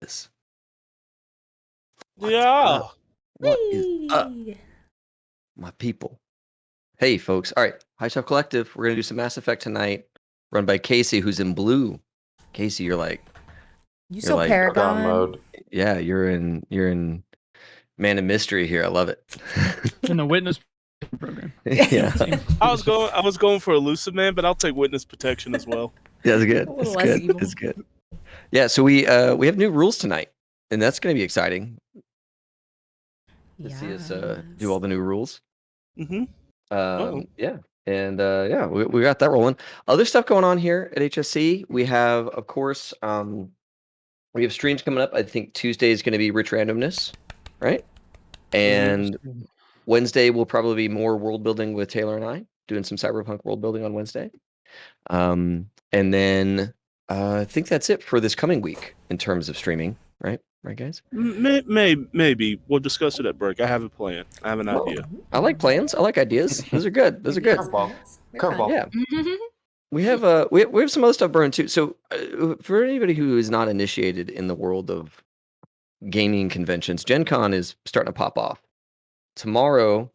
This. Yeah. What is up, my people? Hey, folks. All right, High Shelf Collective. We're gonna do some Mass Effect tonight, run by Casey, who's in blue. Casey, you're like Paragon mode. Yeah, you're in Man of Mystery here. I love it. In the witness program. Yeah. I was going for Elusive Man, but I'll take Witness Protection as well. Yeah, that's good. It's good. Evil. It's good. Yeah, so we have new rules tonight, and that's gonna be exciting. To see us do all the new rules. Mm-hmm. Yeah. And we got that rolling. Other stuff going on here at HSC. We have, of course, we have streams coming up. I think Tuesday is going to be Rich Randomness, right? And Wednesday will probably be more world building with Taylor and I, doing some cyberpunk world building on Wednesday. And then I think that's it for this coming week in terms of streaming, right? Right, guys? Maybe. We'll discuss it at break. I have a plan. I have an idea. I like plans. I like ideas. Those are good. Those are good. Curveball. Yeah. We have we have some other stuff brewing too. So for anybody who is not initiated in the world of gaming conventions, Gen Con is starting to pop off. Tomorrow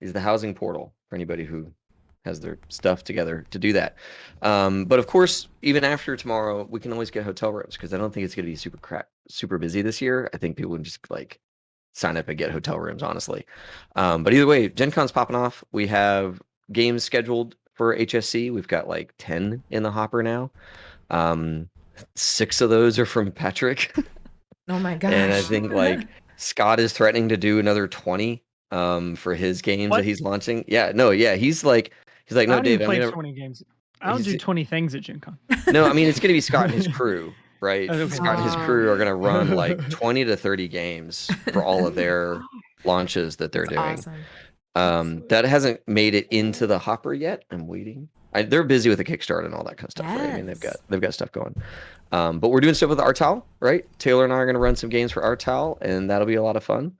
is the housing portal for anybody who has their stuff together to do that. But of course, even after tomorrow, we can always get hotel rooms because I don't think it's going to be super busy this year. I think people would just like sign up and get hotel rooms, honestly. But either way, Gen Con's popping off. We have games scheduled for HSC. We've got like 10 in the hopper now. 6 of those are from Patrick. Oh my gosh. And I think like Scott is threatening to do another 20 for his games that he's launching. Yeah, he's like, no, Dave, I'm gonna 20 games. I don't do 20 things at Gen Con. No, I mean it's gonna be Scott and his crew, right? Okay. Scott and his crew are gonna run like 20 to 30 games for all of their launches that they're doing. Awesome. That hasn't made it into the hopper yet. I'm waiting. They're busy with the Kickstarter and all that kind of stuff. Yes. Right? I mean, they've got stuff going. But we're doing stuff with Artal, right? Taylor and I are going to run some games for Artal, and that'll be a lot of fun.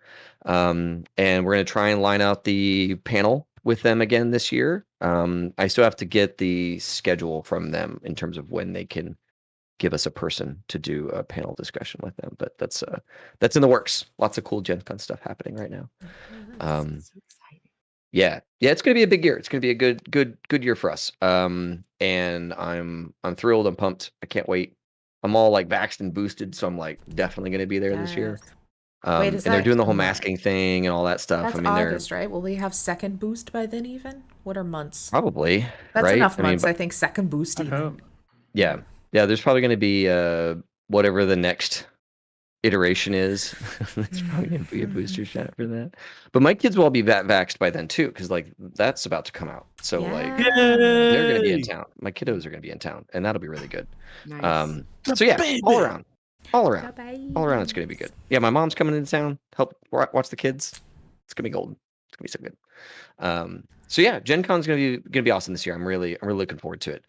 And we're going to try and line out the panel with them again this year. I still have to get the schedule from them in terms of when they can give us a person to do a panel discussion with them. But that's in the works. Lots of cool Gen Con stuff happening right now. So yeah, it's going to be a big year. It's going to be a good year for us. And I'm thrilled. I'm pumped. I can't wait. I'm all like vaxxed and boosted, so I'm like definitely going to be there this year. Wait, and they're doing the whole masking thing and all that stuff. That's August, right? Will we have second boost by then even? What are months? Probably. That's right? enough months, I think, second boost even. Yeah, there's probably going to be whatever the next iteration is. There's probably going to be a booster shot for that. But my kids will all be vaxxed by then too, because like that's about to come out. So like they're going to be in town. My kiddos are going to be in town, and that'll be really good. Nice. So yeah, all around, it's going to be good. Yeah, my mom's coming into town, help watch the kids. It's going to be golden. It's going to be so good. So yeah, Gen Con's going to be awesome this year. I'm really looking forward to it.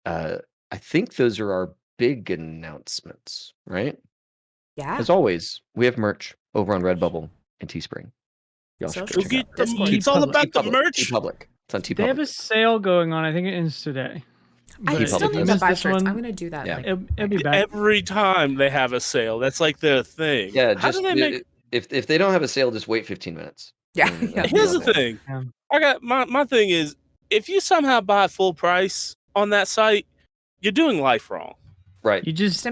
I think those are our big announcements, right? Yeah. As always, we have merch over on Redbubble and Teespring. Y'all should check it out. It's all about the merch. TeePublic. It's on TeePublic. They have a sale going on. I think it ends today. I still need to buy shirts. I'm going to do that. Yeah. It'll be back. Every time they have a sale, that's like their thing. Yeah, just if they don't have a sale, just wait 15 minutes. Yeah. Here's the thing. I got my thing is if you somehow buy full price on that site, you're doing life wrong. Right. You just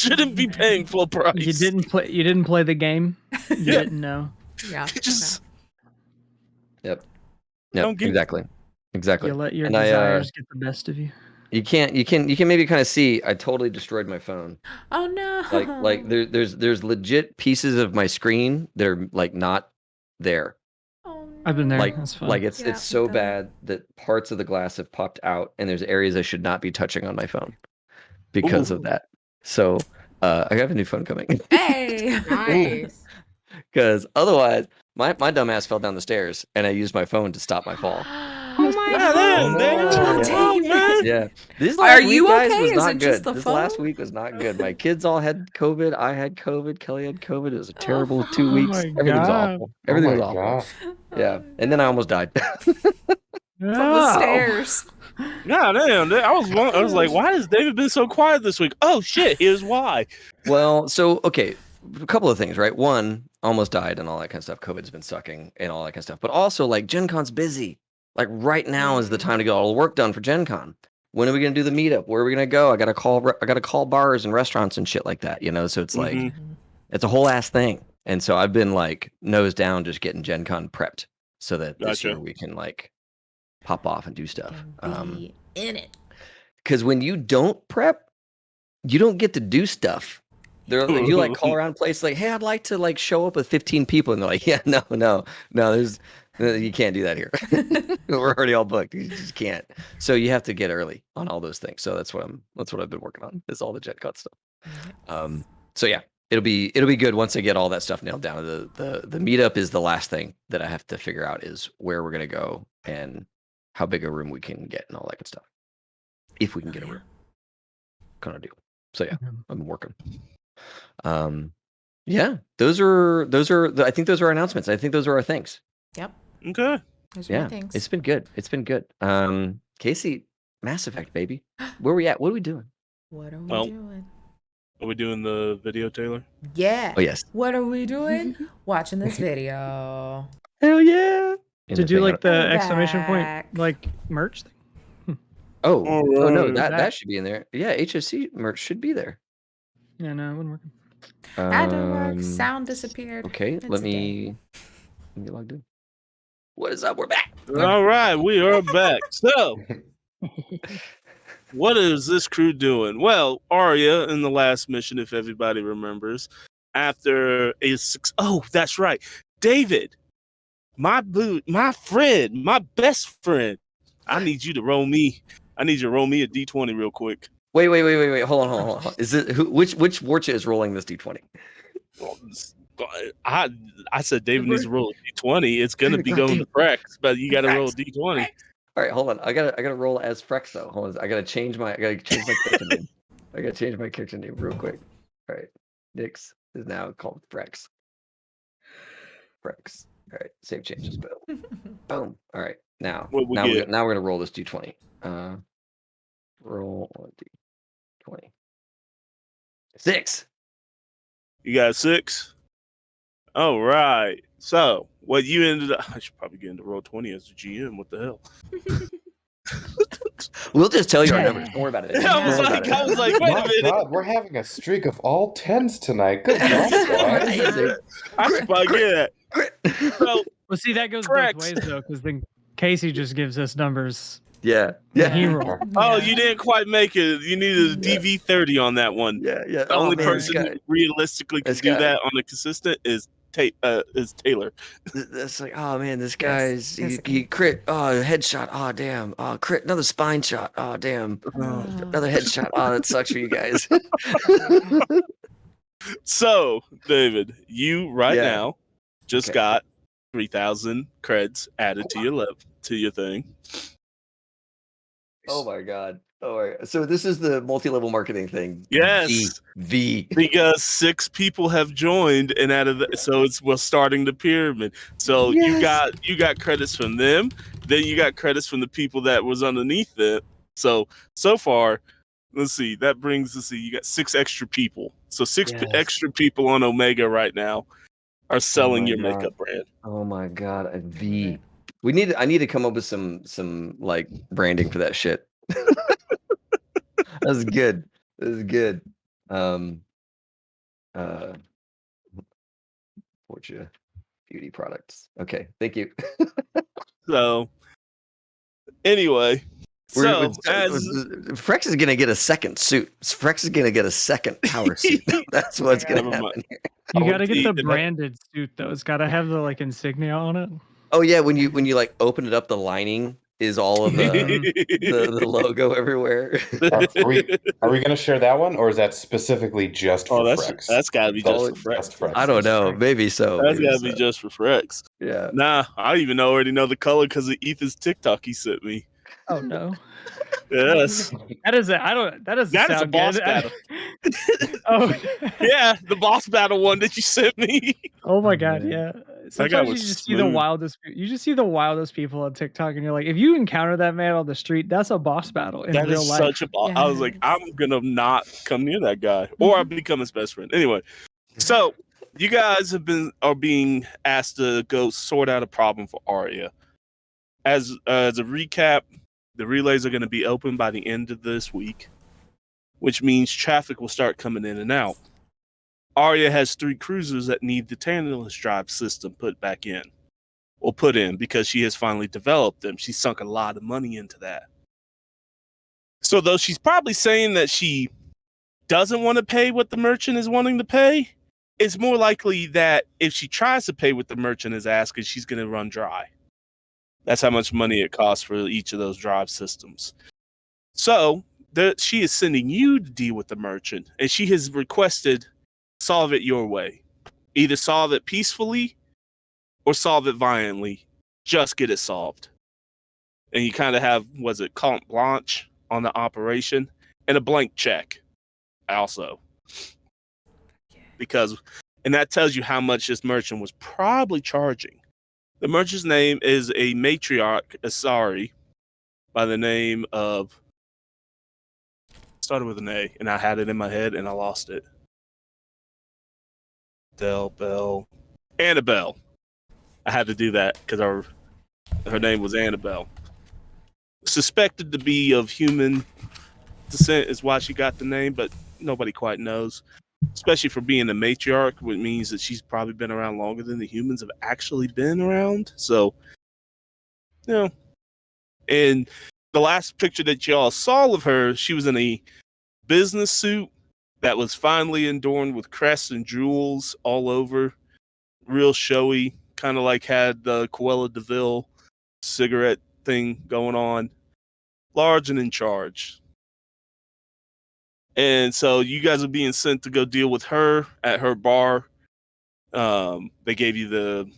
shouldn't be paying full price. You didn't play the game. You didn't know. Yeah. Yep. Exactly. You let your desires get the best of you. You can maybe kind of see I totally destroyed my phone. Oh no. Like there's legit pieces of my screen that are like not there. I've been there. Like, that's fun. Like it's so bad that parts of the glass have popped out, and there's areas I should not be touching on my phone because of that. So I have a new phone coming. Hey, nice. Because otherwise, my dumbass fell down the stairs, and I used my phone to stop my fall. Oh my god! Yeah. This last week, guys, okay? was not Is it good. just the this phone? last week was not good. My kids all had COVID. I had COVID. Kelly had COVID. It was a terrible 2 weeks. Everything was awful. Everything was awful. Yeah. And then I almost died. From the stairs. God damn! I was like, why has David been so quiet this week? Oh shit! Here's why. Well, so okay, a couple of things, right? One, almost died and all that kind of stuff. COVID's been sucking and all that kind of stuff. But also, like, Gen Con's busy. Like right now is the time to get all the work done for Gen Con. When are we gonna do the meetup? Where are we gonna go? I gotta call bars and restaurants and shit like that. So it's like it's a whole ass thing. And so I've been like nose down, just getting Gen Con prepped so that this year we can like pop off and do stuff. Be in it. Because when you don't prep, you don't get to do stuff. You like call around places like, hey, I'd like to like show up with 15 people, and they're like, yeah, no, you can't do that here. We're already all booked. You just can't. So you have to get early on all those things. So that's what I've been working on, is all the Gen Con stuff. So yeah, it'll be good once I get all that stuff nailed down. The meetup is the last thing that I have to figure out, is where we're gonna go and how big a room we can get and all that good stuff. If we can get a room, kind of deal. So yeah, I've been working. Yeah, those are I think those are our announcements. I think those are our things. Yep. Okay. Those are my things. It's been good. Casey, Mass Effect, baby. Where we at? What are we doing? What are we doing? Are we doing the video, Taylor? Yeah. Oh yes. What are we doing? Watching this video. Hell yeah. To do like the We're exclamation back. point like merch thing. Oh no, Alright. that should be in there. Yeah, HSC merch should be there. Yeah, no, it wouldn't work. That didn't work. Sound disappeared. Okay, It's let okay. me get logged in. What is up? We're back. All right, we are back. So, what is this crew doing? Well, Aria in the last mission, if everybody remembers, after a that's right, David, my friend, my best friend. I need you to roll me a D20 real quick. Wait. Hold on. Is it which Warcha is rolling this D20? I said David needs to roll a D20. It's gonna be going to Frex, but you got to roll a D20. All right, hold on. I gotta roll as Frex though. Hold on. I gotta change my character name. I gotta change my character name real quick. All right, Nyx is now called Frex. Frex. All right, save changes. Boom. Boom. All right, now we're gonna roll this D20. Roll a D20. 6. You got 6. All right. So what you ended up, I should probably get into roll 20 as a GM. What the hell? We'll just tell you our numbers. Don't worry about it. I was like, wait a minute. God, we're having a streak of all 10s tonight. Good job, guys. I should probably get that. So, Well, see, that goes both ways though, because then Casey just gives us numbers. Yeah. Hero. Oh, you didn't quite make it. You needed a DV30 on that one. Yeah. The only person who realistically can do that on a consistent is Taylor. That's like, oh man, this guy's he crit. Oh, headshot. Oh damn. Oh, crit. Another spine shot. Oh damn. Another headshot. Oh, that sucks for you guys. So, David, you now just got 3,000 creds added to your thing. Oh my god. So this is the multi-level marketing thing. Yes. V. Because 6 people have joined, and we're starting the pyramid. So you got credits from them, then you got credits from the people that was underneath it. So far, let's see, you got 6 extra people. So 6 extra people on Omega right now are selling your makeup brand. Oh my god, a V. I need to come up with some like branding for that shit. That was good. Fortune beauty products. Okay, thank you. So anyway, Frex is gonna get a second suit. Frex is gonna get a second power suit. That's what's gonna happen here. You gotta get the branded suit though. It's gotta have the like insignia on it. Oh yeah, when you like open it up, the lining is all of the logo everywhere. Are we gonna share that one, or is that specifically just for Frex? That's gotta be just for Frex. I don't know, maybe so. That's gotta be just for Frex. Yeah. Nah, I already know the color because of Ethan's TikTok he sent me. Oh no. Yes. That is a boss battle. Oh yeah, the boss battle one that you sent me. Oh my god, yeah. sometimes you just see the wildest. You just see the wildest people on TikTok, and you're like, if you encounter that man on the street, that's a boss battle in real life. Such a boss. I was like, I'm gonna not come near that guy, or I'll become his best friend. Anyway, so you guys are being asked to go sort out a problem for Aria. As a recap, the relays are going to be open by the end of this week, which means traffic will start coming in and out. Aria has 3 cruisers that need the Tantalus drive system put in because she has finally developed them. She sunk a lot of money into that. So though she's probably saying that she doesn't want to pay what the merchant is wanting to pay, it's more likely that if she tries to pay what the merchant is asking, she's going to run dry. That's how much money it costs for each of those drive systems. So she is sending you to deal with the merchant, and she has requested solve it your way. Either solve it peacefully or solve it violently. Just get it solved. And you kind of have, carte blanche on the operation and a blank check also. And that tells you how much this merchant was probably charging. The merchant's name is a matriarch, Asari, by the name of, started with an A, and I had it in my head and I lost it. Anabelle. I had to do that because her name was Anabelle. Suspected to be of human descent is why she got the name, but nobody quite knows. Especially for being a matriarch, which means that she's probably been around longer than the humans have actually been around. So, and the last picture that y'all saw of her, she was in a business suit that was finely adorned with crests and jewels all over, real showy, kind of like had the Cruella de Vil cigarette thing going on, large and in charge. And so you guys are being sent to go deal with her at her bar. They gave you the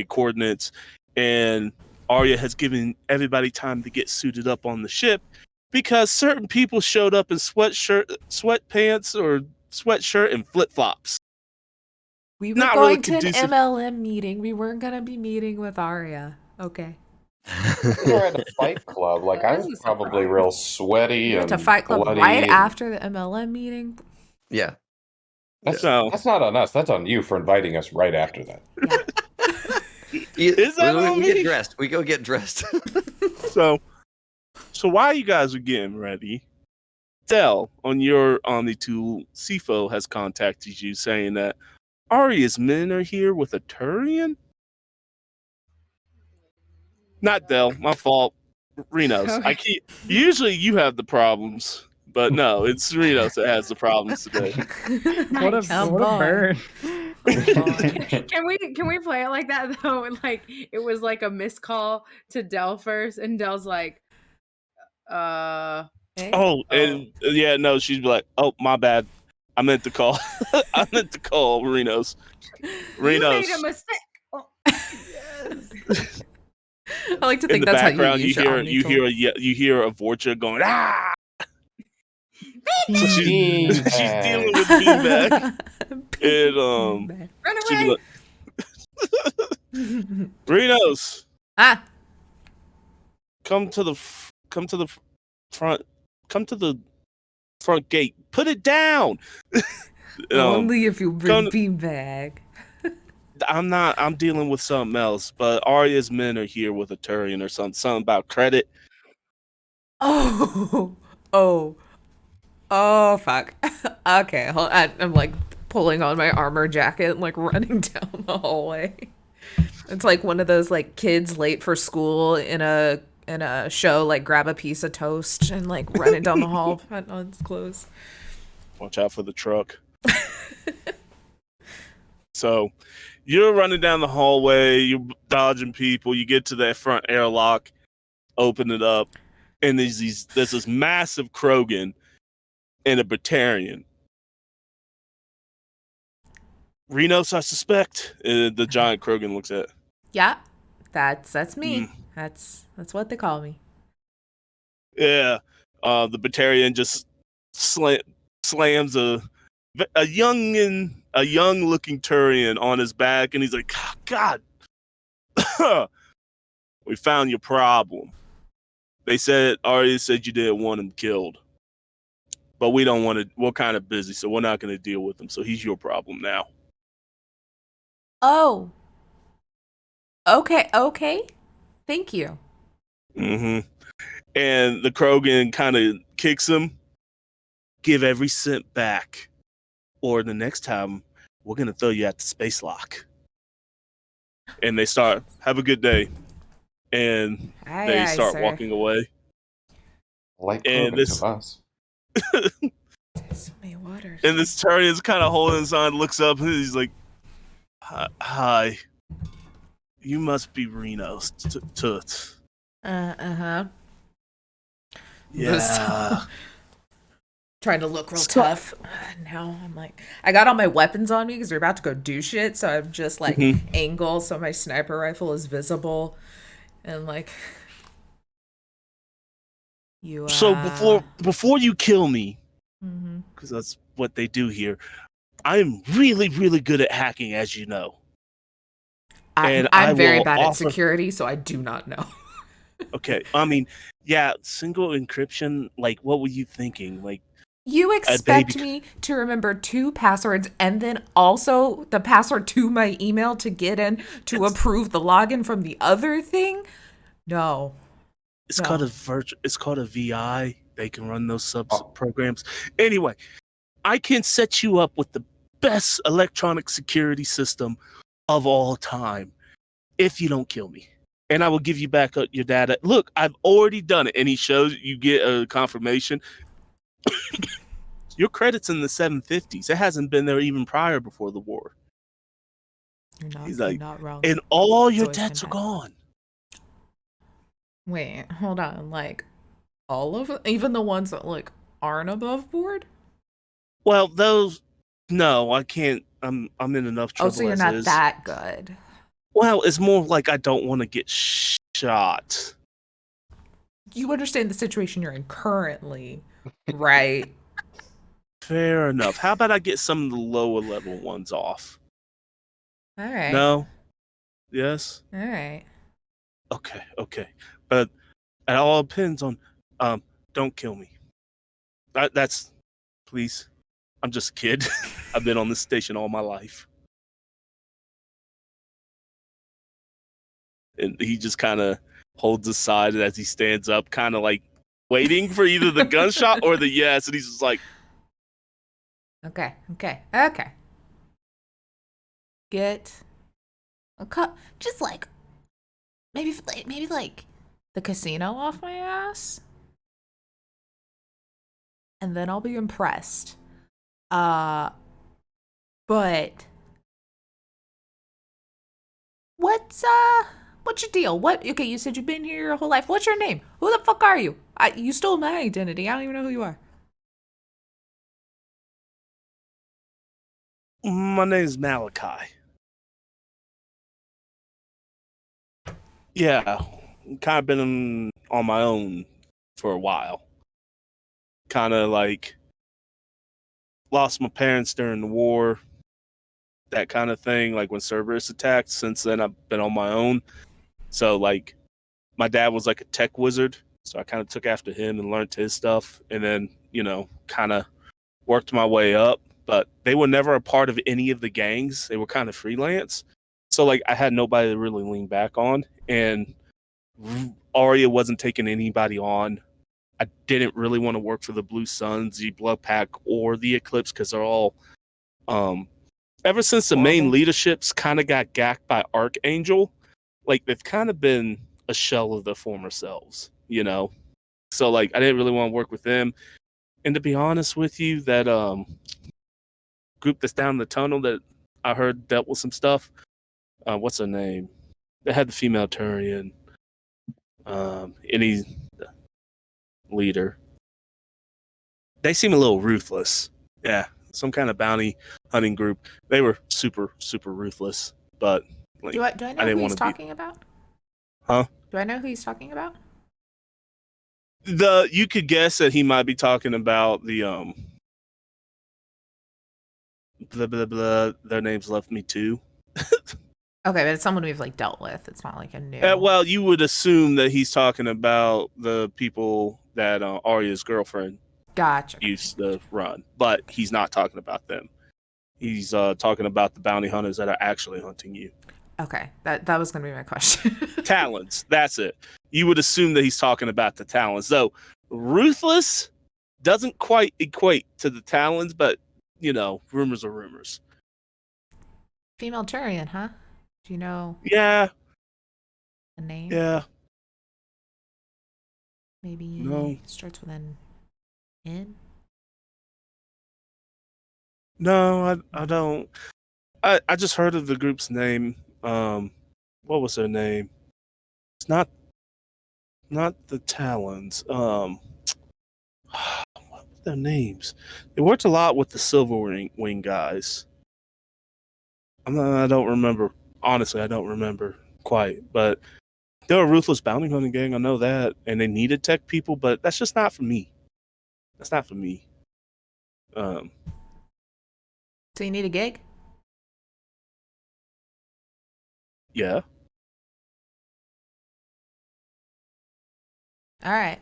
coordinates, and Aria has given everybody time to get suited up on the ship because certain people showed up in sweatpants or sweatshirt and flip-flops. We were going to an MLM meeting. We weren't going to be meeting with Aria. Okay. We were at a fight club. Like, I was probably real sweaty and to fight club bloody right after the MLM meeting. Yeah. That's not on us. That's on you for inviting us right after that. Yeah. Is that we get dressed. We go get dressed. So while you guys are getting ready, Dell on your OmniTool, CFO has contacted you saying that Aria's men are here with a Turian? Not Dell, my fault. Renos. Okay. Usually you have the problems, but no, it's Renos that has the problems today. What a burn. Can we play it like that though? Like it was like a missed call to Dell first, and Dell's like, she's like, oh, my bad. I meant to call. I meant to call Renos. You made a mistake. Oh. Yes. I like to think that's how you use you hear a Vorcha going, ah. So she's dealing with Beanbag. And run away. Like, Renos. Come to the front gate. Put it down. Only if you bring Beanbag. I'm dealing with something else, but Aria's men are here with a Turian or something about credit. Oh, fuck. Okay, I'm like pulling on my armor jacket and like running down the hallway. It's like one of those like kids late for school in a show, like grab a piece of toast and like running down the hall, putting on his clothes. Watch out for the truck. So you're running down the hallway, you're dodging people, you get to that front airlock, open it up, and there's this massive Krogan and a Batarian. Renos, I suspect. The giant Krogan looks at. Yeah, that's me. That's what they call me. Yeah, the Batarian just slams a young looking Turian on his back, and he's like, God We found your problem. Aria said you didn't want him killed. But we don't want to, we're kind of busy, so we're not going to deal with him. So he's your problem now. Oh. Okay. Thank you. And the Krogan kind of kicks him. Give every cent back. Or the next time, we're going to throw you at the space lock. And they start, have a good day. And they start walking away. Like Krogan to us. So many waters. And this Turian's kind of holding his on, looks up, and he's like, hi. You must be Reno's Toot. Uh-huh. Yeah. Trying to look real tough. Now I'm like, I got all my weapons on me because we're about to go do shit, so I'm just like angle so my sniper rifle is visible. And like... So before you kill me, because that's what they do here, I'm really, really good at hacking, as you know. I'm very bad at security, so I do not know. Okay, I mean, yeah, single encryption, like, what were you thinking? Like, you expect me to remember 2 passwords and then also the password to my email to get in to approve the login from the other thing? No. It's called a VI. They can run those programs. Anyway, I can set you up with the best electronic security system of all time if you don't kill me. And I will give you back your data. Look, I've already done it. And he shows you get a confirmation. Your credit's in the 750s. It hasn't been there even prior before the war. You're not wrong. And all your debts are gone. Wait, hold on. Like, all of it? Even the ones that, like, aren't above board? Well, those... No, I can't. I'm in enough trouble. Oh, so you're not that good. Well, it's more like I don't want to get shot. You understand the situation you're in currently, right? Fair enough. How about I get some of the lower level ones off? All right. No? Yes? All right. Okay. But it all depends on, don't kill me. That's, please. I'm just a kid. I've been on this station all my life. And he just kind of holds aside as he stands up, kind of like waiting for either the gunshot or the yes. And he's just like, Okay. Get a cut. Just like, maybe like the casino off my ass. And then I'll be impressed. But what's your deal? Okay, you said you've been here your whole life. What's your name? Who the fuck are you? You stole my identity. I don't even know who you are. My name is Malachi. Yeah, kind of been on my own for a while. Kind of like lost my parents during the war, that kind of thing, like when Cerberus attacked. Since then, I've been on my own. So, like, my dad was like a tech wizard, so I kind of took after him and learned his stuff, and then, kind of worked my way up. But they were never a part of any of the gangs. They were kind of freelance. So, like, I had nobody to really lean back on, and Aria wasn't taking anybody on. I didn't really want to work for the Blue Suns, the Blood Pack, or the Eclipse, because they're all, ever since the main leaderships kind of got gacked by Archangel, like, they've kind of been a shell of their former selves, So, like, I didn't really want to work with them. And to be honest with you, that group that's down the tunnel that I heard dealt with some stuff, what's her name? They had the female Turian, any leader. They seem a little ruthless. Yeah, some kind of bounty hunting group. They were super, super ruthless. But like, do I know who he's talking about? Huh? Do I know who he's talking about? You could guess that he might be talking about the blah blah blah. Their names left me too. Okay, but it's someone we've like dealt with. It's not like a new. Well, you would assume that he's talking about the people that Aria's girlfriend used to run, but he's not talking about them. He's talking about the bounty hunters that are actually hunting you. Okay, that was going to be my question. Talons, that's it. You would assume that he's talking about the Talons. Though Ruthless doesn't quite equate to the Talons, but, rumors are rumors. Female Turian, huh? Do you know? Yeah. A name? Yeah. Maybe starts with an N? No, I don't. I just heard of the group's name. What was their name? It's not the Talons. What were their names? They worked a lot with the Silver Wing guys. I don't remember. Honestly, I don't remember quite. But they're a ruthless bounty hunting gang. I know that, and they needed tech people, but that's just not for me. That's not for me. So you need a gig? Yeah. All right.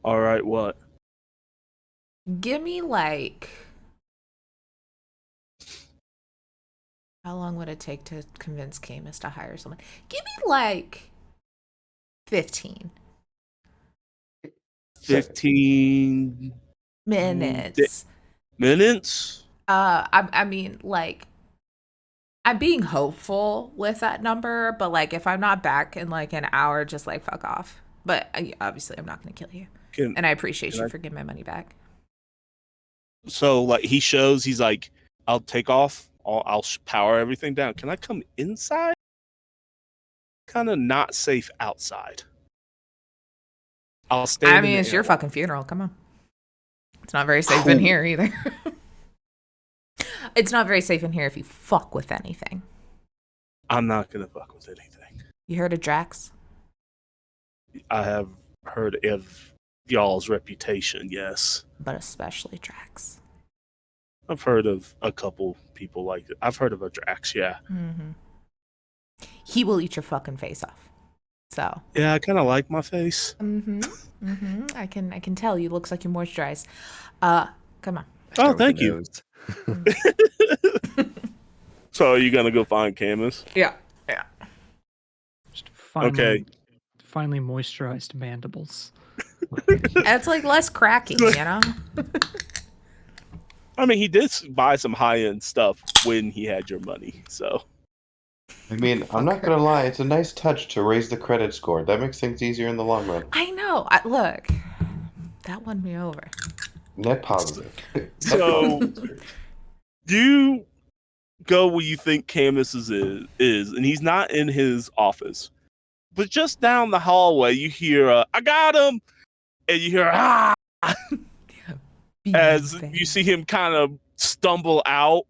All right, what? Give me how long would it take to convince Camus to hire someone? Give me 15. 15 minutes. Minutes? I mean, I'm being hopeful with that number, but if I'm not back in an hour, just fuck off. But obviously, I'm not going to kill you, and I appreciate you for giving my money back. So he shows, he's like, I'll take off. I'll power everything down. Can I come inside? Kind of not safe outside. I'll stay. I mean, it's your fucking funeral. Come on. It's not very safe in here either. It's not very safe in here if you fuck with anything. I'm not gonna fuck with anything. You heard of Drax? I have heard of y'all's reputation, yes. But especially Drax. I've heard of a couple people like it. I've heard of a Drax, yeah. Mm-hmm. He will eat your fucking face off. So. Yeah, I kind of like my face. Mm-hmm. Mm-hmm. I can tell you. Looks like you're moisturized. Come on. Oh, thank you. So, are you gonna go find Camus? Yeah. Just finally moisturized mandibles. It's less cracking, I mean, he did buy some high-end stuff when he had your money, so. I mean, I'm not gonna lie, it's a nice touch to raise the credit score. That makes things easier in the long run. I know. Look, that won me over. Net positive. So, you go where you think Camus is, and he's not in his office. But just down the hallway, you hear, I got him! And you hear, ah! As you see him kind of stumble out.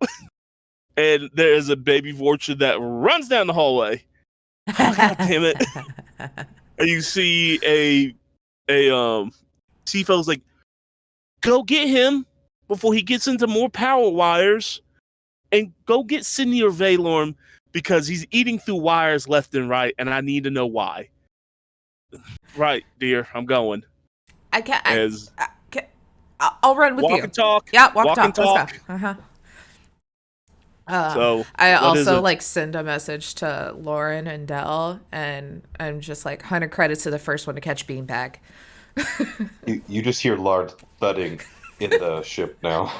And there is a baby vulture that runs down the hallway. Oh, God damn it. And you see a CFO's like, go get him before he gets into more power wires, and go get Sydney or Valorm because he's eating through wires left and right, and I need to know why. Right, dear, I'm going. I can't. I'll run with you. Walk and talk. Yeah, walk and talk. Let's go. Uh-huh. So I also send a message to Lauren and Dell, and I'm just 100 credits to the first one to catch Beanbag. You just hear Lard thudding in the ship now.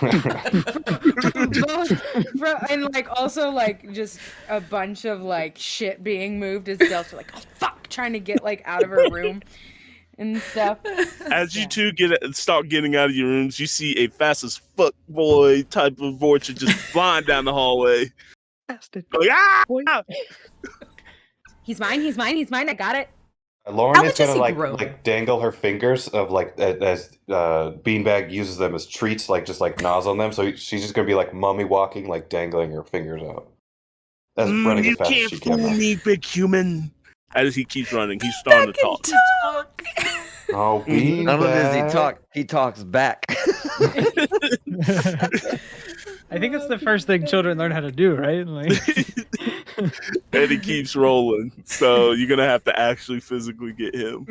And also just a bunch of shit being moved as Delta oh fuck, trying to get out of her room and stuff. As you two start getting out of your rooms, you see a fast as fuck boy type of vulture just flying down the hallway. Ah! He's mine, I got it. Lauren is gonna dangle her fingers of as Beanbag uses them as treats, just nozzle on them. So she's just gonna be mummy walking, dangling her fingers out. As running as fast as she can. You can't fool me, big human. As he keeps running, he's starting to talk. Oh, Beanbag. Not only does he talk, he talks back. I think it's the first thing children learn how to do, right? And he keeps rolling. So you're gonna have to actually physically get him.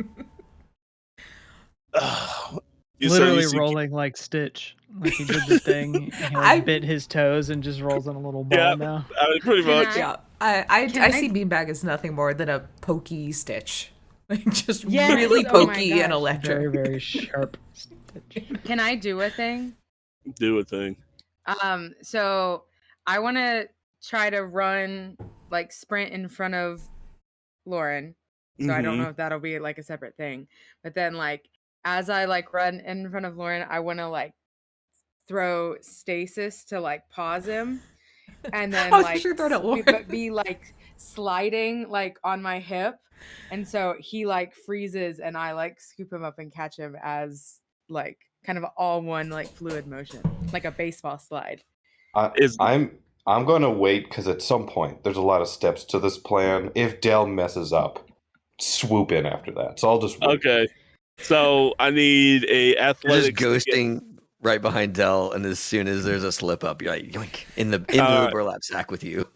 Literally rolling like Stitch. Like he did the thing. And he like bit his toes and just rolls on a little ball now. I mean, pretty much. Yeah. I see Beanbag as nothing more than a pokey Stitch. Like just really pokey and electric. Very, very sharp Stitch. Can I do a thing? Do a thing. So I want to try to run, like sprint in front of Lauren. So I don't know if that'll be like a separate thing. But then like as I like run in front of Lauren, I want to like throw stasis to like pause him, and then like be like sliding like on my hip, and so he like freezes, and I like scoop him up and catch him as like kind of all one like fluid motion, like a baseball slide. I'm going to wait because at some point there's a lot of steps to this plan. If Dell messes up, swoop in after that. So I'll just wait. Okay. So I need a athletics. Just ghosting right behind Dell, and as soon as there's a slip up, you're like in the burlap sack with you.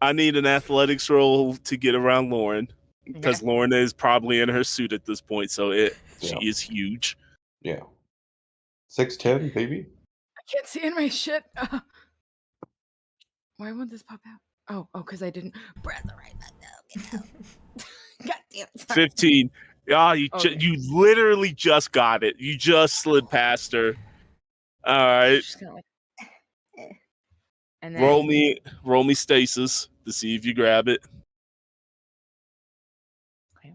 I need an athletics roll to get around Lauren because Lauren is probably in her suit at this point, so she is huge. Yeah. 6'10", baby. I can't see in my shit. Why won't this pop out? Oh, because I didn't press the right button. God damn. 15. You literally just got it. You just slid past her. All right. And then roll me stasis to see if you grab it. Okay.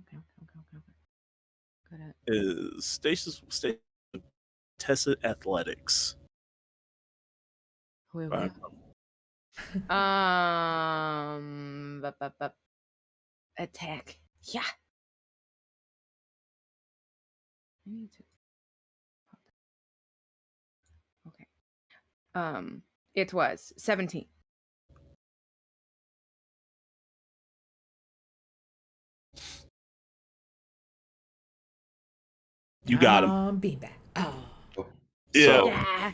Is stasis Tessa athletics? Wait. Attack. Yeah. I need to. Okay. It was 17. You got him. Beanbag. Oh. So, yeah.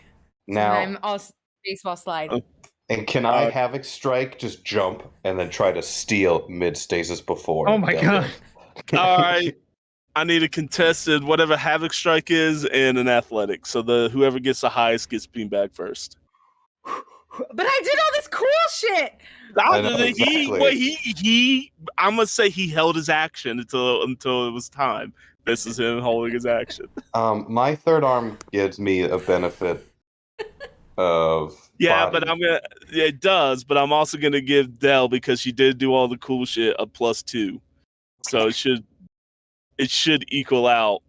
Now I'm all baseball slide. And can I Havoc Strike just jump and then try to steal mid stasis before? Oh my god. All right. I need a contested whatever Havoc Strike is and an athletic. So whoever gets the highest gets Beanbag first. But I did all this cool shit. I know, exactly. I'm gonna say he held his action until it was time. This is him holding his action. My third arm gives me a benefit of body. But it does, but I'm also gonna give Dell, because she did do all the cool shit, a +2. So it should equal out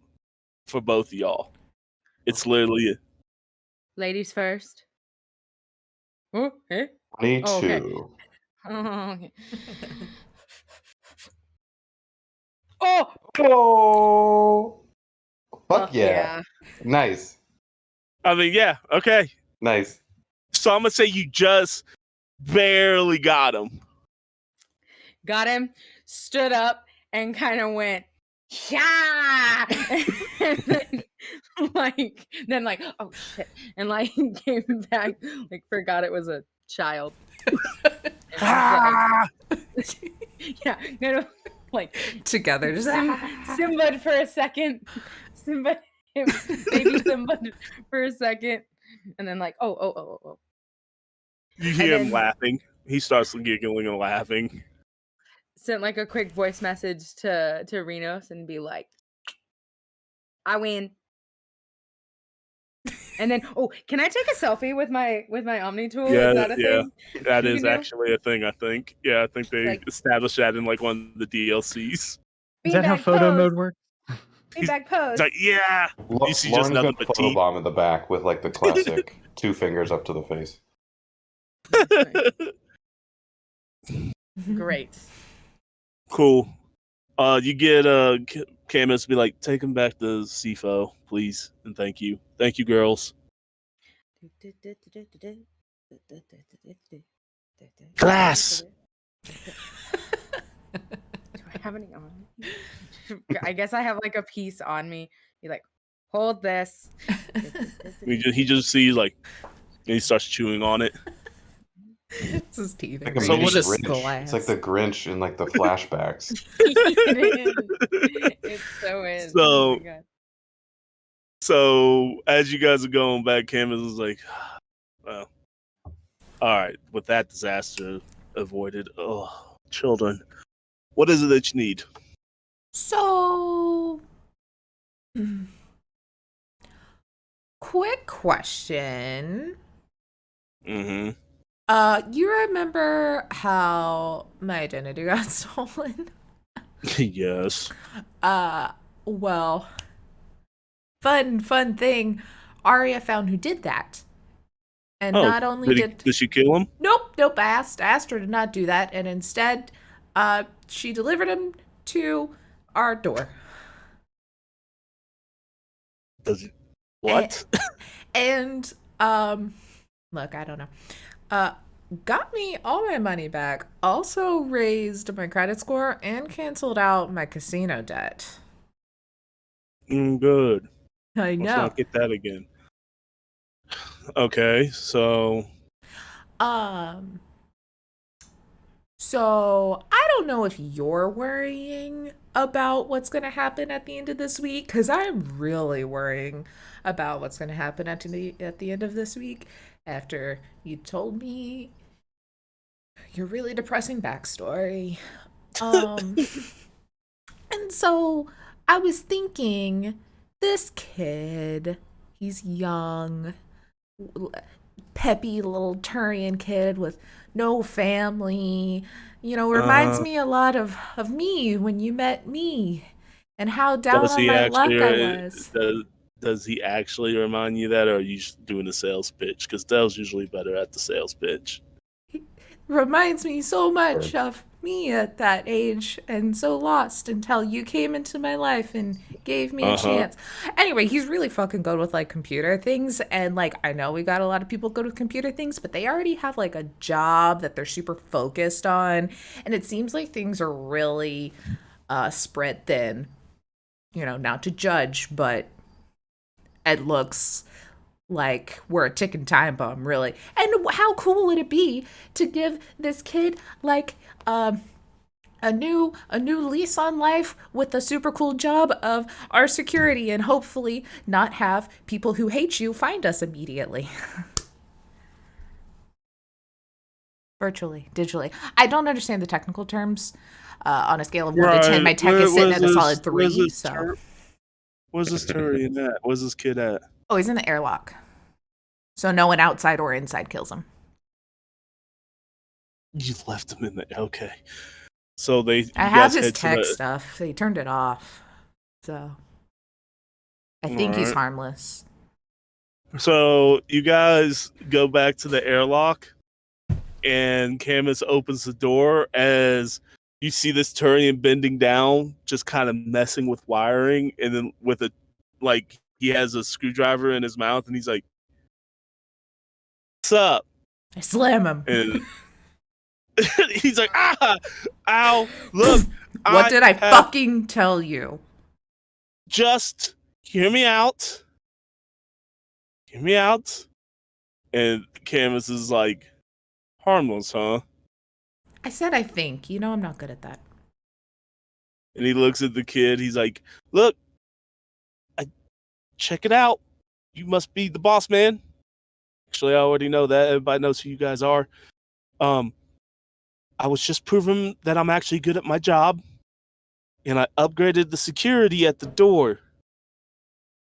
for both of y'all. It's literally ladies first. Oh, hey. 22. Oh, okay. Oh, okay. Oh! Fuck yeah. Nice. I mean, yeah, okay. Nice. So I'm gonna say you just barely got him. Got him, stood up, and kind of went, yeah! and then like, oh shit. And like came back, like forgot it was a child. Yeah, kind of like together, just Simba for a second. Baby Simba for a second, and then like, oh. You hear him laughing. He starts giggling and laughing. Sent like a quick voice message to Renos and be like, I win. And then, can I take a selfie with my Omni tool? Yeah, is that a thing? That is actually a thing, I think. Yeah, I think they established that in like one of the DLCs. Is that how photo mode works? Feedback pose. Like, yeah. You see Lauren's just nothing got but teeth. photobomb in the back with like the classic 2 fingers up to the face. Great. Cool. You get Camus to be like, take him back to CFO, please, and thank you. Thank you, girls. Glass. Do I have any on me? I guess I have like a piece on me. You're like, hold this. He just sees like, and he starts chewing on it. It's his teeth Like are a So mini what is- just Grinch. glass. It's like the Grinch in like the flashbacks. It so is. So- Oh my God. So as you guys are going back, Candace was like, well, all right, with that disaster avoided, oh, children, what is it that you need? So, quick question. Mm-hmm. You remember how my identity got stolen? Yes. Well, fun thing. Aria found who did that. And not only did she kill him? Nope. I asked her to not do that, and instead, she delivered him to our door. Does he? What? And look, I don't know. Got me all my money back. Also raised my credit score and canceled out my casino debt. Good. I Let's know. not get that again. Okay, so So I don't know if you're worrying about what's going to happen at the end of this week, because I'm really worrying about what's going to happen at the end of this week after you told me your really depressing backstory. And so I was thinking, this kid, he's young, peppy little Turian kid with no family, reminds me a lot of me when you met me and how down on my luck I was. Does he actually remind you that, or are you just doing a sales pitch? Because Dell's usually better at the sales pitch. He reminds me so much of me at that age, and so lost until you came into my life and gave me a chance. Anyway, he's really fucking good with like computer things, and like I know we got a lot of people good with computer things, but they already have like a job that they're super focused on, and it seems like things are really spread thin. Not to judge, but it looks like we're a ticking time bomb, really. And how cool would it be to give this kid like a new lease on life with a super cool job of our security, and hopefully not have people who hate you find us immediately. Virtually, digitally. I don't understand the technical terms. On a scale of 1 to 10, my tech is sitting at a solid 3. So, where's this Turian at? Where's this kid at? Oh, he's in the airlock. So no one outside or inside kills him. You left him in there. Okay. So I have his tech stuff. They turned it off. So I think he's harmless. So you guys go back to the airlock, and Camus opens the door as you see this Turian bending down, just kind of messing with wiring, and then with he has a screwdriver in his mouth, and he's like, "What's up?" I slam him. And he's like, ow, look. What did I fucking tell you? Just hear me out. Hear me out. And Camus is like, harmless, huh? I said I think. I'm not good at that. And he looks at the kid. He's like, look, check it out. You must be the boss man. Actually, I already know that. Everybody knows who you guys are. I was just proving that I'm actually good at my job. And I upgraded the security at the door.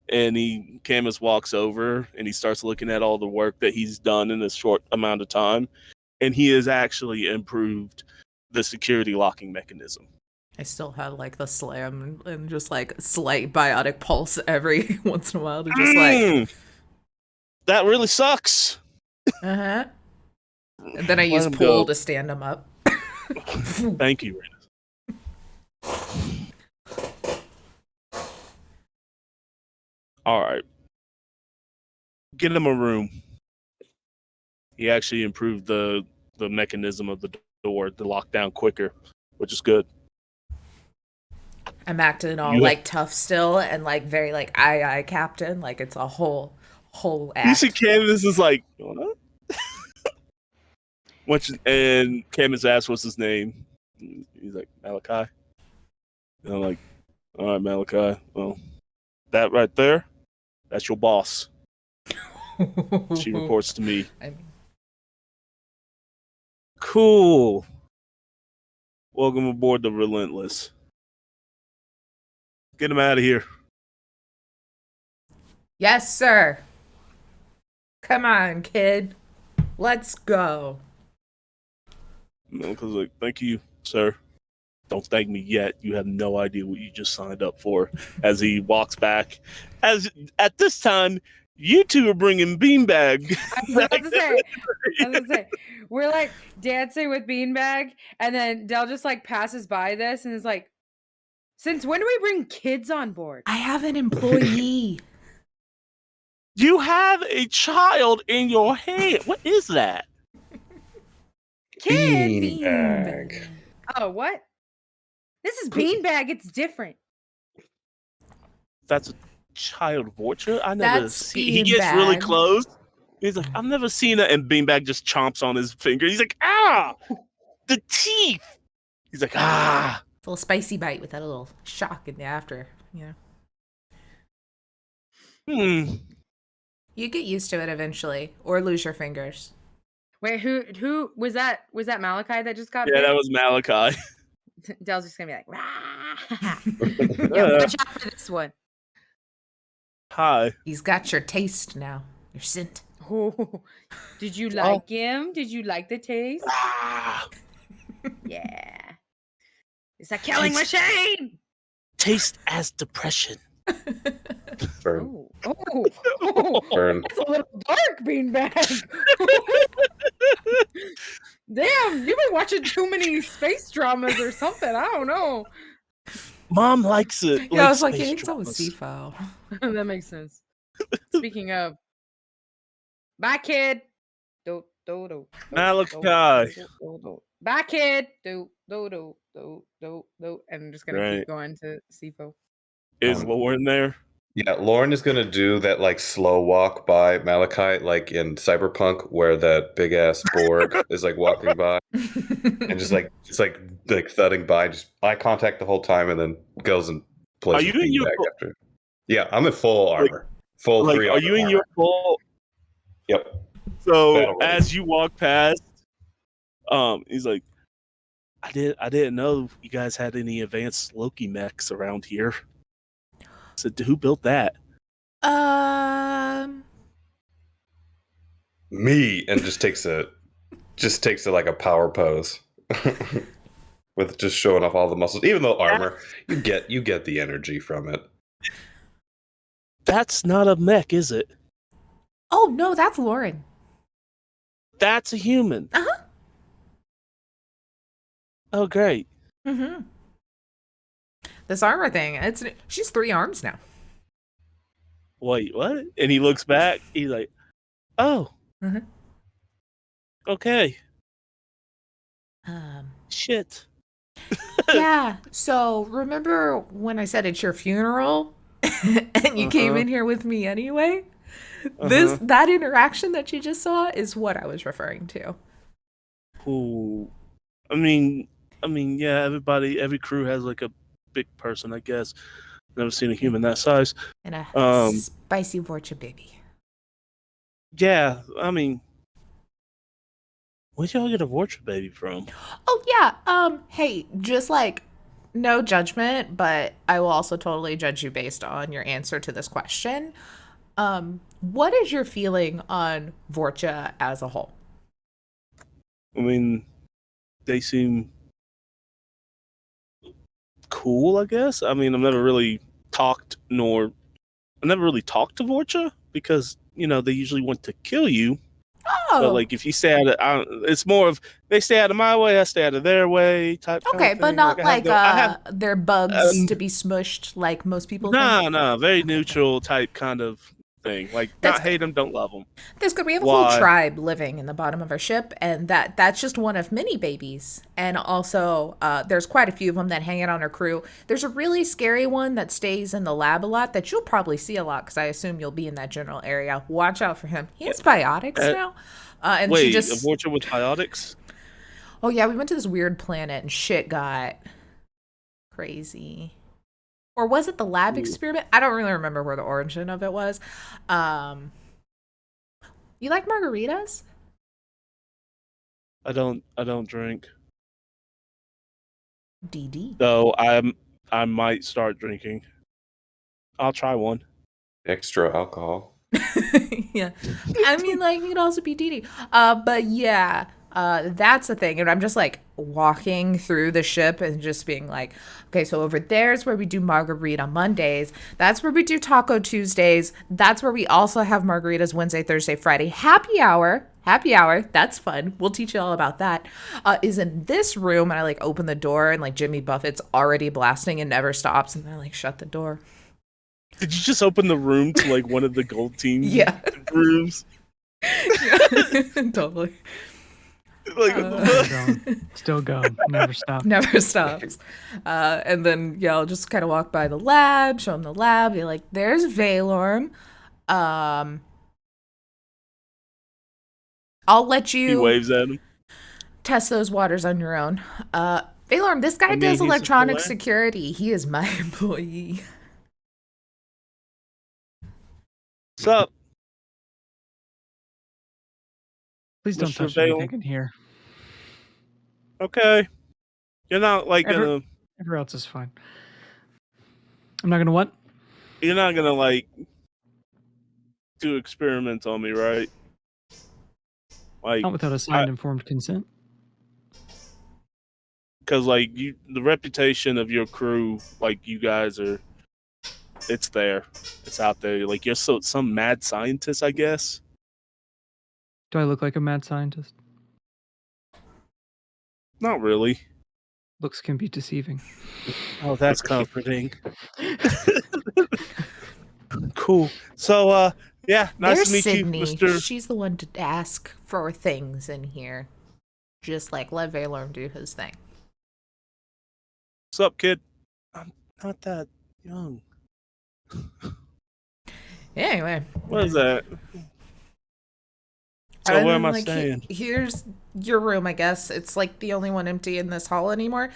And Camus walks over and he starts looking at all the work that he's done in this short amount of time. And he has actually improved the security locking mechanism. I still have like the slam and just like slight biotic pulse every once in a while to just like. That really sucks. And then I use pull to stand him up. Thank you, Renus. All right. Get him a room. He actually improved the mechanism of the door to lock down quicker, which is good. I'm acting all like tough still and like very like aye captain, like it's a whole act. You see Candace is like, what? And Camus asked, "What's his name?" He's like, "Malachi." And I'm like, "All right, Malachi. Well, that right there, that's your boss. She reports to me." Cool. Welcome aboard the Relentless. Get him out of here. Yes, sir. Come on, kid. Let's go. Malachi's like, "Thank you, sir. Don't thank me yet. You have no idea what you just signed up for." As he walks back. As at this time, you two are bringing Beanbag. I was about to say, we're like dancing with Beanbag, and then Del just like passes by this and is like, "Since when do we bring kids on board?" I have an employee. You have a child in your hand. What is that? Kid Beanbag. Oh, what? This is Beanbag. It's different. That's a child Vorcha? I never That's see. He gets Beanbag. really close. He's like, "I've never seen it." And Beanbag just chomps on his finger. He's like, "Ah, the teeth." He's like, "Ah." It's a little spicy bite with that little shock in the after, You get used to it eventually, or lose your fingers. Wait, who was that? Was that Malachi that just got Yeah, bit? that was Malachi. Del's just gonna be like, "Rah." Yeah, watch out for this one. Hi. He's got your taste now. Your scent. Oh, did you like him? Did you like the taste? Ah, Yeah. It's a killing machine. taste as depression. Burn. Burn. That's a little dark, Beanbag. Damn, you've been watching too many space dramas or something. I don't know. Mom likes it. Yeah, I was like, it's always C-file. That makes sense. Speaking of, bye, kid. Malachi. Bye, kid. And I'm just gonna keep going to Sifo. Is Lauren there? Yeah, Lauren is gonna do that like slow walk by Malachi, like in Cyberpunk, where that big ass Borg is like walking by and just like thudding by, just eye contact the whole time, and then goes and plays. Are you in your after? Yeah, I'm in full armor, full 3 Are you in your full? Yep. So as you walk past, he's like, I didn't know you guys had any advanced Loki mechs around here. So who built that? Me, and just takes it like a power pose. With just showing off all the muscles. Even though armor, you get the energy from it. That's not a mech, is it? Oh no, that's Lauren. That's a human. Uh-huh. Oh great. Mm-hmm. This armor thing, she's 3 arms now. Wait, what? And he looks back, he's like, "Oh. Mm-hmm. Okay. Shit." Yeah. So remember when I said it's your funeral and you came in here with me anyway? That interaction that you just saw is what I was referring to. Cool. I mean, yeah, every crew has like a big person, I guess. Never seen a human that size. And a spicy Vorcha baby. Yeah, I mean, where'd y'all get a Vorcha baby from? Oh yeah. Hey, just like no judgment, but I will also totally judge you based on your answer to this question. What is your feeling on Vorcha as a whole? I mean, they seem cool, I guess. I mean, I've never really talked to Vorcha because, they usually want to kill you. Oh. But like if you stay out of, it's more of they stay out of my way, I stay out of their way type. Okay, kind of but thing. not like they're bugs to be smushed like most people think. No, very neutral type kind of thing. Like not hate them, don't love them. That's good. We have a whole tribe living in the bottom of our ship, and that's just one of many babies. And also, there's quite a few of them that hang out on our crew. There's a really scary one that stays in the lab a lot that you'll probably see a lot because I assume you'll be in that general area. Watch out for him. He has biotics now. And Wait, she just a vulture with biotics? Oh yeah, we went to this weird planet and shit got crazy. Or was it the lab experiment? I don't really remember where the origin of it was. You like margaritas? I don't drink. DD. So I might start drinking. I'll try one. Extra alcohol. Yeah. I mean, like, it could also be DD. But yeah, that's the thing. And I'm just like walking through the ship and just being like, okay, so over there's where we do margarita Mondays. That's where we do Taco Tuesdays. That's where we also have margaritas Wednesday, Thursday, Friday. Happy hour. That's fun. We'll teach you all about that. Is in this room. And I like open the door and like Jimmy Buffett's already blasting and never stops. And I like shut the door. Did you just open the room to like one of the gold team Yeah. rooms? Yeah. Totally. Like, Still going. Never stop. Never stops. And then, yeah, I'll just kind of walk by the lab, show them the lab. Be like, there's Valorm. I'll let he you waves at him. test those waters on your own. Valorm, this guy does electronic security. He is my employee. What's up? Please don't Mr. touch Vale. anything in here. Okay. You're not like gonna. Everywhere else is fine. I'm not gonna what? You're not gonna like do experiments on me, right? Like Not without a signed informed consent. Because like the reputation of your crew, like you guys are, it's there, it's out there. Like you're some mad scientist, I guess. Do I look like a mad scientist? Not really. Looks can be deceiving. Oh, that's comforting. Cool. So, yeah, nice There's to meet Sydney. you, Mr. She's the one to ask for things in here. Just like let Valorm do his thing. What's up, kid? I'm not that young. Anyway. What is that? So where am I staying? Here's your room, I guess. It's like the only one empty in this hall anymore.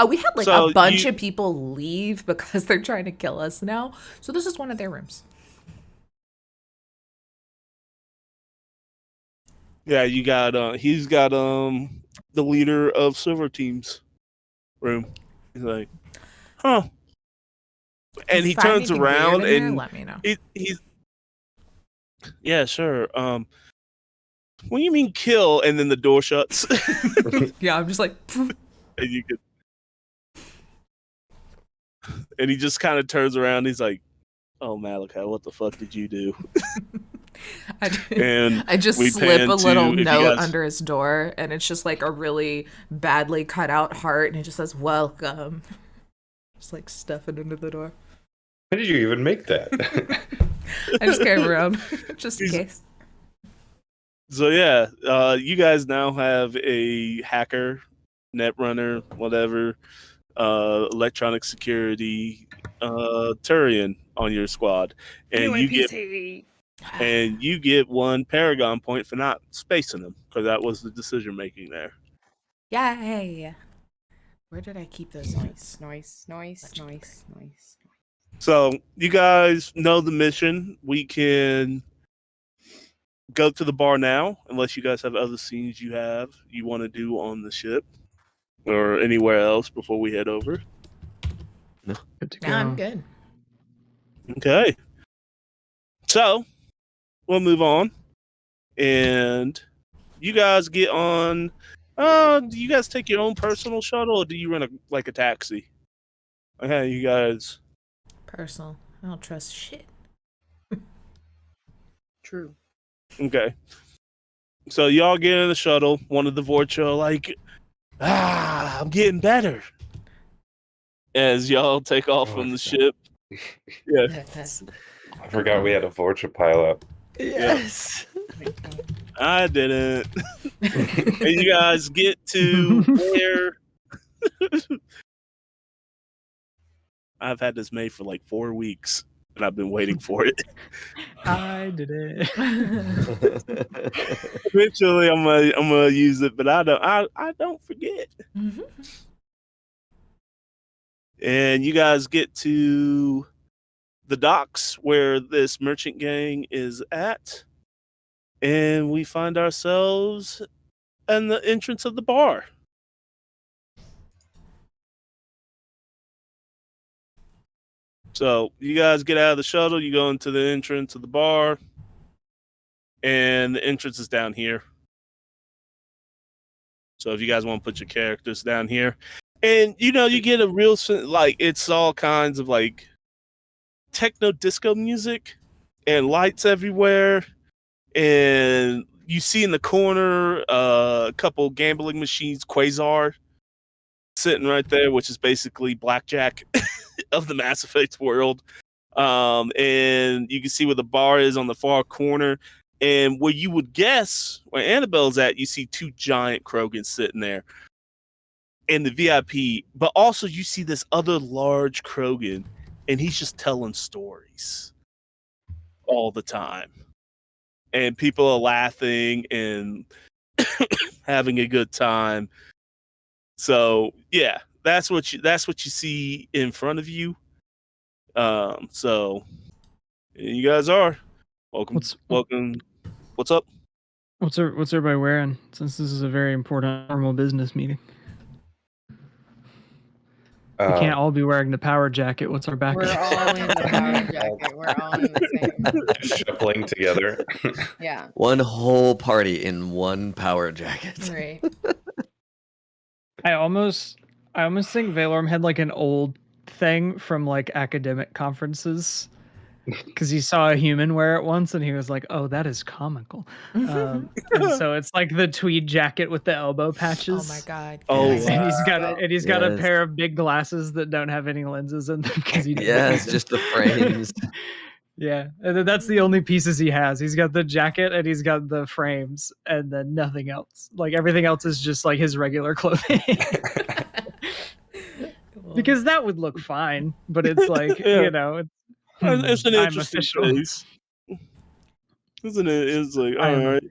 We had like So a bunch of people leave because they're trying to kill us now. So this is one of their rooms. Yeah, you got he's got the leader of Silver Team's room. He's like, huh. And he turns around and let me know. He's yeah, sure. What do you mean kill? And then the door shuts. Yeah, I'm just like and you could and he just kind of turns around, he's like, oh Malachi, what the fuck did you do? I just slip a little note under his door, and it's just like a really badly cut out heart, and it just says welcome. Just like stuff it into the door. How did you even make that? I just carry around just in case. So yeah, you guys now have a hacker, netrunner, whatever, electronic security, Turian on your squad, and you get 1 Paragon point for not spacing them, because that was the decision making there. Yay! Where did I keep those notes? Nice. So you guys know the mission. We can go to the bar now, unless you guys have other scenes you want to do on the ship or anywhere else before we head over. No, good to go. No, I'm good. Okay. So we'll move on, and you guys get on. Do you guys take your own personal shuttle, or do you rent a taxi? Okay, you guys. Personal. I don't trust shit. True. Okay. So y'all get in the shuttle. One of the Vorcha like, I'm getting better. As y'all take off from the ship. Yeah. I forgot we had a Vorcha pilot. Yes. I didn't. And you guys get to where I've had this made for like 4 weeks. and I've been waiting for it. I did it. Eventually, I'm gonna use it, but I don't forget. Mm-hmm. And you guys get to the docks where this merchant gang is at, and we find ourselves in the entrance of the bar. So you guys get out of the shuttle, you go into the entrance of the bar, and the entrance is down here. So if you guys want to put your characters down here, and you get a real like it's all kinds of like techno disco music and lights everywhere, and you see in the corner a couple gambling machines, Quasar, sitting right there, which is basically blackjack of the Mass Effect world. And you can see where the bar is on the far corner, and where you would guess where Anabelle's at, you see two giant Krogans sitting there in the VIP, but also you see this other large Krogan, and he's just telling stories all the time, and people are laughing and having a good time. So yeah, that's what you see in front of you. So you guys are welcome. Welcome. What's up? What's everybody wearing? Since this is a very important formal business meeting, we can't all be wearing the power jacket. What's our backup? We're all in the power jacket. We're all in the same. Shuffling together. Yeah. One whole party in one power jacket. Right. I almost think Valorm had like an old thing from like academic conferences, because he saw a human wear it once and he was like, "Oh, that is comical." And so it's like the tweed jacket with the elbow patches. Oh my god. Oh, Yes. And he's got a pair of big glasses that don't have any lenses in them because he it's just the frames. Yeah, and then that's the only pieces he has. He's got the jacket and he's got the frames, and then nothing else. Like everything else is just like his regular clothing. Because that would look fine, but it's like it's an interesting place, isn't it? It's like all right.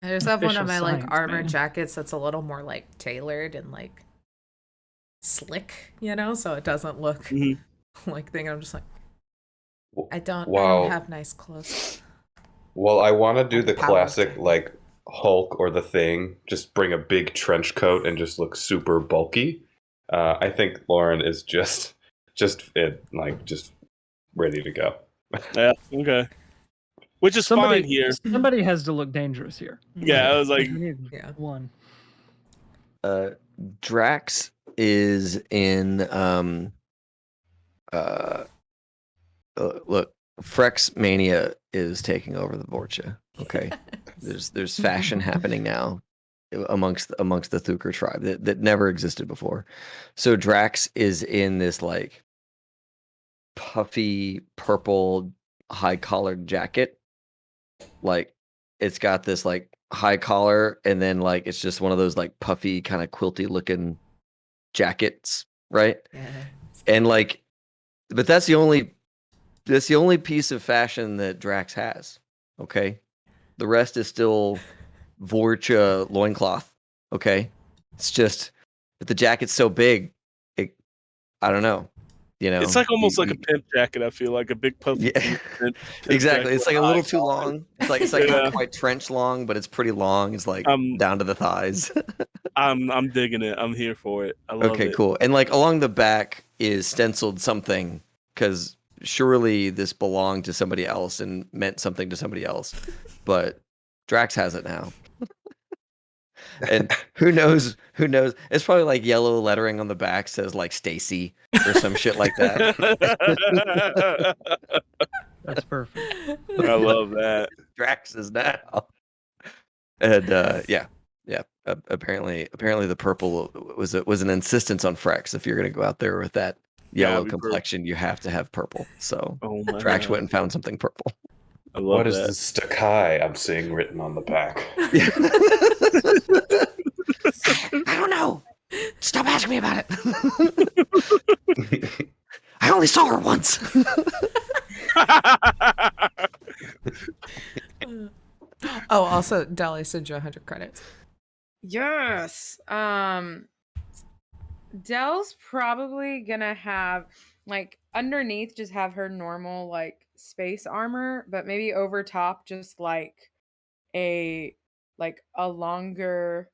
I just have one of my like science, armor man. jackets that's a little more like tailored and like slick, so it doesn't look like thing. I'm just like, I don't have nice clothes. Well, I want to do the Power classic jacket. like Hulk or the Thing. Just bring a big trench coat and just look super bulky. I think Lauren is just ready to go. Yeah. Okay. Which is fine here. Somebody has to look dangerous here. Yeah, I was like, We need one. Drax is in look, Frex Mania is taking over the Vorcha. Okay. There's fashion happening now amongst the Thuker tribe that never existed before. So Drax is in this like puffy purple high collared jacket. Like it's got this like high collar, and then like it's just one of those like puffy kind of quilty looking jackets, right? Yeah. And like, but that's the only piece of fashion that Drax has. Okay, the rest is still Vorcha loincloth. Okay, it's just but the jacket's so big, I don't know. It's like almost like a pimp jacket. I feel like a big puffy. Yeah, pimp exactly. It's like a little too collar. long. It's like not quite trench long, but it's pretty long. It's like down to the thighs. I'm digging it. I'm here for it. I love it. Okay, cool. And like along the back is stenciled something, because surely this belonged to somebody else and meant something to somebody else, but Drax has it now. And who knows? It's probably like yellow lettering on the back says like Stacy or some shit like that. That's perfect. I love that. Drax is now. And yeah. Apparently the purple was an insistence on Frex. If you're gonna go out there with that yellow complexion, you have to have purple. So Drax went and found something purple. I love What that. is the Stakai I'm seeing written on the back? I don't know. Stop asking me about it. I only saw her once. also Dolly sent you 100 credits. Yes. Dell's probably gonna have like underneath just have her normal like space armor, but maybe over top just like a longer,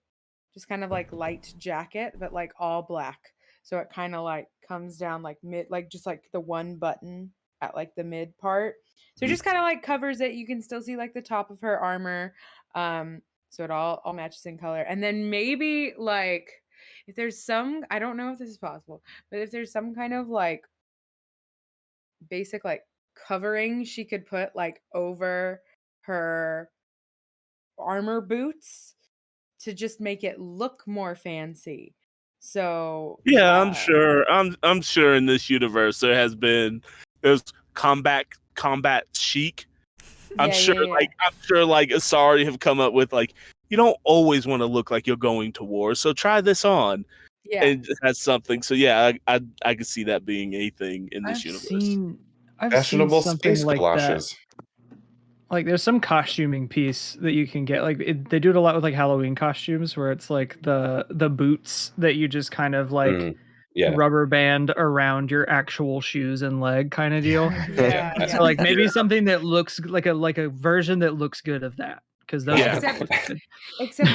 just kind of like light jacket, but like all black. So it kind of like comes down like mid, like just like the one button at like the mid part. So it just kind of like covers it. You can still see like the top of her armor. So it all matches in color. And then maybe like if there's some, I don't know if this is possible, but if there's some kind of like basic like covering she could put like over her armor boots to just make it look more fancy. So yeah, I'm sure. I'm sure in this universe there's combat chic. I'm sure like Asari have come up with like, you don't always want to look like you're going to war, so try this on. Yeah. And it has something. So yeah, I could see that being a thing in this universe. I've Fashionable seen something space like galoshes. that. Like there's some costuming piece that you can get. Like they do it a lot with like Halloween costumes, where it's like the boots that you just kind of like rubber band around your actual shoes and leg kind of deal. Yeah. So like maybe something that looks like a version that looks good of that, because those except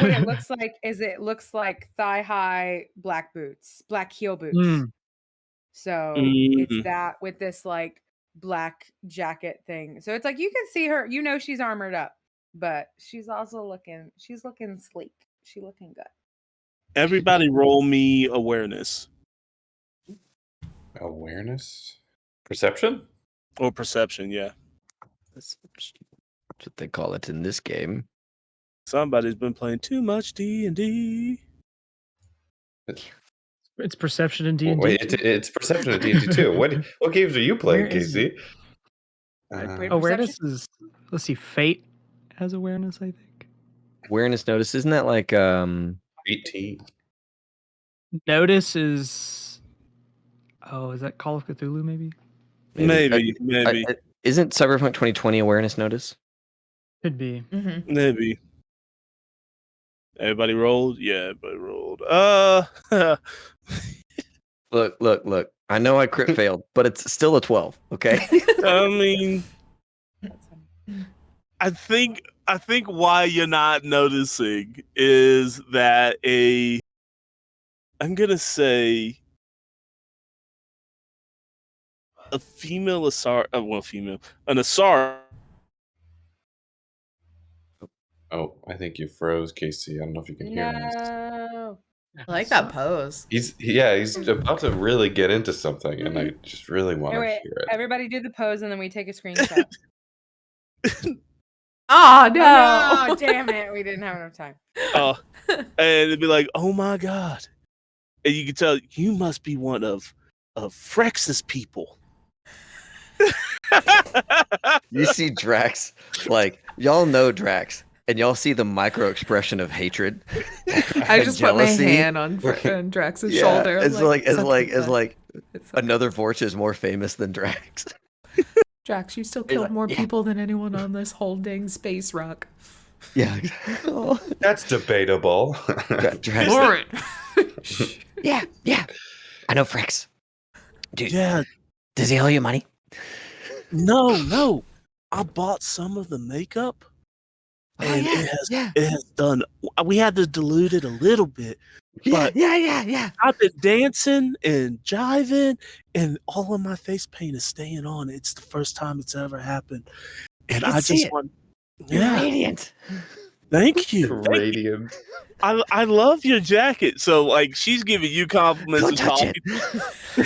what it looks like is it looks like thigh high black boots, black heel boots. So it's that with this like black jacket thing. So it's like you can see her, you know, she's armored up, but she's looking sleek. She's looking good. Everybody roll me awareness. Awareness? Perception? Or perception, yeah. That's what they call it in this game. Somebody's been playing too much D&D. It's perception in D&D. Wait, it's perception in D&D too. What games are you playing, Casey? Awareness is, let's see, Fate has awareness, I think. Awareness, notice, isn't that like 18? Notice is is that Call of Cthulhu maybe? Maybe. Isn't Cyberpunk 2020 awareness notice? Could be. Maybe. Everybody rolled? Yeah, everybody rolled. Look. I know I crit failed, but it's still a 12, okay? I mean, I think why you're not noticing is that I'm gonna say a female Asari, an Asari. Oh, I think you froze, Casey. I don't know if you can hear us. I like that pose. He's about to really get into something, and I just really want to hear it. Everybody do the pose, and then we take a screenshot. Oh no! Oh, damn it, we didn't have enough time. Oh, and it'd be like, oh my god, and you can tell you must be one of Frex's people. You see Drax, like y'all know Drax. And y'all see the micro expression of hatred. I just put my hand on Drax's shoulder. It's like another Vorcha is more famous than Drax. Drax, you still killed more people than anyone on this whole dang space rock. Yeah. Oh. That's debatable. Lauren. Yeah. I know Frex. Dude. Yeah. Does he owe you money? No. I bought some of the makeup. And it has done. We had to dilute it a little bit. But yeah. I've been dancing and jiving, and all of my face paint is staying on. It's the first time it's ever happened, and I just want. You're radiant. Thank you. Radiant. I love your jacket. So like, she's giving you compliments. Don't touch it.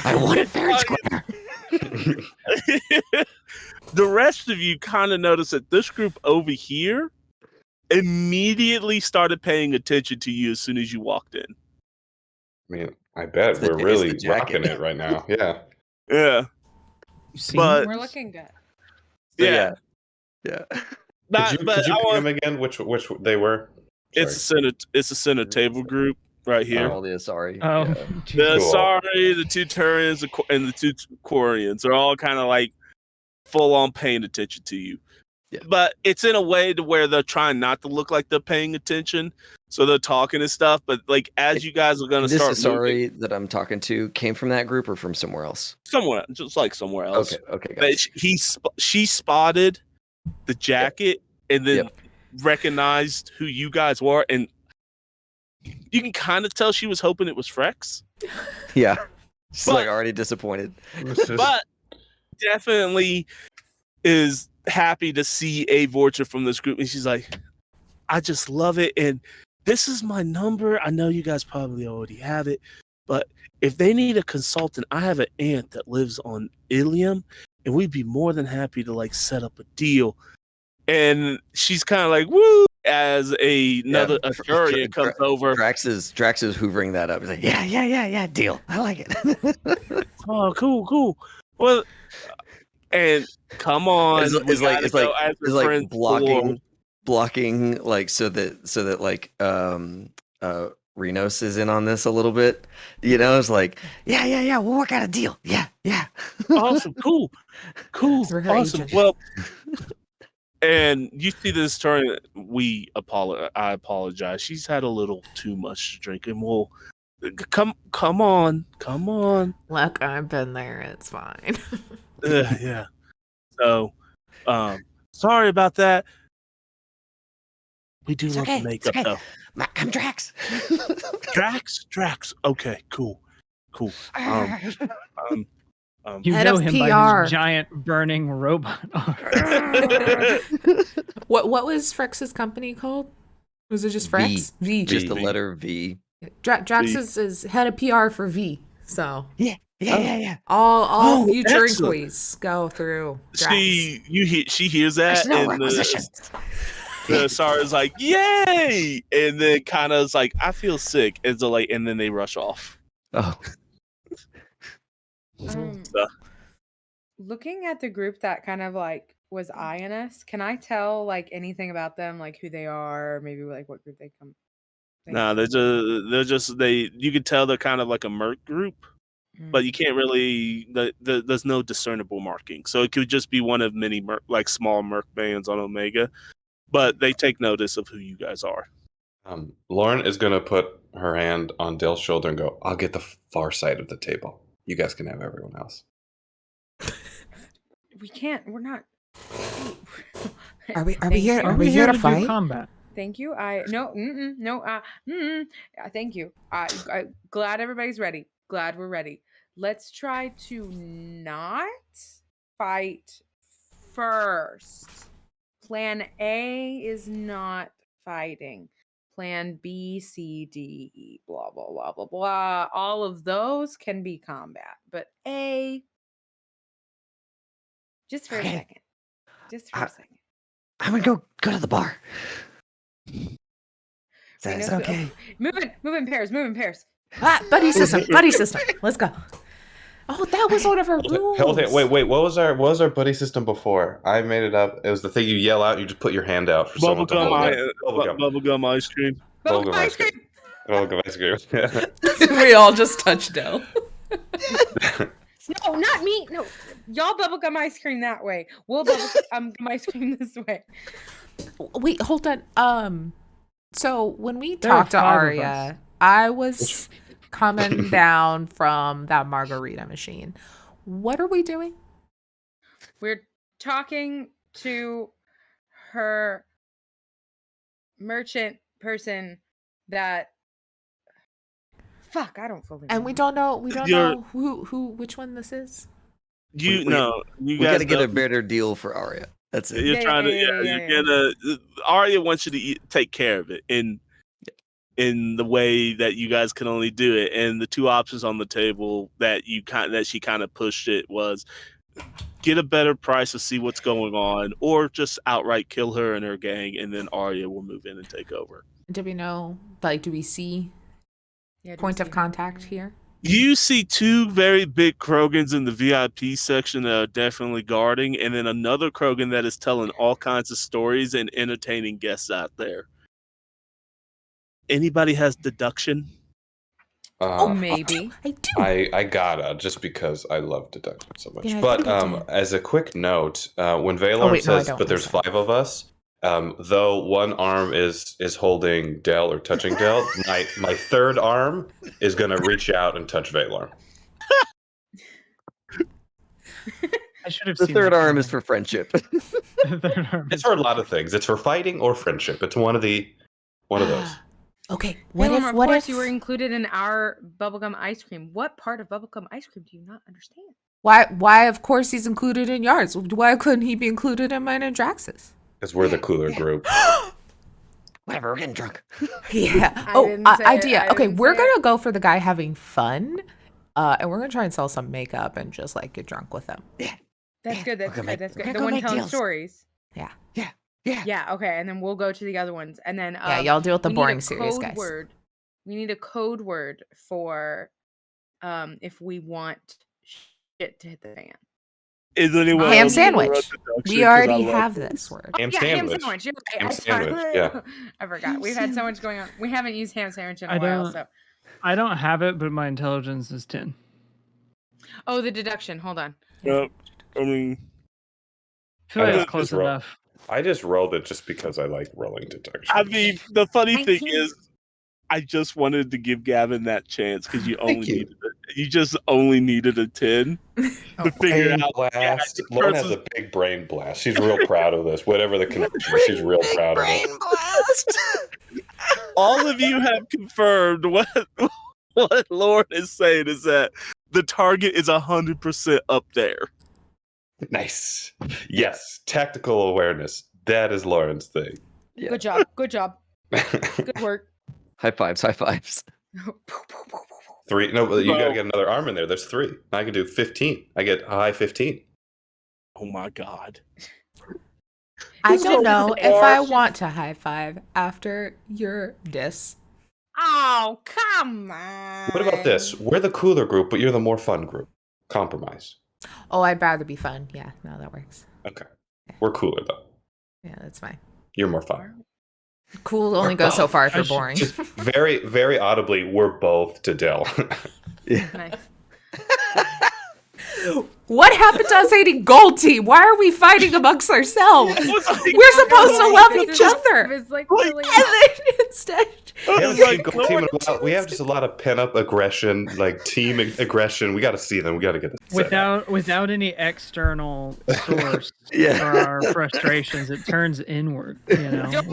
I want it fair and square. The rest of you kind of notice that this group over here immediately started paying attention to you as soon as you walked in. I mean, I bet we're really rocking it right now. Yeah. Yeah. But we're looking good. Yeah. Could you pick them again? Which they were? Sorry. It's a center table group right here. Oh, the Asari. Oh, yeah. The Asari, the two Turians, and the two Quarians are all kind of like full on paying attention to you. But it's in a way to where they're trying not to look like they're paying attention, so they're talking and stuff. But like as you guys are going to start Asari moving, that I'm talking to came from that group or from somewhere else? somewhere, just like somewhere else. Okay, But gotcha. she spotted the jacket and then recognized who you guys were, and you can kind of tell she was hoping it was Frex. Yeah, she's like already disappointed, but definitely is happy to see a Vorcha from this group, and she's like, I just love it, and this is my number. I know you guys probably already have it, but if they need a consultant, I have an aunt that lives on Ilium, and we'd be more than happy to like set up a deal. And she's kind of like, woo, as another Asurian comes over. Drax is hoovering that up. He's like, yeah, deal. I like it. Oh, cool. Well, and come on, it's like blocking like so that like Renos is in on this a little bit. You know, it's like, yeah, we'll work out a deal. Yeah. Awesome, cool, awesome. Well, and you see this turn. I apologize. She's had a little too much to drink, and we'll come on. Look, I've been there. It's fine. Yeah. So, sorry about that. We do love the makeup, though. I'm Drax. Drax. Okay, cool. You Head know of him PR. by his giant burning robot arm. What was Frex's company called? Was it just Frex? V. Just the letter V. Drax is head of PR for V. So yeah. All future inquiries go through Drax. She hears that, and the Asari's like, yay! And then kind of is like, I feel sick, and so like, and then they rush off. Oh. Looking at the group that kind of like was eyeing us, can I tell like anything about them, like who they are, or maybe like what group they come? No, they're just you can tell they're kind of like a merc group, but you can't really. There's no discernible marking, so it could just be one of many like small merc bands on Omega, but they take notice of who you guys are. Lauren is gonna put her hand on Dale's shoulder and go, "I'll get the far side of the table. You guys can have everyone else." We can't. We're not. Are we here? Are we here to fight? Combat. Thank you. Thank you. I glad everybody's ready. Glad we're ready. Let's try to not fight first. Plan A is not fighting. Plan B, C, D, E, blah, blah, blah, blah, blah. All of those can be combat. But A, just for a second. I'm going to go to the bar. That's okay. Move in pairs. Buddy system. Let's go. Oh, that was one of our rules. Wait. What was our buddy system before? I made it up. It was the thing you yell out. You just put your hand out for someone to hold it. Bubblegum ice cream. Bubblegum ice cream. We all just touched down. No, not me. No, y'all bubblegum ice cream that way. We'll bubblegum ice cream this way. Wait, hold on. So when we talked to Aria, I was coming down from that margarita machine. What are we doing? We're talking to her merchant person that I don't fully know. And we don't know which one this is. You we got to get a better deal for Aria. That's it. You're trying to Aria wants you to take care of it in the way that you guys can only do it. And the two options on the table that she kind of pushed it was get a better price to see what's going on, or just outright kill her and her gang, and then Aria will move in and take over. Do we know? Like, do we see point of contact here? You see two very big Krogans in the VIP section that are definitely guarding, and then another Krogan that is telling all kinds of stories and entertaining guests out there. Anybody has deduction? Maybe. I do. I gotta, just because I love deduction so much. Yeah, but I did. as a quick note, when Valorn says, "But there's 5 of us," though one arm is holding Dell or touching Dell, my third arm is gonna reach out and touch Valorn. I should have The seen third that arm is coming. for friendship. The third arm It's for a lot of things. It's for fighting or friendship. It's one of those. Okay. Of course, you were included in our bubblegum ice cream. What part of bubblegum ice cream do you not understand? Why of course he's included in yours? Why couldn't he be included in mine and Drax's? Because we're the cooler group. Whatever, we're getting drunk. Yeah. Idea. Okay, we're gonna go for the guy having fun. And we're gonna try and sell some makeup and just like get drunk with him. Yeah. That's good. That's good. That's good. The go one make telling deals. stories. Yeah. Yeah. Okay. And then we'll go to the other ones. And then Y'all deal with the we need boring a serious code guys. word. We need a code word for if we want shit to hit the fan. Is anyone Ham else sandwich. gonna run deduction? We 'Cause already I love have this. this word. Ham Ham sandwich. sandwich. You're right. Ham sandwich, yeah. I forgot. We've had so much going on. We haven't used ham sandwich in a I while. don't- So. I don't have it, but my intelligence is 10. Oh, the deduction. Hold on. Yep. I mean, I feel like just it's close roll- enough. I just rolled it just because I like rolling deduction. I mean, the funny thing 19. is, I just wanted to give Gavin that chance because you Thank only you. needed you just only needed a 10 to figure Brain out. blast. this Lauren has a person's- big brain blast. She's real proud of this. Whatever the convention is, she's real proud of it. blast. All of you have confirmed what Lauren is saying is that the target is 100% up there. Nice. Yes, tactical awareness. That is Lauren's thing. Yeah. Good job. Good job. Good work. High fives, high fives. 3. No, but you gotta get another arm in there. There's 3. I can do 15. I get a high 15. Oh my god. I It's don't just- know it's if I just- want to high five after your diss. Oh, come on. What about this? We're the cooler group, but you're the more fun group. Compromise. Oh, I'd rather be fun. Yeah, no, that works. Okay. We're cooler though. Yeah, that's fine. You're more fun. Cool only goes so far if I you're should boring. Just very, very audibly, we're both to Dell. Nice. What happened to us hating Gold Team? Why are we fighting amongst ourselves? We're supposed to love each other. It's like Like- really. And then instead, We haven't Like, seen Gold Team in a while. We have just a lot of pent-up aggression, like team aggression. We got to see them. We got to get this set up. Without any external source Yeah. for our frustrations, it turns inward. You know, Don't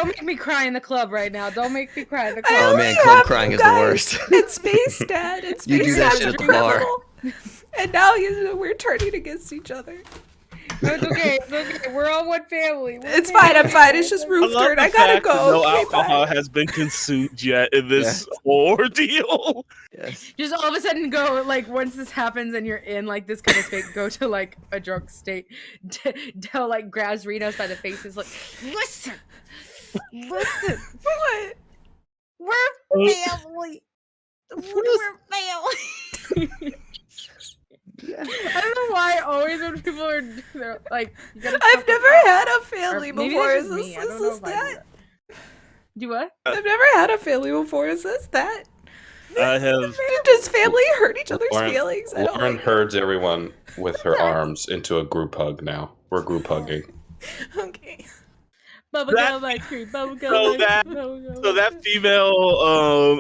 make me cry in the club right now. Don't make me cry in the I club. Oh only man, club have crying you is the guys. worst. It's Space Dad. It's You do Space that Dad's shit at the bar. criminal. And now we're turning against each other. No, it's okay. It's okay. We're all one family. It's fine. I'm fine. It's just roof love dirt. the I gotta fact that go. no Okay, alcohol bye. has been consumed yet in this ordeal. Yes. Just all of a sudden go like once this happens and you're in like this kind of state, go to like a drunk state. Del like grabs Rinos by the face. Is like, listen, What? we're family. We're family. I don't know why always when people are they're like, you gotta I've talk never about- had a or family maybe before. that's Is just this, me. I is don't know this if I do that? Do what? I've never had a family before. Is this that? I have. Does family hurt each other's Lauren, feelings? I don't Lauren like herds everyone with her arms into a group hug now. We're group hugging. it. Okay. Bubblegum ice cream. Bubblegum So ice that- cream. bubblegum So ice that cream. female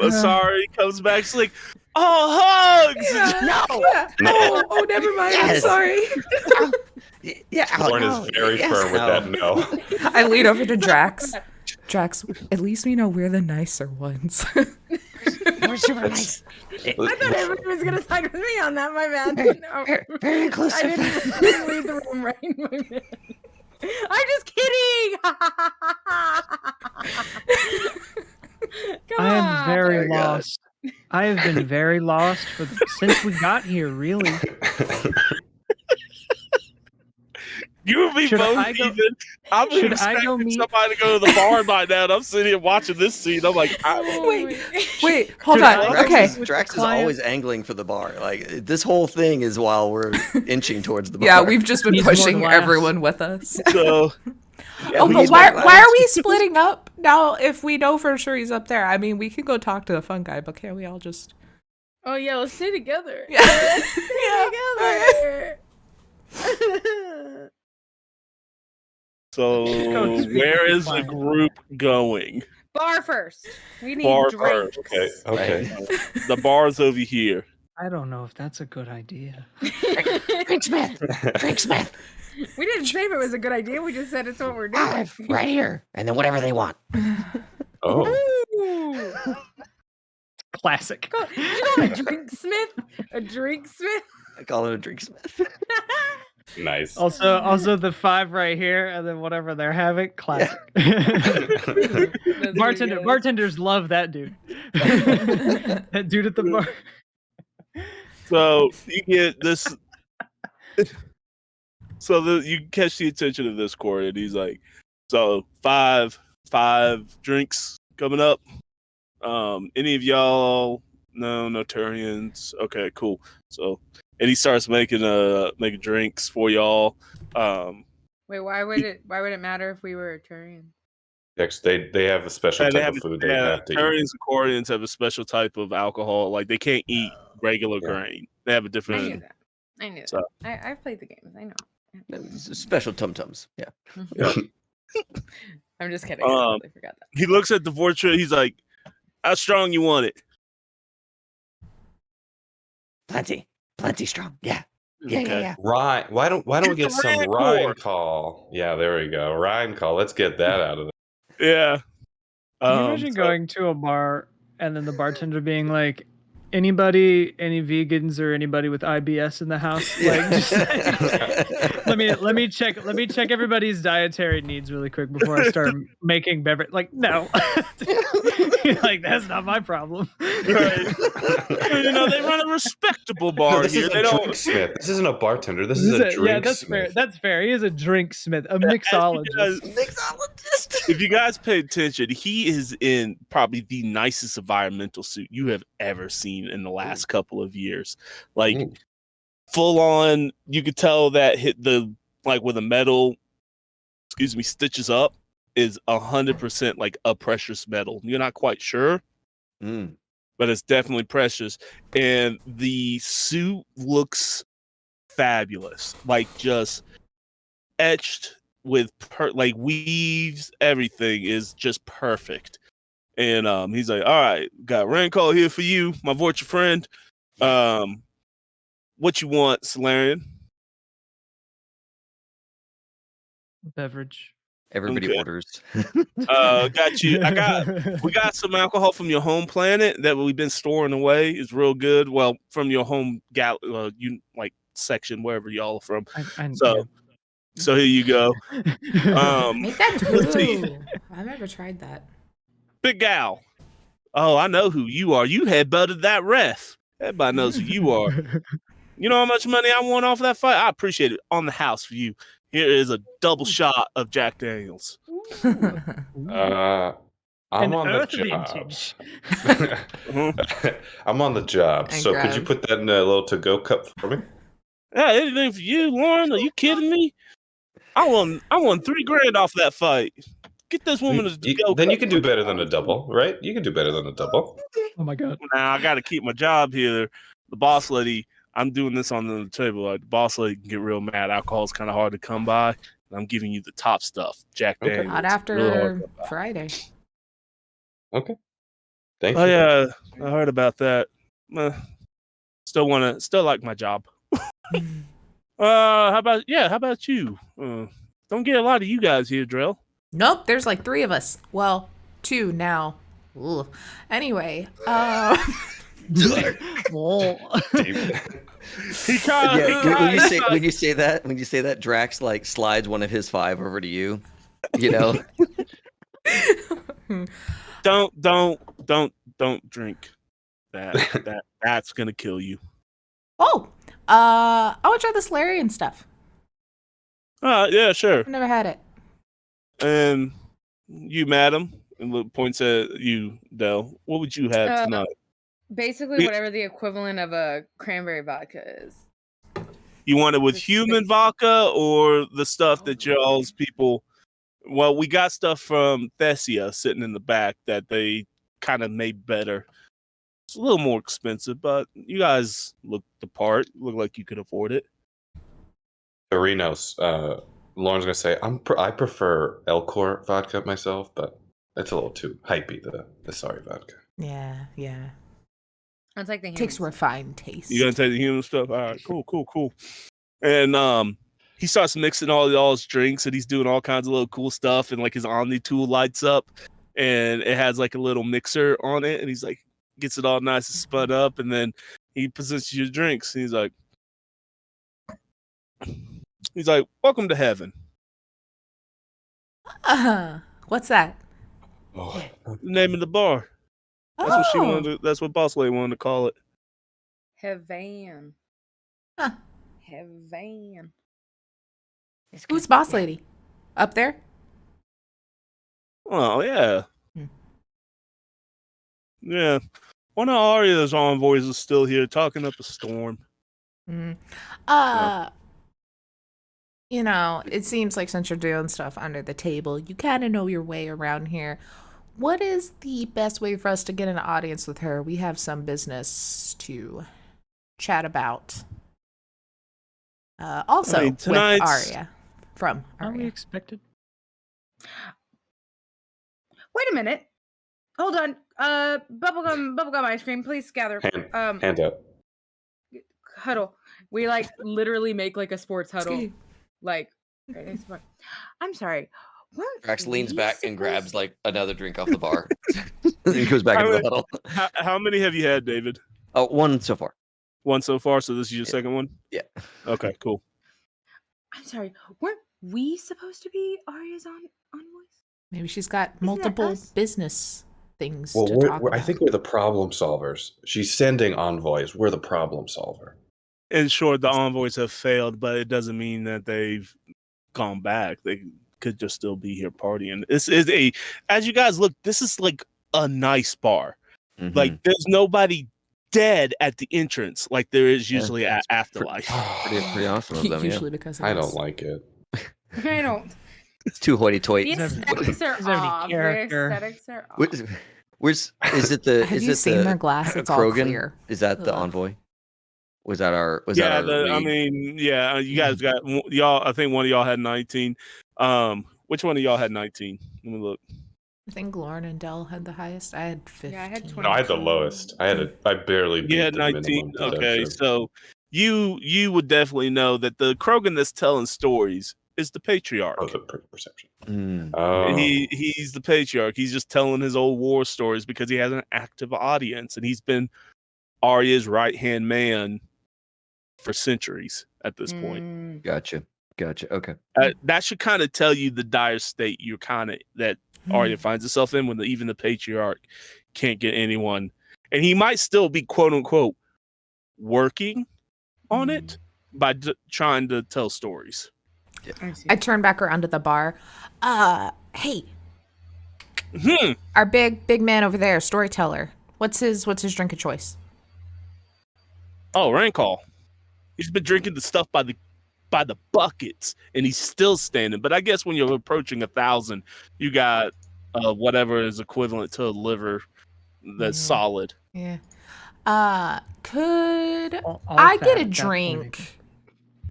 Asari comes back. She's like, "Oh, hugs!" Yeah. Yeah. Oh, never mind. I'm Yes. sorry. Yeah. Lauren is very firm with that no. I lean over to Drax. Drax, at least we know we're the nicer ones. We're super nice. I thought everybody was gonna side with me on that. My bad. No. Very I inclusive. didn't leave the room right. My bad. I'm just kidding. Come I am on. very Oh my God. lost. I have been very lost since we got here. Really, You and me Should both I go- even. I'm should I expecting go meet- somebody to go to the bar by now, and I'm sitting here watching this scene. I'm like, Wait, hold Should on. I- Okay. Drax is client- always angling for the bar. Like this whole thing is while we're inching towards the bar. Yeah, we've just been Needs more pushing glass. everyone with us. so. Oh, we but need why more are glass. we splitting up now if we know for sure he's up there? I mean, we can go talk to the fun guy, but can't we all just... Oh yeah, let's stay together. Yeah. Let's stay together. So where is the group going? Bar first. We need Bar drinks. first. Okay. The bar's over here. I don't know if that's a good idea. Drinksmith. Drinksmith. We didn't say if it was a good idea. We just said it's what we're doing. Right here. And then whatever they want. Oh. Ooh. Classic. Did you call him a drinksmith? A drinksmith? I call it a drinksmith. Nice. Also the 5 right here, and then whatever they're having, classic. Bartenders love that dude. That dude at the bar. So you get this. So you catch the attention of this court, and he's like, "So five drinks coming up. Any of y'all? No, Notarians. Okay, cool. So." And he starts making drinks for y'all. Wait, why would it matter if we were Turian? Next, they have a special type of food they have to eat. Turians and Quarians have a special type of alcohol. Like they can't eat regular grain. They have a different. I knew that. I knew So. that. I've played the games. I know. Special tum-tums. Yeah. I'm just kidding. I totally forgot that. He looks at the portrait. He's like, "How strong you want it?" Plenty strong. Yeah. Okay. Yeah. Ryan, why don't we get some Ryan Ryan call? Yeah, there we go. Ryan call. Let's get that out of there. Yeah. Can you imagine going to a bar and then the bartender being like, any vegans or anybody with IBS in the house? Like, just, let me check everybody's dietary needs really quick before I start making beverage. Like, no, like that's not my problem. Right. They run a respectable bar this here. They don't. Smith. This isn't a bartender. This is a drink. Yeah, that's fair. That's fair. He is a drink smith, a mixologist. If you guys pay attention, he is in probably the nicest environmental suit you have ever seen in the last couple of years. Like full on, you could tell that hit the where the metal, stitches up is 100% like a precious metal. You're not quite sure, but it's definitely precious. And the suit looks fabulous, like just etched with weaves. Everything is just perfect. And he's like, "All right, got rain call here for you, my virtual friend. What you want, Solarian?" Beverage. Everybody orders. Got you. We got some alcohol from your home planet that we've been storing away. It's real good. Well, from your home section, wherever y'all are from. So here you go. Make that too. I've never tried that. Big gal. Oh, I know who you are. You headbutted that ref. Everybody knows who you are. You know how much money I want off that fight? I appreciate it. On the house for you. Here is a double shot of Jack Daniels. I'm on the job. I'm on the job. So could you put that in a little to-go cup for me? Yeah, anything for you, Lauren? Are you kidding me? I won $3,000 off that fight. Get this woman a to-go Then cup. you can do better than a double, right? You can do better than a double. Oh my god. Now I got to keep my job here. The boss lady, I'm doing this on the table. Like, the boss lady can get real mad. Alcohol's kind of hard to come by. I'm giving you the top stuff, Jack Daniels. Not after Friday. Okay. Thank you. Oh yeah, I heard about that. Still like my job. How about you? Don't get a lot of you guys here, Drell. Nope, there's like 3 of us. Well, 2 now. Ugh. Anyway, When you say that, Drax like slides one of his 5 over to you. You know. Don't drink that. That's gonna kill you. Oh, I want to try the Solarian stuff. Yeah, sure. I've never had it. And you, madam, and points at you, Del. What would you have tonight? Basically, whatever the equivalent of a cranberry vodka is. You want it with human vodka or the stuff that y'all's people? Well, we got stuff from Thessia sitting in the back that they kind of made better. It's a little more expensive, but you guys look the part. Look like you could afford it. Torinos, Lauren's gonna say I prefer Elcor vodka myself, but that's a little too hypey. The Asari vodka. Yeah. I'll take the human Takes stuff. refined taste. You gonna take the human stuff? All right, cool. And he starts mixing all his drinks, and he's doing all kinds of little cool stuff, and like his Omni tool lights up, and it has like a little mixer on it, and he's like gets it all nice and spun up, and then he presents you your drinks, and he's like, "Welcome to heaven." What's that? Oh, The name of the bar. That's what she wanted. That's what Boss Lady wanted to call it. Heaven. Huh. Heaven. Who's Boss Lady? Up there? Oh yeah, Hmm. yeah. One of Aria's envoys is still here, talking up a storm. You know, it seems like since you're doing stuff under the table, you kind of know your way around here. What is the best way for us to get an audience with her? We have some business to chat about. Also, with Aria. From Are we Aria. expected? Wait a minute. Hold on. Bubblegum ice cream, please gather. hand out. Huddle. We like literally make like a sports huddle. Like, I'm sorry. Drax leans back and grabs like another drink off the bar. He goes back into the huddle. How many have you had, David? Oh, one so far. One so far, so this is your second one? Yeah. Okay, cool. I'm sorry. Weren't we supposed to be Aria's envoys? Maybe she's got multiple business things Well, to talk about. I think we're the problem solvers. She's sending envoys. We're the problem solver. In short, the envoys have failed, but it doesn't mean that they've gone back. They could just still be here partying. This is as you guys look, this is like a nice bar. Mm-hmm. Like there's nobody dead at the entrance like there is usually at Afterlife. Pretty awesome of them, Usually because I don't like it. I don't. It's too hoity-toity. The aesthetics are off. The aesthetics are off. Is it the? Have is you it seen the their glass? It's all Krogan? clear. Is that the envoy? Was that our? Was yeah, that our I mean, yeah, you guys got y'all. I think one of y'all had 19. Which one of y'all had 19? Let me look. I think Lauren and Dell had the highest. I had 15. Yeah, I had 20. No, I had the lowest. I barely beat You had the 19. minimum. Okay, so you would definitely know that the Krogan that's telling stories is the Patriarch. Oh, the perception. Mm. Oh. He's the Patriarch. He's just telling his old war stories because he has an active audience, and he's been Arya's right-hand man for centuries at this point. Gotcha. Okay. That should kind of tell you the dire state that Arya finds herself in when even the Patriarch can't get anyone, and he might still be quote unquote working on it by trying to tell stories. Yeah. I turn back around to the bar. Hey, Hmm. our big man over there, storyteller. What's his drink of choice? Oh, Rancall. He's been drinking the stuff by the buckets, and he's still standing. But I guess when you're approaching 1,000, you got whatever is equivalent to a liver that's solid. Yeah. Could I get a drink?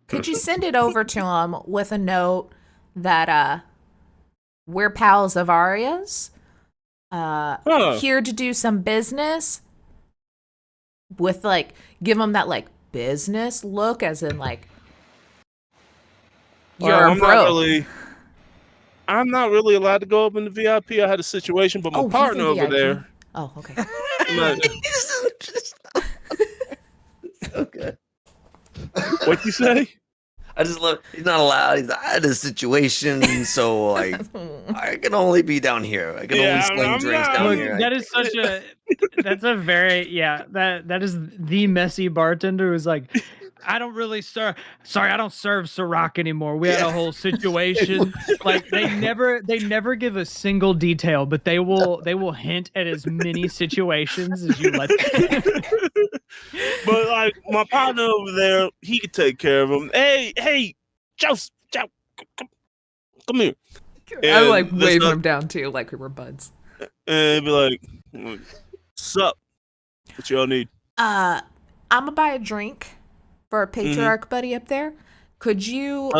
Could you send it over to him with a note that we're pals of Aria's, here to do some business, with like give him that like business look, as in like you're a bro. I'm not really allowed to go up in the VIP. I had a situation, but my partner over there. Oh, okay. So good. What'd you say? I just love. He's not allowed. I had a situation, so like I can only be down here. I can only sling drinks down here. That is such a. That's a very That is the messy bartender who's like, I don't really serve. Sorry, I don't serve Ciroc anymore. We had a whole situation. Like they never give a single detail, but they will hint at as many situations as you let them. But like my partner over there, he could take care of him. Hey, Joseph, come here. I like waving him down too, like we were buds. And be like, sup? What y'all need? I'm gonna buy a drink for a patriarch buddy up there. Could you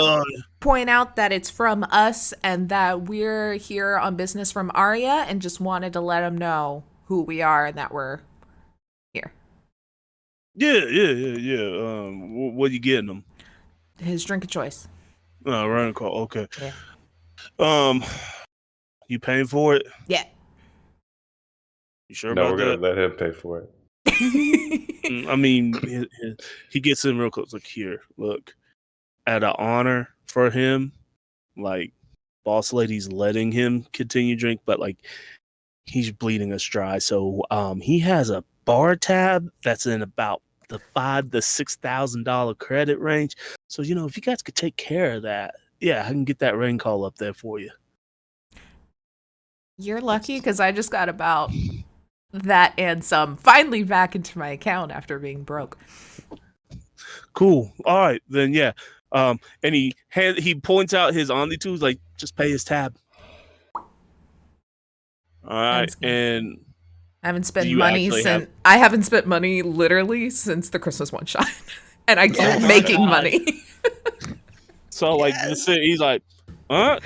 point out that it's from us and that we're here on business from Aria, and just wanted to let him know who we are and that we're here? Yeah. What are you getting them? His drink of choice. Oh, run call. Okay. Yeah. You paying for it? Yeah. You sure No, about we're that? gonna let him pay for it. I mean, he gets in real close. Like, here, look, at an honor for him, like, boss lady's letting him continue drink, but like, he's bleeding us dry. So, he has a bar tab that's in about the $5,000 to $6,000 credit range. So, if you guys could take care of that, yeah, I can get that rain call up there for you. You're lucky because I just got about that and some finally back into my account after being broke. Cool. All right, then yeah. And he points out his Omni tools, like, just pay his tab. All right, and I haven't spent money since I haven't spent money literally since the Christmas one shot, and I keep making money. So like he's like,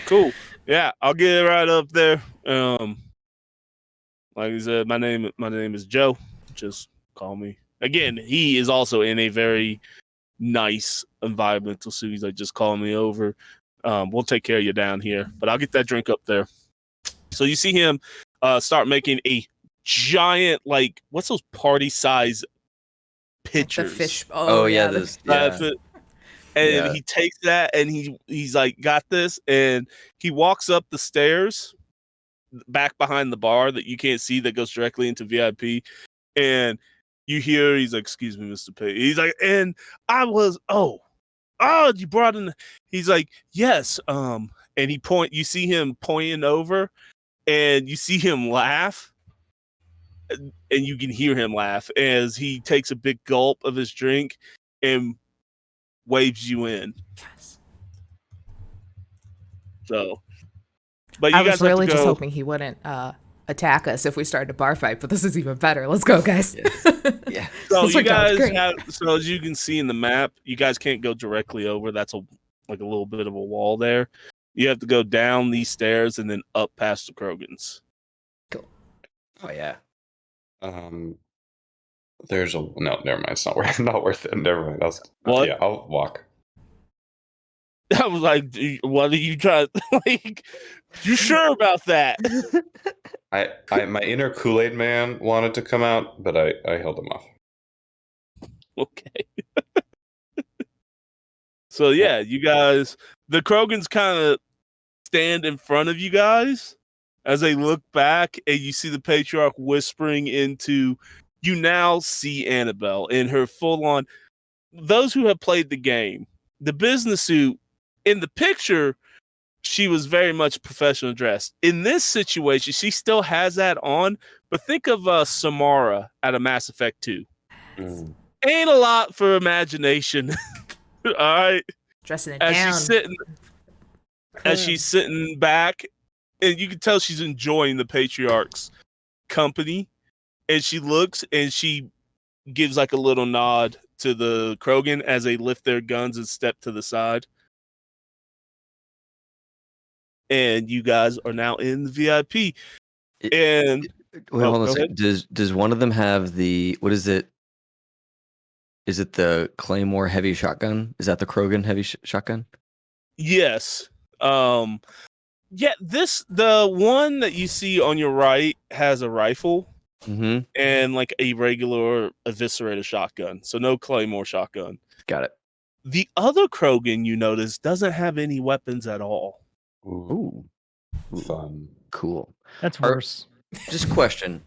cool, yeah, I'll get it right up there. Like I said, my name is Joe. Just call me. Again, he is also in a very nice environmental suit. He's like, just call me over. We'll take care of you down here, but I'll get that drink up there. So you see him start making a giant, like, what's those party size pitchers? Like the fish. And he takes that and he's like, got this, and he walks up the stairs back behind the bar that you can't see that goes directly into VIP, and you hear he's like, excuse me, Mr. Pay. He's like, and I was you brought in. He's like, yes. And you see him pointing over, and you see him laugh, and you can hear him laugh as he takes a big gulp of his drink and waves you in. Yes. So, but I was really just hoping he wouldn't attack us if we started a bar fight, but this is even better. Let's go, guys. Yeah. So you guys so as you can see in the map, you guys can't go directly over. That's a little bit of a wall there. You have to go down these stairs and then up past the Krogans. Cool. Oh yeah. There's no, never mind. It's not worth it. Never mind. What? Yeah, I'll walk. I was like, what are you trying? Like, you sure about that? My inner Kool-Aid man wanted to come out, but I held him off. Okay. So yeah, you guys, the Krogans kind of stand in front of you guys as they look back, and you see the Patriarch whispering into. You now see Anabelle in her full-on. Those who have played the game, the business suit in the picture, she was very much professional dressed. In this situation, she still has that on, but think of Samara out of Mass Effect 2. Ain't a lot for imagination. All right. Dressing it down. As she's sitting back, and you can tell she's enjoying the Patriarch's company. And she looks and she gives like a little nod to the Krogan as they lift their guns and step to the side. And you guys are now in the VIP. Wait, hold on a second. Does one of them have the, what is it? Is it the Claymore heavy shotgun? Is that the Krogan heavy shotgun? Yes. The one that you see on your right has a rifle. Mm-hmm. And like a regular eviscerator shotgun, so no Claymore shotgun. Got it. The other Krogan, you notice, doesn't have any weapons at all. Ooh. Fun. Cool. That's worse. Just question.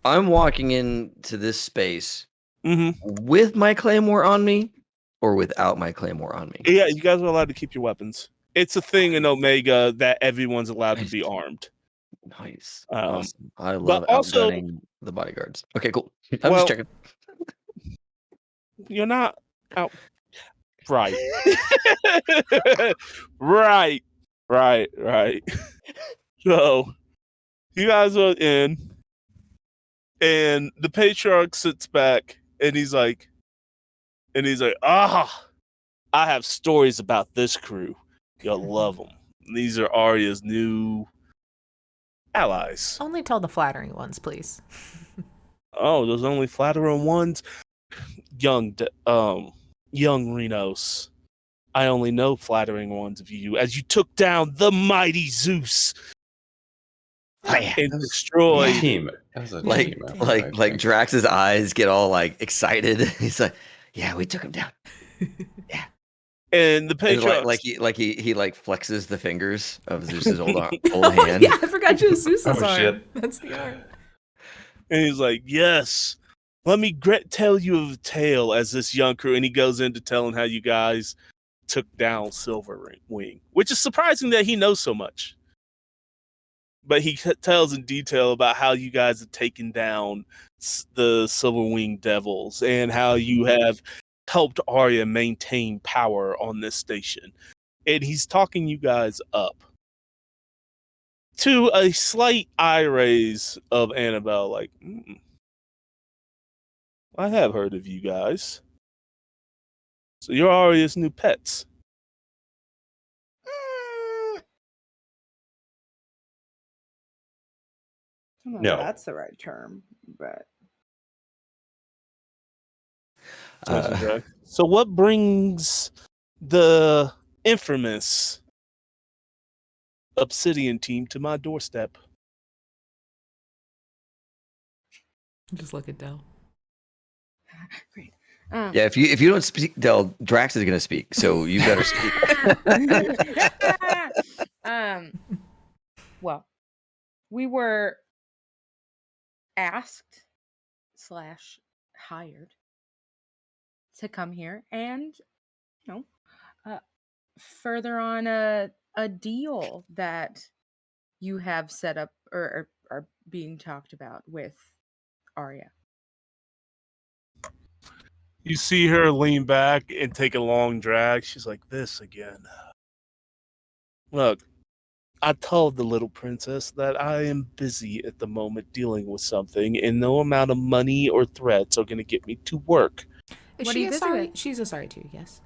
I'm walking into this space Mm-hmm. with my Claymore on me or without my Claymore on me? Yeah, you guys are allowed to keep your weapons. It's a thing in Omega that everyone's allowed to be armed. Nice. Awesome. I love outgunning the bodyguards. Okay, cool. I'm just checking. You're not out. Right. Right. So, you guys are in. And the patriarch sits back and he's like, I have stories about this crew. You'll love them. These are Aria's new allies. Only tell the flattering ones, please. Oh, those only flattering ones? Young Renos. I only know flattering ones of you, as you took down the mighty Zeus. Oh, yeah. And destroyed. Team. That was a team effort, I Like think. Drax's eyes get all like excited. He's like, "Yeah, we took him down." Yeah. And the And patriarch, he flexes the fingers of Zeus's old hand. Yeah, I forgot you Zeus's Oh, arm. shit. That's the arm. and he's like, yes, let me tell you of a tale as this young crew. And he goes into telling how you guys took down Silver Wing, which is surprising that he knows so much. But he tells in detail about how you guys have taken down the Silver Wing Devils and how you have helped Aria maintain power on this station. And he's talking you guys up to a slight eye raise of Anabelle, like, I have heard of you guys. So you're Aria's new pets. I don't know No. if that's the right term, but So what brings the infamous Obsidian team to my doorstep? Just look at Del. great. Yeah, if you don't speak, Del, Drax is gonna speak, so you better speak. Well, we were asked / hired to come here and, further on a deal that you have set up or are being talked about with Aria. You see her lean back and take a long drag. She's like, this again. Look, I told the little princess that I am busy at the moment dealing with something, and no amount of money or threats are going to get me to work. Is What are she you busy Asari? with? She's Asari too, yes.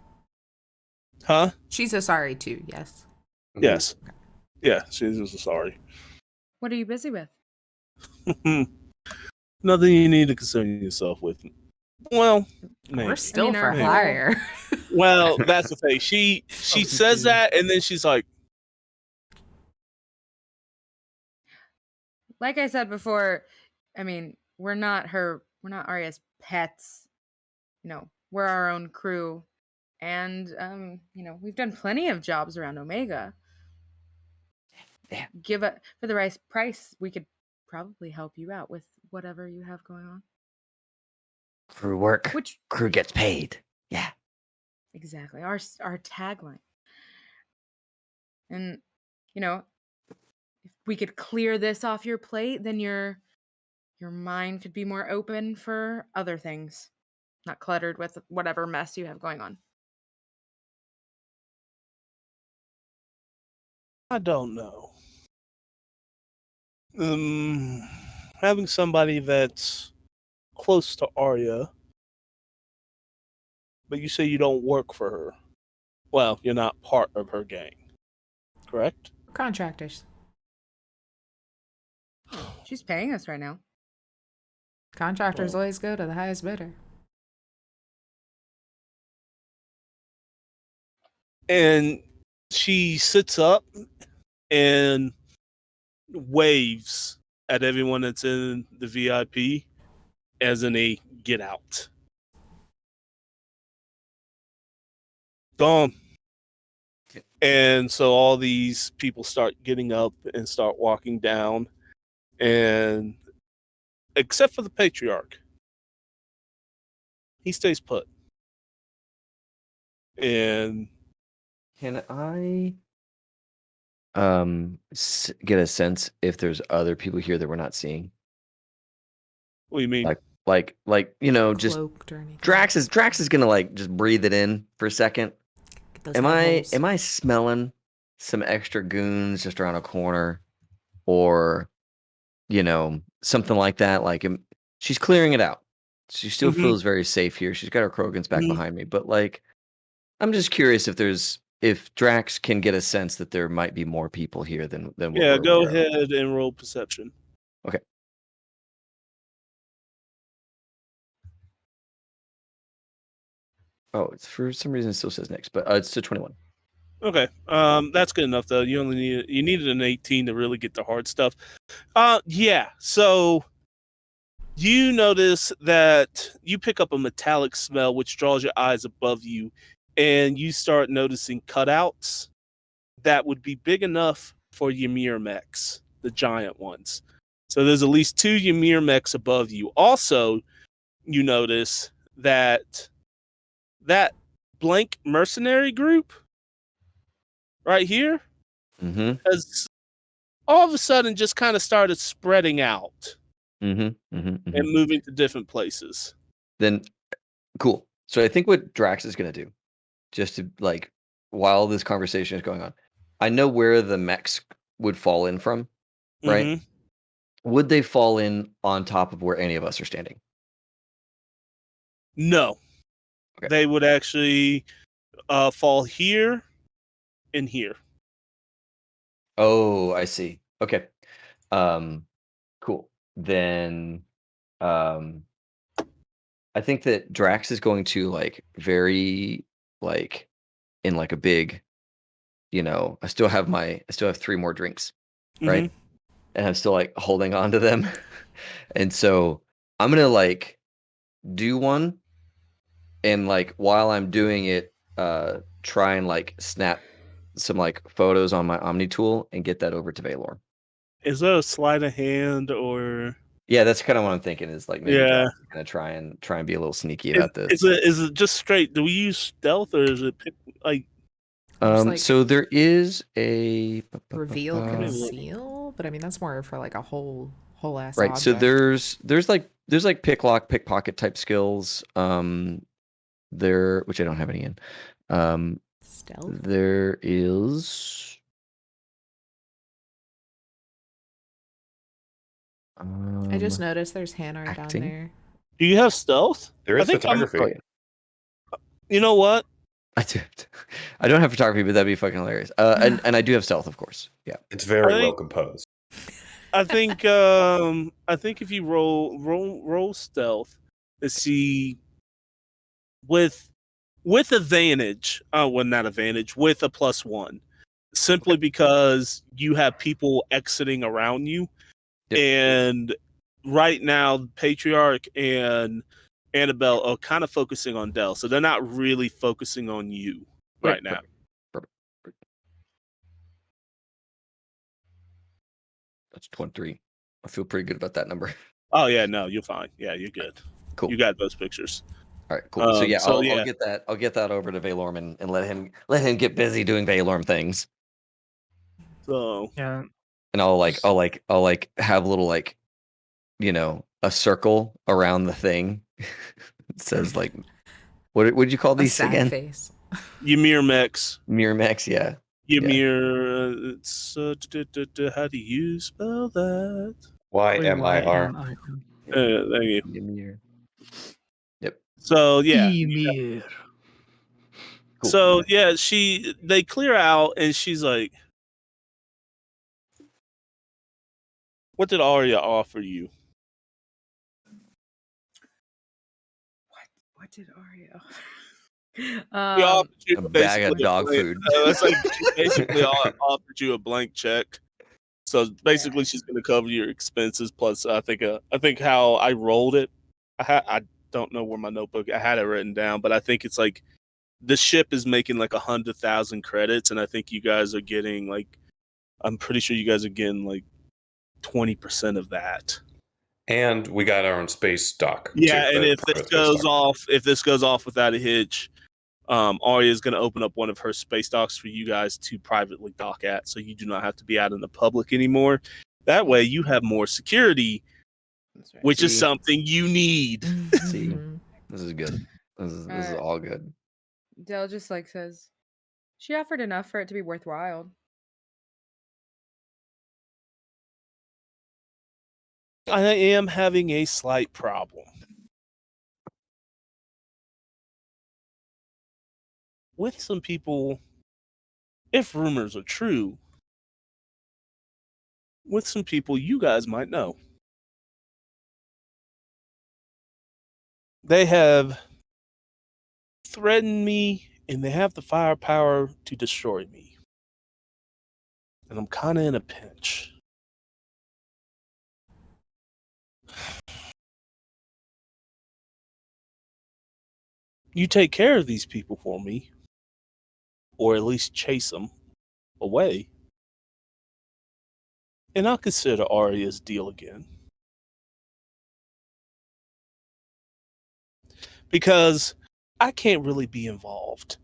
Huh? She's Asari too, yes. Yes. Yeah, she's just sorry. What are you busy with? Nothing you need to concern yourself with. Well, maybe. We're still I mean, for our hire. Well, that's the thing. She says that, and then she's like, Like I said before, I mean, we're not Aria's pets. We're our own crew. And we've done plenty of jobs around Omega. Yeah. For the right price, we could probably help you out with whatever you have going on. Crew work. Crew gets paid. Yeah. Exactly. Our tagline. And if we could clear this off your plate, then your mind could be more open for other things, not cluttered with whatever mess you have going on. I don't know. Having somebody that's close to Aria, but you say you don't work for her. Well, you're not part of her gang, correct? Contractors. She's paying us right now. Contractors always go to the highest bidder. And she sits up and waves at everyone that's in the VIP as in a get out. Gone. And so all these people start getting up and start walking down, and except for the patriarch, he stays put. And can I get a sense if there's other people here that we're not seeing? What do you mean? Like just Drax is gonna like just breathe it in for a second. Am I smelling some extra goons just around a corner, or something like that? Like, she's clearing it out. She still Mhm. feels very safe here. She's got her Krogans back Mhm. behind me, but like, I'm just curious if Drax can get a sense that there might be more people here than what Yeah, we're go aware of. ahead and roll perception. Okay. Oh, it's for some reason it still says next, but it's to 21. Okay. That's good enough though. You needed an 18 to really get the hard stuff. Yeah. So you notice that you pick up a metallic smell which draws your eyes above you, and you start noticing cutouts that would be big enough for Ymir mechs, the giant ones. So there's at least 2 Ymir mechs above you. Also, you notice that blank mercenary group right here Mm-hmm. has all of a sudden just kind of started spreading out Mm-hmm. Mm-hmm. and Mm-hmm. moving to different places. Then cool. So I think what Drax is gonna do, just to like while this conversation is going on, I know where the mechs would fall in from, right? Mm-hmm. Would they fall in on top of where any of us are standing? No, Okay. they would actually fall here and here. Oh, I see. Okay. Cool. Then um I think that Drax is going to like very like in like a big, I still have 3 more drinks, Mm-hmm. right? And I'm still like holding on to them. And so I'm gonna like do one and like while I'm doing it, try and like snap some like photos on my Omni tool and get that over to Valor. Is that a sleight of hand or? Yeah, that's kind of what I'm thinking is like maybe Yeah. Drax is gonna try and be a little sneaky about this. Is it just straight? Do we use stealth or is it like? Just like So there is a reveal Let me look. conceal, but I mean that's more for like a whole ass right. So object. there's like pickpocket type skills. There, which I don't have any in. Stealth. There is. I just noticed there's hand art down Acting. there. Do you have stealth? There is photography. Oh, yeah. You know what? I do. I don't have photography, but that'd be fucking hilarious. And I do have stealth, of course. Yeah. It's very I well think- composed. I think if you roll stealth to see with advantage, well not advantage, with a +1. Simply because you have people exiting around you. Yep. And right now Patriarch and Anabelle are kind of focusing on Dell. So they're not really focusing on you right now. Perfect. That's 23. I feel pretty good about that number. Oh yeah, no, you're fine. Yeah, you're good. Cool. You got those pictures. All right, cool. So yeah, so I'll yeah. get that. I'll get that over to Valorm and let him get busy doing Valorm things. So Yeah. And I'll have a little like, a circle around the thing. It says like, what would you call A these sad again? face. Ymir mechs. Miramax, yeah. Ymir. It's how do you spell that? YMIR. There you go. Ymir. Yep. So yeah. Ymir. Cool. So yeah, they clear out and she's like, what did Aria offer you? What did Aria? She offered you A bag basically of dog blank- food. It's like she basically offered you a blank check. So basically, she's going to cover your expenses. Plus, I think how I rolled it. I don't know where my notebook. I had it written down, but I think it's like the ship is making like 100,000 credits, and I think you guys are getting like. I'm pretty sure you guys are getting like 20% of that. And we got our own space dock. Yeah, too, and the if this goes off without a hitch, Aria is going to open up one of her space docks for you guys to privately dock at, so you do not have to be out in the public anymore. That way, you have more security, That's right. which is something you need. See, this is good. This is all good. Dell just like says, she offered enough for it to be worthwhile. I am having a slight problem. With some people, if rumors are true, with some people you guys might know. They have threatened me and they have the firepower to destroy me. And I'm kind of in a pinch. You take care of these people for me, or at least chase them away, and I'll consider Aria's deal again. Because I can't really be involved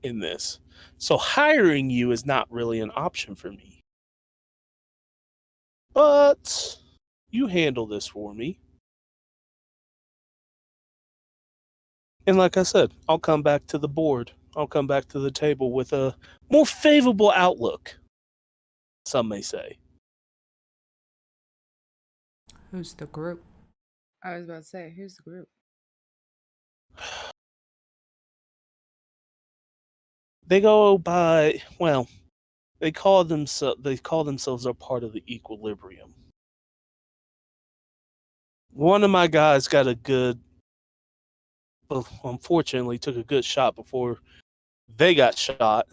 in this. So hiring you is not really an option for me. But you handle this for me. And like I said, I'll come back to the board. I'll come back to the table with a more favorable outlook, some may say. Who's the group? I was about to say, who's the group? They go by, well, they call themselves a part of the equilibrium. One of my guys got a good, well, unfortunately took a good shot before they got shot,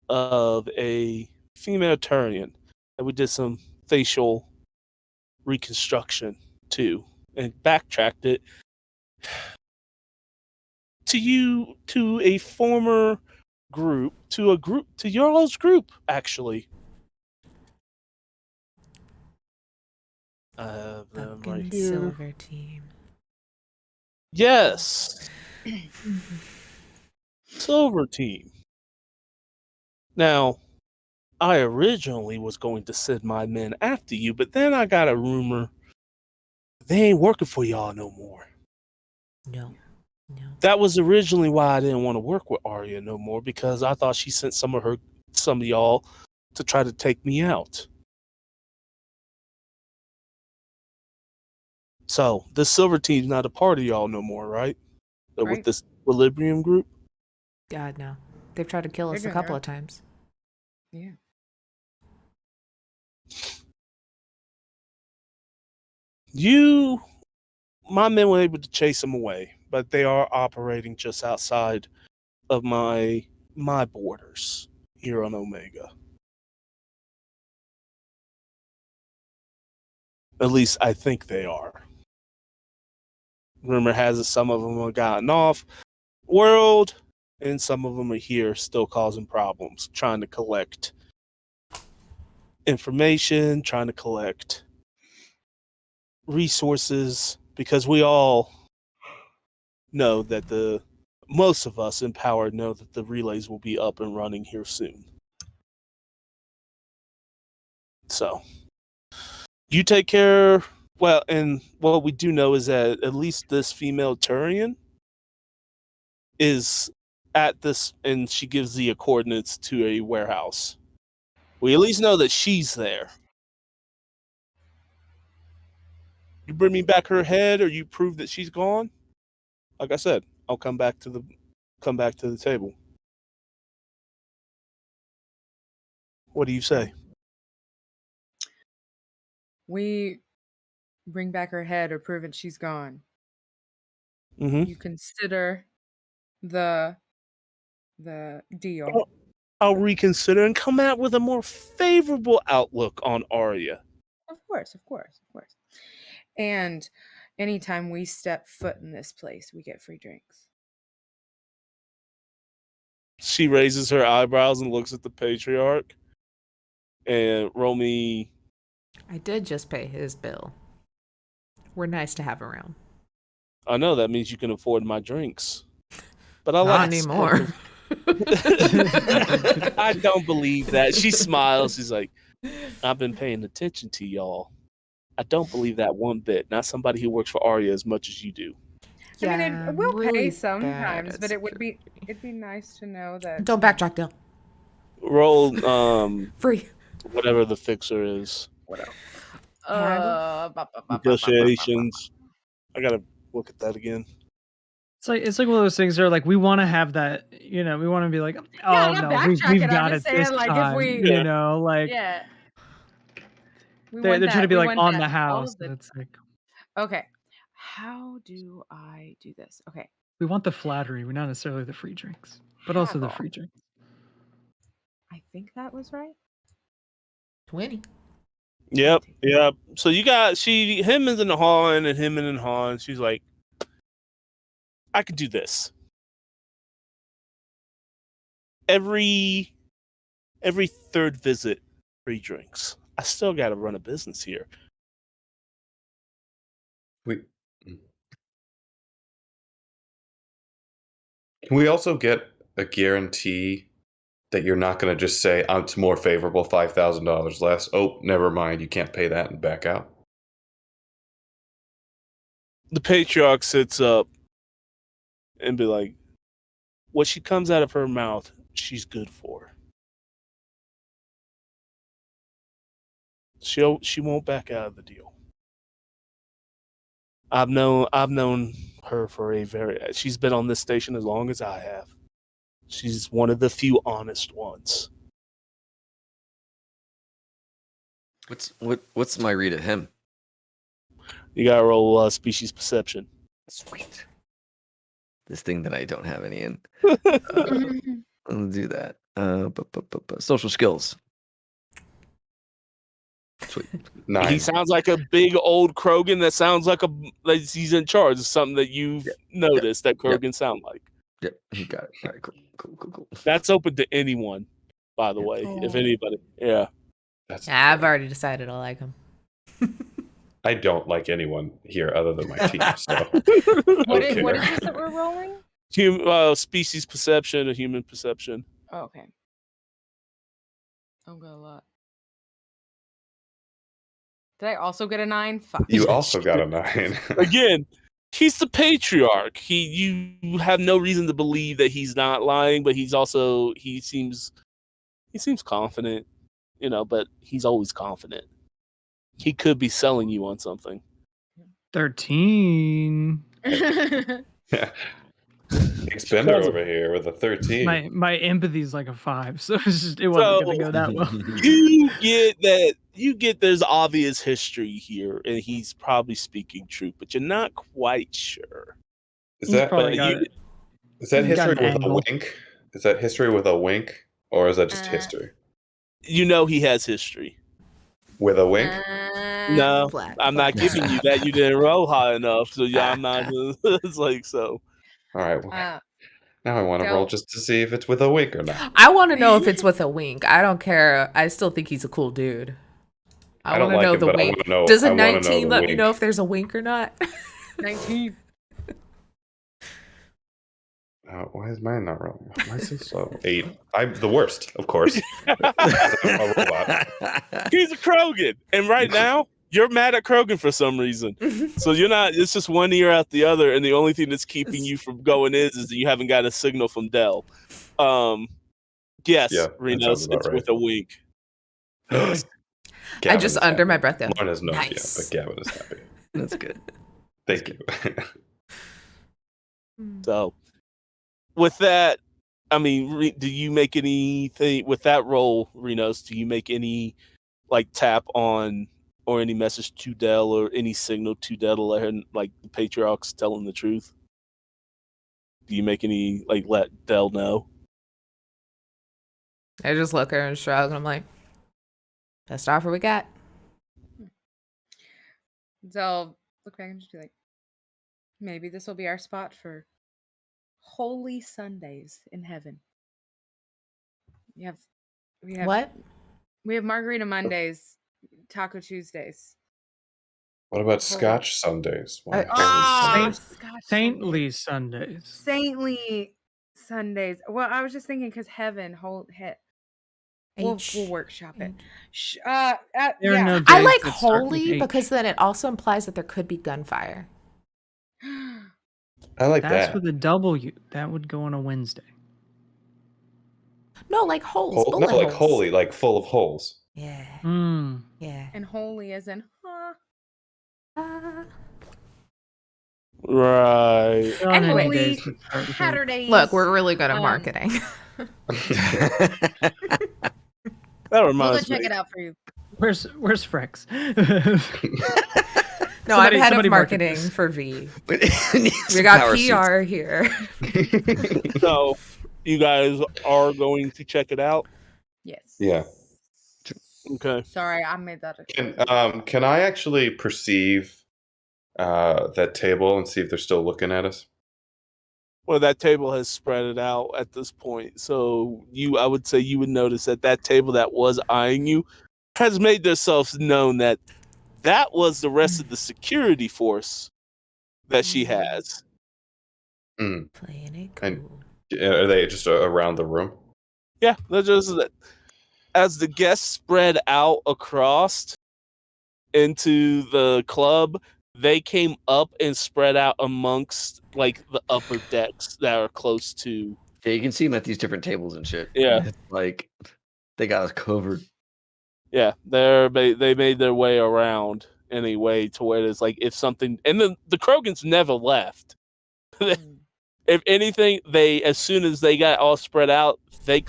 of a female Turian. And we did some facial reconstruction too, and backtracked it to a former group, to your all's group, actually. I have them right here. Silver team. Yes. Silver team. Now, I originally was going to send my men after you, but then I got a rumor they ain't working for y'all no more. No. That was originally why I didn't want to work with Aria no more, because I thought she sent some of y'all to try to take me out. So the silver team's not a part of y'all no more, right? Right. With this equilibrium group? God, no. They've tried to kill us a couple of times. Yeah. My men were able to chase them away, but they are operating just outside of my borders here on Omega. At least I think they are. Rumor has it some of them have gotten off world, and some of them are here still causing problems, trying to collect information, trying to collect resources, because we all know that most of us in power know that the relays will be up and running here soon. So you take care. Well, and what we do know is that at least this female Turian is at this, and she gives the coordinates to a warehouse. We at least know that she's there. You bring me back her head, or you prove that she's gone. Like I said, I'll come back to the table. What do you say? We bring back her head or prove that she's gone. Mm-hmm. You consider the deal. I'll reconsider and come out with a more favorable outlook on Aria. Of course. And anytime we step foot in this place, we get free drinks. She raises her eyebrows and looks at the patriarch. And roll me. I did just pay his bill. We're nice to have around. I know that means you can afford my drinks. But I Not like anymore. I don't believe that. She smiles. She's like, I've been paying attention to y'all. I don't believe that one bit. Not somebody who works for Aria as much as you do. Yeah, I mean, we'll really pay sometimes, but it'd be nice to know that. Don't backtrack, Dale. Roll Free. whatever the fixer is. what else? Negotiations. I gotta look at that again. It's like one of those things where like we want to have that, we want to be like, oh no, we've got it this like time, if we, like yeah, they're trying to be like on the house. And it's like, okay, how do I do this? Okay, we want the flattery, we're not necessarily the free drinks, but also the free drinks. I think that was right. 20. Yep. So you got him is in the hall and him in the hall, and she's like, I could do this. Every third visit, free drinks. I still got to run a business here. Can we also get a guarantee that you're not going to just say, it's more favorable, $5,000 less. Oh, never mind. You can't pay that and back out. The patriarch sits up and be like, what she comes out of her mouth, she's good for. She won't back out of the deal. I've known her for she's been on this station as long as I have. She's one of the few honest ones. What's my read of him? You gotta roll species perception. Sweet. This thing that I don't have any in. I'll do that. Social skills. Sweet. 9. He sounds like a big old Krogan that sounds like he's in charge of something that you've noticed that Krogan sound like. Yep, he got it. All right, cool. That's open to anyone, by the way. If anybody, I've already decided I like him. I don't like anyone here other than my team. So what is this that we're rolling? Species perception or human perception. Oh, okay. I'm gonna lot. Did I also get a 9? Fuck. You also got a 9. Again, he's the patriarch. You have no reason to believe that he's not lying, but he seems confident, but he's always confident. He could be selling you on something. 13. Expender over here with a 13. My empathy is like a 5, so it wasn't going to go that well. You get there's obvious history here, and he's probably speaking truth, but you're not quite sure. Is that history with a wink? Is that history with a wink, or is that just history? He has history. With a wink? No, I'm not giving you that. You didn't roll high enough, so I'm not. It's like so. All right. Well, now I want to roll just to see if it's with a wink or not. I want to know if it's with a wink. I don't care. I still think he's a cool dude. I want to know the wink. Does a 19 let me know if there's a wink or not? 19. Why is mine not rolling? Why is it so 8? I'm the worst, of course. I'm a robot. He's a Krogan, and right now you're mad at Krogan for some reason. So you're not. It's just one ear out the other, and the only thing that's keeping you from going is that you haven't got a signal from Dell. Yes, Renos, it's right. With a wink. I just under my breath though. Lauren has no idea, but Gavin is happy. That's good. Thank you. So, with that, I mean, do you make anything with that roll, Renos? Do you make any tap on or any message to Dell or any signal to Dell to let her the patriarch's telling the truth? Do you make any let Dell know? I just look at her and shrug, and I'm like, best offer we got. So I'll look back and just be like, maybe this will be our spot for Holy Sundays in heaven. We have what? We have Margarita Mondays, Taco Tuesdays. What about Scotch Sundays? Saintly Sundays. Saintly Sundays. Well, I was just thinking because heaven, we'll workshop it. No, I like holy because then it also implies that there could be gunfire. I like that. That's with a W. That would go on a Wednesday. No, like holes. No, like holy, like full of holes. Yeah. Yeah. And holy as in, Right. and Any holy days to start with it. Saturdays. Look, we're really good at marketing. That We'll go reminds check me. it out for you. Where's Frex? No, I'm head of somebody market marketing this. for V. We We got PR here. So, you guys are going to check it out? Yes. Yeah. Okay. Sorry, I made that. Can I actually perceive that table and see if they're still looking at us? Well, that table has spread it out at this point. So I would say you would notice that table that was eyeing you has made themselves known that was the rest of the security force that she has. Mm. Playing it cool. And are they just around the room? Yeah, they're just as the guests spread out across into the club, they came up and spread out amongst like the upper decks that are close to. Yeah, you can see them at these different tables and shit. Yeah, It's like they got us covered. yeah, they made their way around anyway to where it's like if something, and then the Krogans never left. If anything, they as soon as they got all spread out, they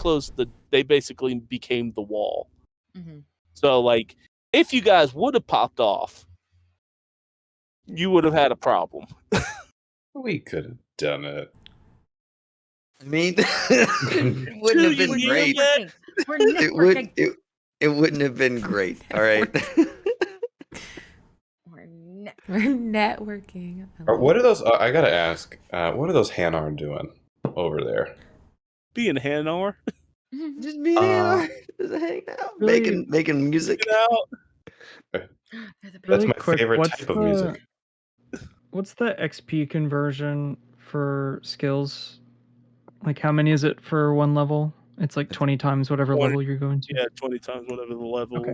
basically became the wall. Mm-hmm. So like, if you guys would have popped off, you would have had a problem. We could have done it. I mean, it wouldn't have been great. We're networking. It wouldn't have been great. All right. We're networking. What are those? I gotta ask. What are those Hanar doing over there? Being Hanar. Just being just hanging out, Really, making music. That's my favorite type of music. What's the XP conversion for skills? Like, how many is it for one level? It's like 20 times whatever 20, level you're going to. Yeah, 20 times whatever the level. Okay.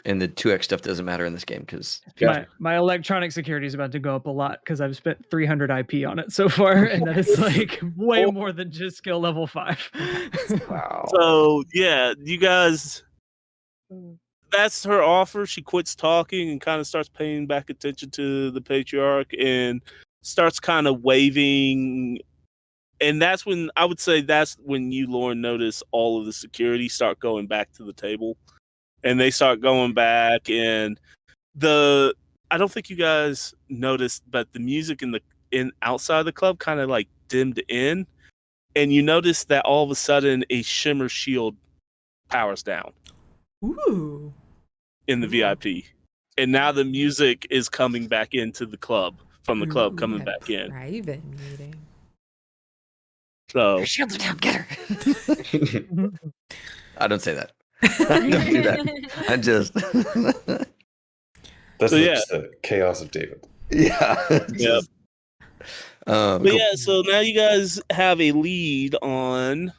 And the 2x stuff doesn't matter in this game because my electronic security is about to go up a lot because I've spent 300 IP on it so far, and that is like way more than just skill level 5. Wow. So yeah, you guys. That's her offer. She quits talking and kind of starts paying back attention to the patriarch and starts kind of waving. And that's when I would say you, Lauren, notice all of the security start going back to the table. And they start going back, and I don't think you guys noticed, but the music in outside the club kind of like dimmed in, and you notice that all of a sudden a shimmer shield powers down. Ooh. In the VIP, and now the music is coming back into the club from the club coming back in. Private meeting. So shields down, get her. I don't say that. I don't do that. I just. That's just the chaos of David. Yeah. Yeah. But yeah, so now you guys have a lead on,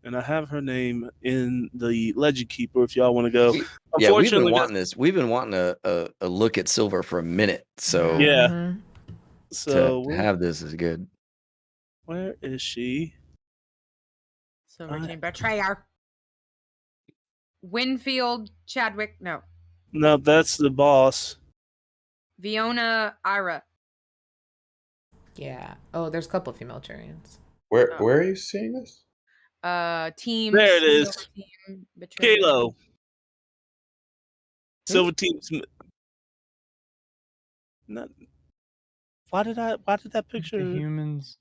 and I have her name in the Legend Keeper if y'all want to go. Yeah, we've been wanting this. We've been wanting a look at Silver for a minute. So yeah. So to have this is good. Where is she? Silver Team Betrayer. Winfield Chadwick. No, that's the boss. Fiona Ira. Yeah. Oh, there's a couple of female Turians. Where are you seeing this? Team. There it is. Kalo. Silver Team's. Not. Why did that picture? The humans.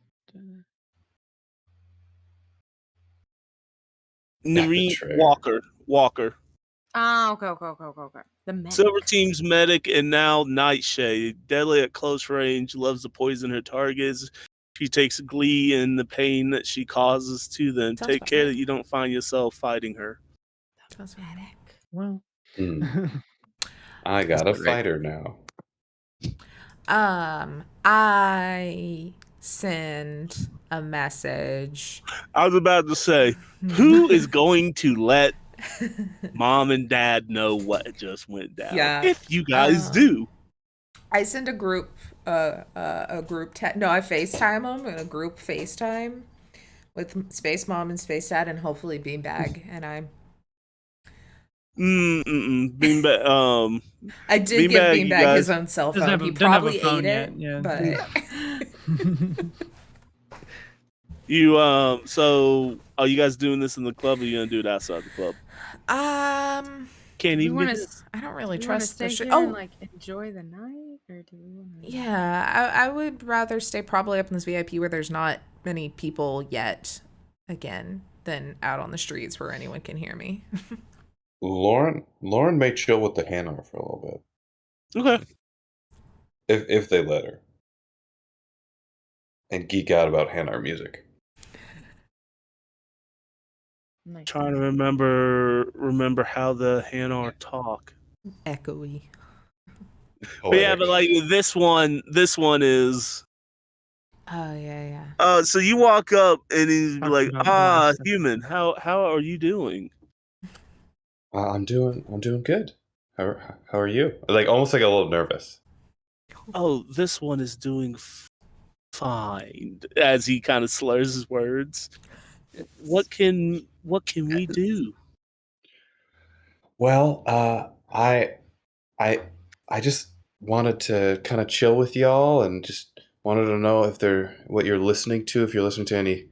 Noreen Walker. Oh, okay. The medic. Silver Team's medic and now Nightshade. Deadly at close range, loves to poison her targets. She takes glee in the pain that she causes to them. Take care that you don't find yourself fighting her. That's medic. Well, I got a fighter now. I send a message. I was about to say, who is going to let mom and dad know what just went down? Yeah. If you guys do. I send a group I FaceTime them in a group FaceTime with Space Mom and Space Dad and hopefully Beanbag, and I'm Beanbag. I did give Beanbag, you Beanbag his guys. own cell Doesn't phone. have a- He doesn't have a probably phone ate yet, it, yeah. but You so are you guys doing this in the club, or are you gonna do it outside the club? do Can't we even want get to? in. I don't really Do we want to trust the stay shit. here and Oh, like enjoy the night, or do we want to? yeah, I would rather stay probably up in this VIP where there's not many people yet, again, than out on the streets where anyone can hear me. Lauren may chill with the Hanar for a little bit. Okay. If they let her. And geek out about Hanar music. Nice. Trying to remember how the Hanar talk. Echoey. But yeah, but like this one is. Oh yeah. So you walk up and he's Talking like, about Norse stuff. human, how are you doing? I'm doing good. How are you? Like almost like a little nervous. Oh, this one is doing fine. As he kind of slurs his words. What can we do? Well, I just wanted to kind of chill with y'all and just wanted to know what you're listening to, if you're listening to any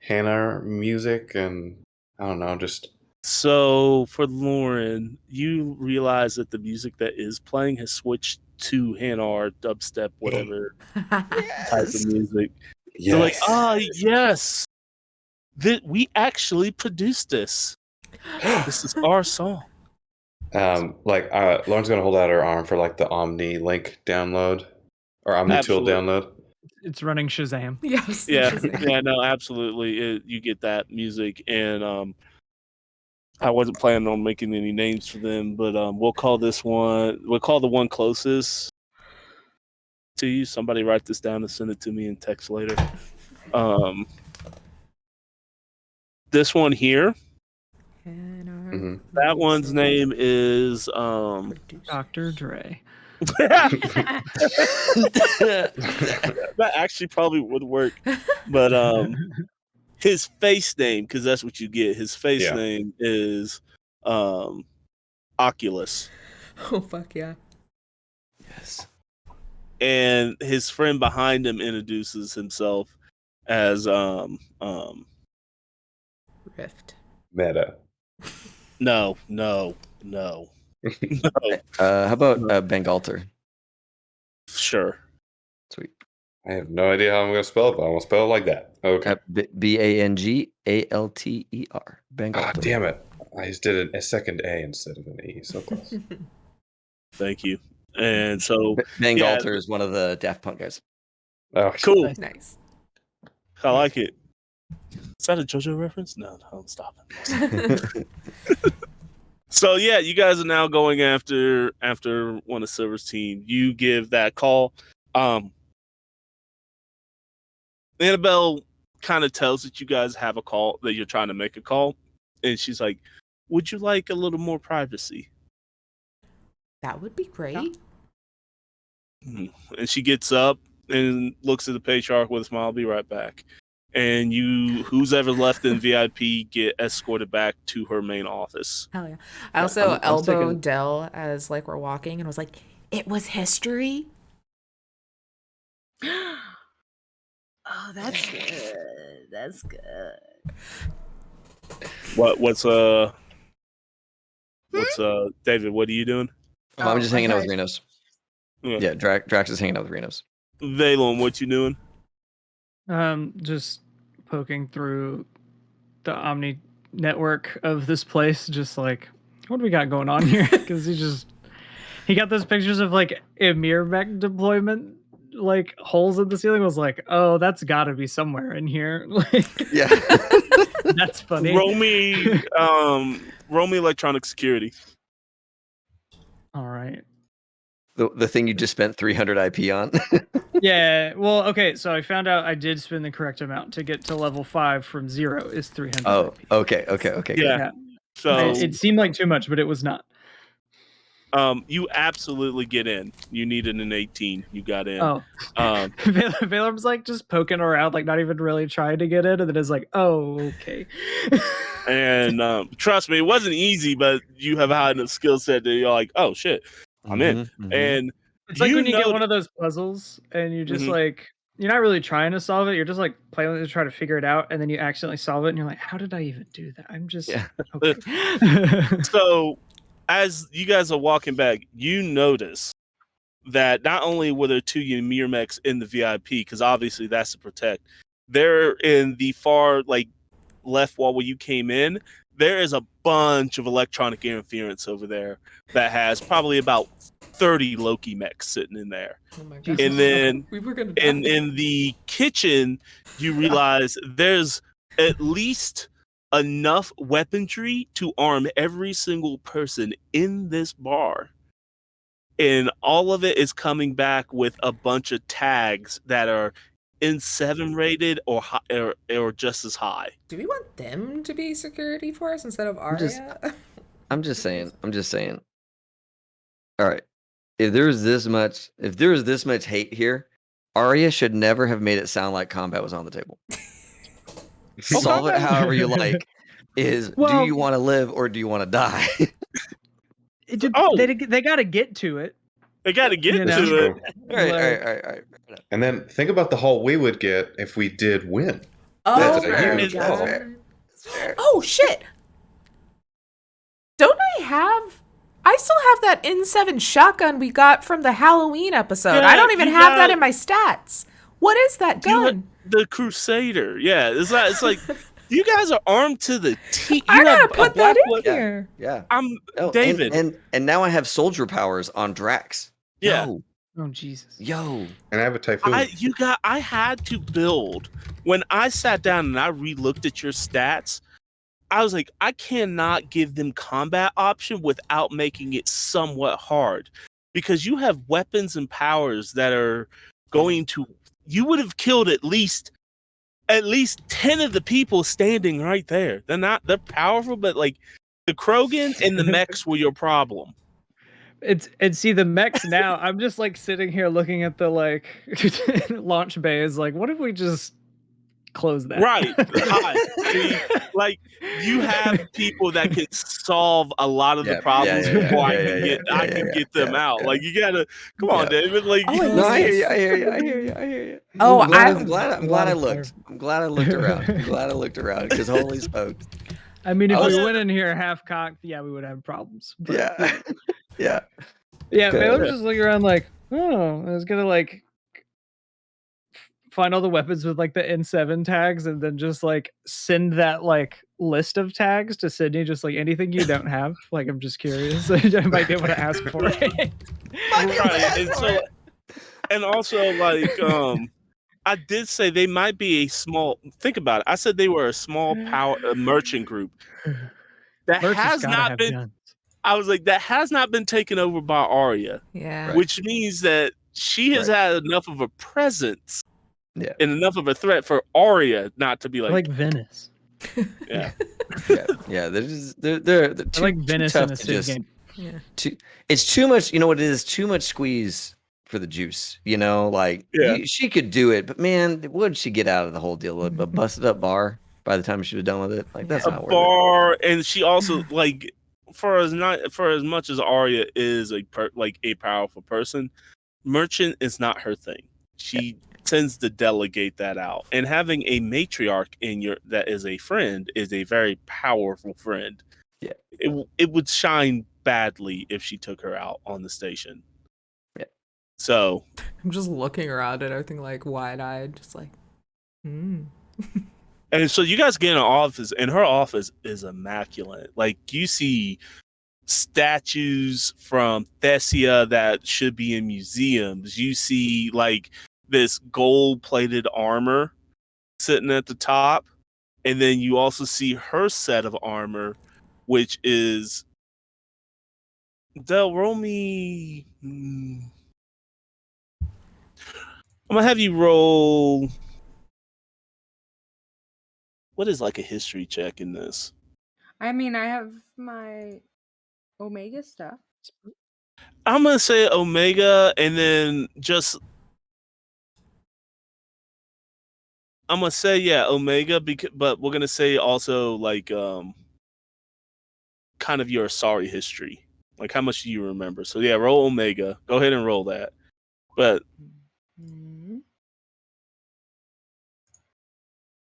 Hanar music, and I don't know, just So for Lauren, you realize that the music that is playing has switched to Hanar, dubstep, whatever type of music. yes. They're like, yes, we actually produced this. This is our song. Lauren's gonna hold out her arm for like the Omni link download or Omni tool download. It's running Shazam. Yes. Yeah, yeah, no, absolutely. You get that music, and I wasn't planning on making any names for them, but we'll call the one closest to you. Somebody write this down and send it to me in text later. This one here. That one's name is Dr. Dre. That actually probably would work, but his face name, because that's what you get. His face name is Oculus. Oh fuck yeah! Yes. And his friend behind him introduces himself as Rift. Meta. No. How about Ben Galter? Sure. Sweet. I have no idea how I'm going to spell it, but I'm going to spell it like that. Okay. Bangalter. Ben Ah, Galter. damn it. I just did a second A instead of an E. So close. Thank you. And so Ben Galter is one of the Daft Punk guys. Oh, cool. Nice. I like it. Is that a JoJo reference? No, I'm stopping. So yeah, you guys are now going after one of Silver's team. You give that call. Anabelle kind of tells that you guys have a call, that you're trying to make a call, and she's like, "Would you like a little more privacy?" That would be great. And she gets up and looks at the patriarch with a smile. I'll be right back. And who's ever left in VIP, get escorted back to her main office. Hell yeah! I also elbowed Dell as like we're walking and was like, "It was history." Oh, that's good. That's good. What's David? What are you doing? I'm just hanging out with Renos. Yeah, Drax is hanging out with Renos. Valon, what you doing? Just poking through the Omni network of this place, just like, what do we got going on here? Because he got those pictures of like a Mirror deployment, like holes in the ceiling. Was like, oh, that's got to be somewhere in here. Like, yeah, that's funny. Roll me electronic security. All right. The thing you just spent 300 IP on. Yeah, well, okay, so I found out I did spend the correct amount to get to level 5 from 0 is 300. Oh, IP. okay. Yeah. So it seemed like too much, but it was not. You absolutely get in. You needed an 18. You got in. Oh. Valorum's like just poking around, like not even really trying to get in, and then it's like, oh, okay. And trust me, it wasn't easy, but you have had a skill set that you're like, oh shit, I'm in. And it's like when you get one of those puzzles and you just like, you're not really trying to solve it, you're just like playing with it to try to figure it out, and then you accidentally solve it and you're like, how did I even do that? I'm just okay. So as you guys are walking back, you notice that not only were there 2 Ymir mechs in the VIP, because obviously that's to protect, they're in the far like left wall where you came in. There is a bunch of electronic interference over there that has probably about 30 Loki mechs sitting in there. Oh my God. And then we were gonna die. in the kitchen, you realize there's at least enough weaponry to arm every single person in this bar. And all of it is coming back with a bunch of tags that are N7 rated or high, or just as high. Do we want them to be security for us instead of Aria? I'm just saying. All right. If there's this much hate here, Aria should never have made it sound like combat was on the table. Solve it however you like. Do you want to live or do you want to die? They got to get to it. They got to get to it. All right. And then think about the haul we would get if we did win. Oh, that's a huge haul. Oh shit! Don't I still have that N7 shotgun we got from the Halloween episode. Yeah, I don't even have that in my stats. What is that gun? The Crusader. Yeah, it's like you guys are armed to the teeth. I gotta put that in here. Yeah. I'm David. And now I have soldier powers on Drax. Yeah. Yo. Oh Jesus. Yo. And I have a Typhoon. I had to build. When I sat down and I re-looked at your stats, I was like, I cannot give them combat option without making it somewhat hard. Because you have weapons and powers that are going to, you would have killed at least 10 of the people standing right there. They're powerful, but like the Krogan and the mechs were your problem. See the mechs now. I'm just like sitting here looking at the like launch bay. Is like, what if we just close that? Right. See, like you have people that can solve a lot of the problems before I can get them out. Like you gotta come on, David. Like no, I hear you. Oh, I'm glad I looked. I'm glad I looked around. Because holy smokes. I mean, if we went in here half cocked, we would have problems. But, yeah. Baylor's just looking around like, oh, I was gonna like find all the weapons with like the N7 tags and then just like send that like list of tags to Sydney, just like anything you don't have. Like, I'm just curious. I might be able to ask for it. Right. And also like I did say they might be a small, think about it. I said they were a small merchant group. That has not been guns. I was like, that has not been taken over by Aria. Yeah. Which means that she has had enough of a presence and enough of a threat for Aria not to be like Venice. Yeah. They're too, like Venice too in a Civ game. Yeah. It's too much, you know what it is? Too much squeeze for the juice, like she could do it, but man, what did she get out of the whole deal? A busted up bar by the time she was done with it? Like that's not worth it. A bar, and she also like for as much as Aria is a powerful person, merchant is not her thing. She tends to delegate that out, and having a matriarch that is a friend is a very powerful friend. Yeah, it would shine badly if she took her out on the station. Yeah. So I'm just looking around at everything like wide-eyed, just like, And so you guys get in her office, and her office is immaculate. Like you see statues from Thessia that should be in museums. You see like this gold-plated armor sitting at the top, and then you also see her set of armor, which is Del, roll me. I'm gonna have you roll. What is like a history check in this? I mean, I have my Omega stuff. I'm gonna say Omega, and then just I'm gonna say Omega, but we're gonna say also like kind of your Asari history, like how much do you remember? So yeah, roll Omega. Go ahead and roll that. But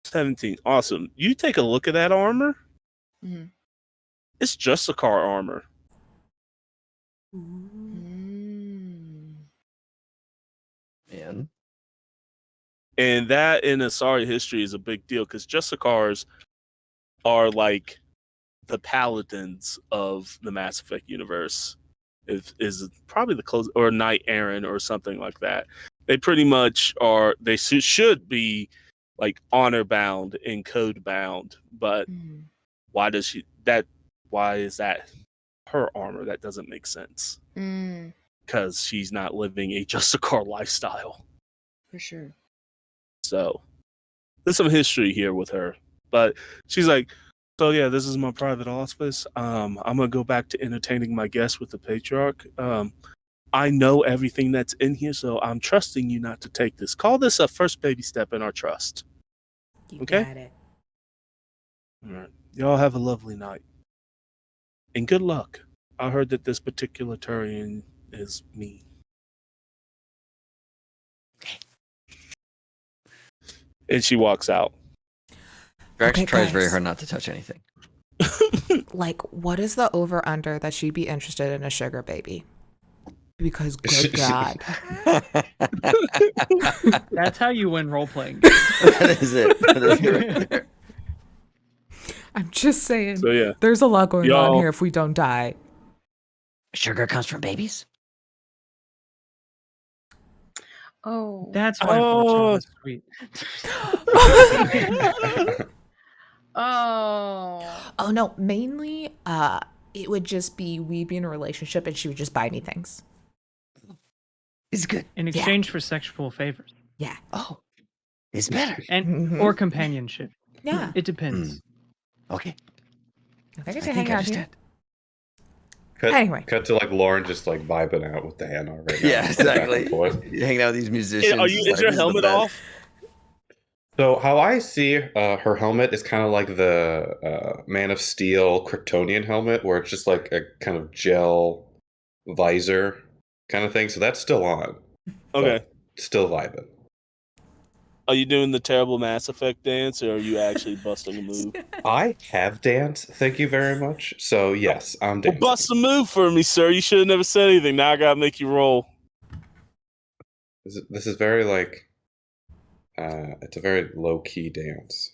17, awesome. You take a look at that armor. Mhm. It's just a car armor. Man. And that in Asari history is a big deal because Jussicars are like the paladins of the Mass Effect universe. Is probably the close, or Knight Errant or something like that. They pretty much are. They should be like honor bound and code bound. But why does she that? Why is that her armor? That doesn't make sense. Because she's not living a Justicar lifestyle. For sure. So there's some history here with her. But she's like, so yeah, this is my private office. I'm gonna go back to entertaining my guests with the Patriarch. I know everything that's in here, so I'm trusting you not to take this. Call this a first baby step in our trust. You got it. All right. Y'all have a lovely night. And good luck. I heard that this particular Turian is mean. And she walks out. Drax tries very hard not to touch anything. Like, what is the over-under that she'd be interested in a sugar baby? Because good God. That's how you win role-playing games. That is it. That is it right there. I'm just saying, So yeah, there's a lot going on here if we don't die. Sugar comes from babies? Oh. That's why child is sweet. Oh no, mainly it would just be we'd be in a relationship and she would just buy me things. It's good. In exchange for sexual favors. Yeah. Oh. It's better. And or companionship. Yeah. It depends. Okay. I get to hang out here. Cut to like Lauren just like vibing out with the hand right now. Yeah, exactly. Hanging out with these musicians. Is your helmet off? So how I see her helmet is kind of like the Man of Steel Kryptonian helmet, where it's just like a kind of gel visor kind of thing. So that's still on. Okay. Still vibing. Are you doing the terrible Mass Effect dance, or are you actually busting a move? I have danced, thank you very much. So yes, I'm dancing. Well, bust a move for me, sir. You should have never said anything. Now I gotta make you roll. This is very like, it's a very low key dance.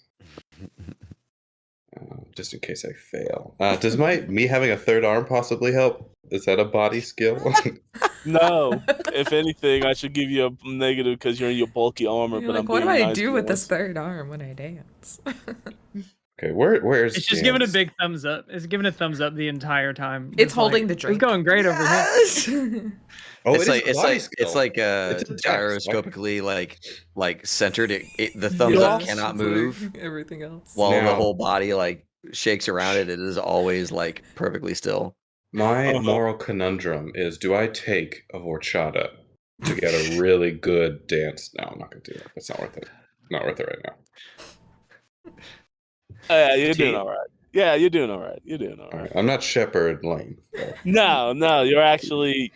Just in case I fail. Does me having a third arm possibly help? Is that a body skill? No. If anything, I should give you a negative because you're in your bulky armor. You're but like, I'm what do being I nice do to with you this third arm when I dance? Okay, where's It's just giving a big thumbs up. It's giving a thumbs up the entire time. It's holding the drink. It's going great over here. Oh, it's like gyroscopically like centered. The thumbs up cannot move. Everything else. While the whole body like shakes around it. It is always like perfectly still. My moral conundrum is: do I take a horchata to get a really good dance? No, I'm not gonna do that. It's not worth it. Not worth it right now. Yeah, you're doing all right. Yeah, you're doing all right. You're doing all right. I'm not Shepard Lane. So. No, you're actually.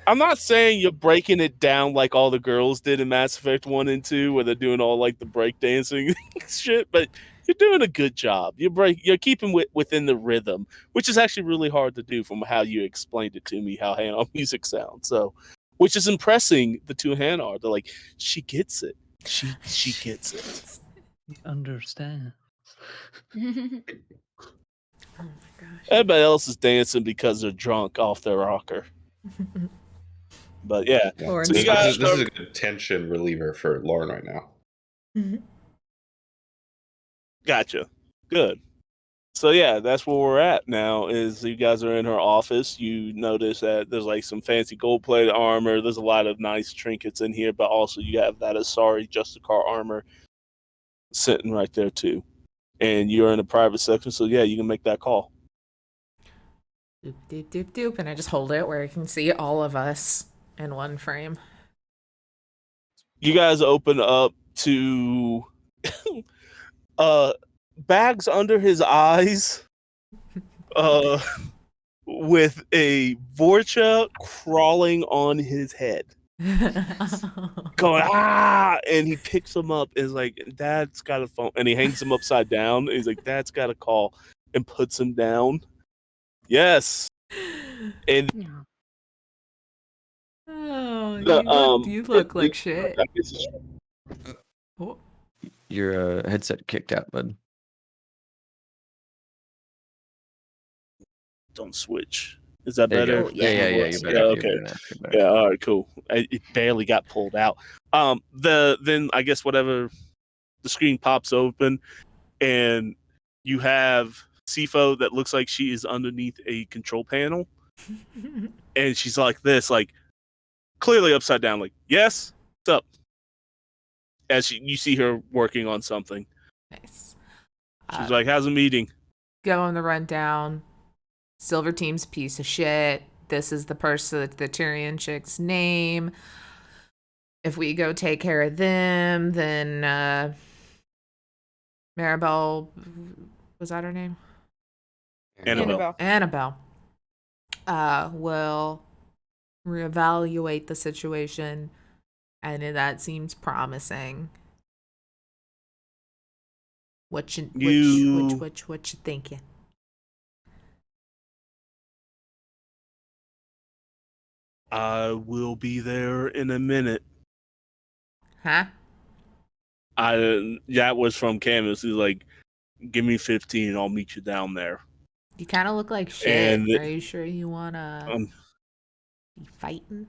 I'm not saying you're breaking it down like all the girls did in Mass Effect 1 and 2, where they're doing all like the breakdancing shit, but you're doing a good job. You're keeping within the rhythm, which is actually really hard to do from how you explained it to me, how hand-on music sounds. So, which is impressing the two Hanar. They're like, she gets it. She gets it. He understands. Oh my gosh. Everybody else is dancing because they're drunk off their rocker. But yeah, so this is a good tension reliever for Lauren right now. Mm-hmm. Gotcha. Good. So yeah, that's where we're at now. Is you guys are in her office. You notice that there's like some fancy gold-plated armor. There's a lot of nice trinkets in here, but also you have that Asari Justicar armor sitting right there too. And you're in a private section, so yeah, you can make that call. Doop, doop, doop, doop. And I just hold it where you can see all of us in one frame. You guys open up to bags under his eyes with a Vorcha crawling on his head. Going, and he picks him up and is like, Dad's got a phone, and he hangs him upside down. And he's like, Dad's got a call, and puts him down. Yes. And you look like shit. Your headset kicked out, bud. Don't switch. Is that better? Oh, yeah. You're better. Yeah, okay. You're better. Yeah, all right, cool. It barely got pulled out. Then I guess whatever, the screen pops open, and you have Sifo that looks like she is underneath a control panel, and she's like this, like clearly upside down, like, yes, what's up? As you see her working on something. Nice. She's like, how's the meeting? Go on the rundown. Silver Team's piece of shit. This is the person, the Tyrion chick's name. If we go take care of them, then Maribel, was that her name? Anabelle. Will reevaluate the situation, and that seems promising. What you thinking? I will be there in a minute. Huh? That was from Camus. He's like, give me 15, I'll meet you down there. You kind of look like shit. Are you sure you wanna be fighting?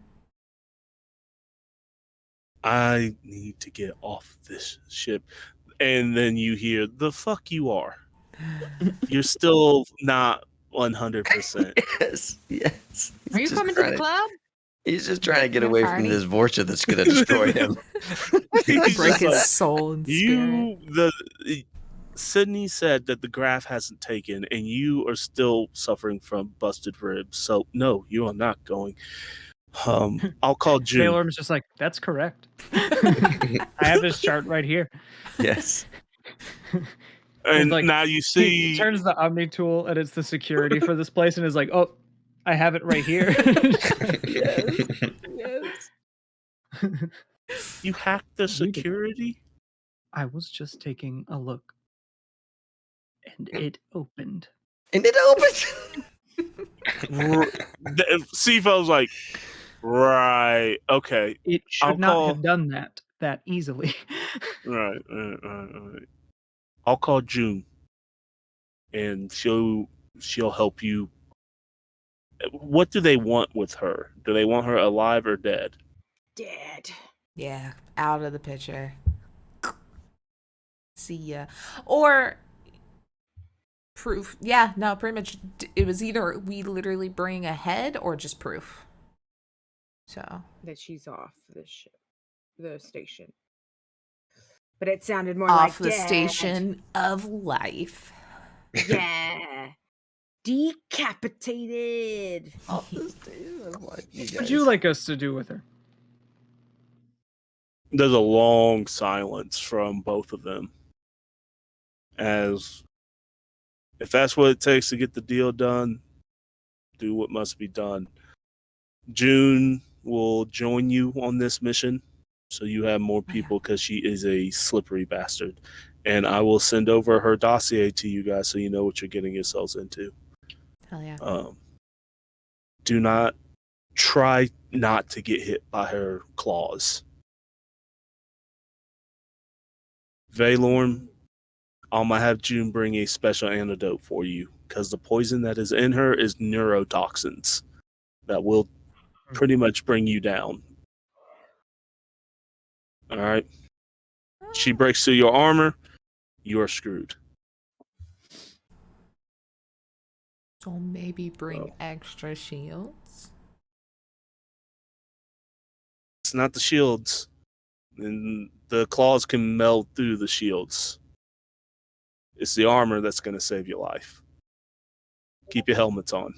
I need to get off this ship. And then you hear, the fuck you are. You're still not 100%. Yes. Are you coming to the club? He's just trying to get away from this Vorcha that's going to destroy him. Break his soul and spirit. Sydney said that the graph hasn't taken, and you are still suffering from busted ribs. So, no, you are not going. I'll call June. Valorum's just like, that's correct. I have this chart right here. Yes. And like, now you see... He turns the Omni tool, and it's the security for this place, and is like, oh, I have it right here. Yes. You hacked the security? I was just taking a look. And it opened. Sifo's like, right, okay. It should not have done that easily. Right. I'll call June, and she'll help you. What do they want with her? Do they want her alive or dead? Dead. Yeah, out of the picture. See ya. Or proof. Yeah, no, pretty much. It was either we literally bring a head or just proof. So that she's off the station. But it sounded more off like the station of life. Yeah. Decapitated. Off the station of life. What would you like us to do with her? There's a long silence from both of them. As if that's what it takes to get the deal done, do what must be done. June will join you on this mission, so you have more people, because she is a slippery bastard. And I will send over her dossier to you guys so you know what you're getting yourselves into. Hell yeah. Do not try not to get hit by her claws. Valorm, I'm going to have June bring a special antidote for you, because the poison that is in her is neurotoxins that will pretty much bring you down. All right. She breaks through your armor, you are screwed. So maybe bring extra shields? It's not the shields. And the claws can meld through the shields. It's the armor that's going to save your life. Keep your helmets on.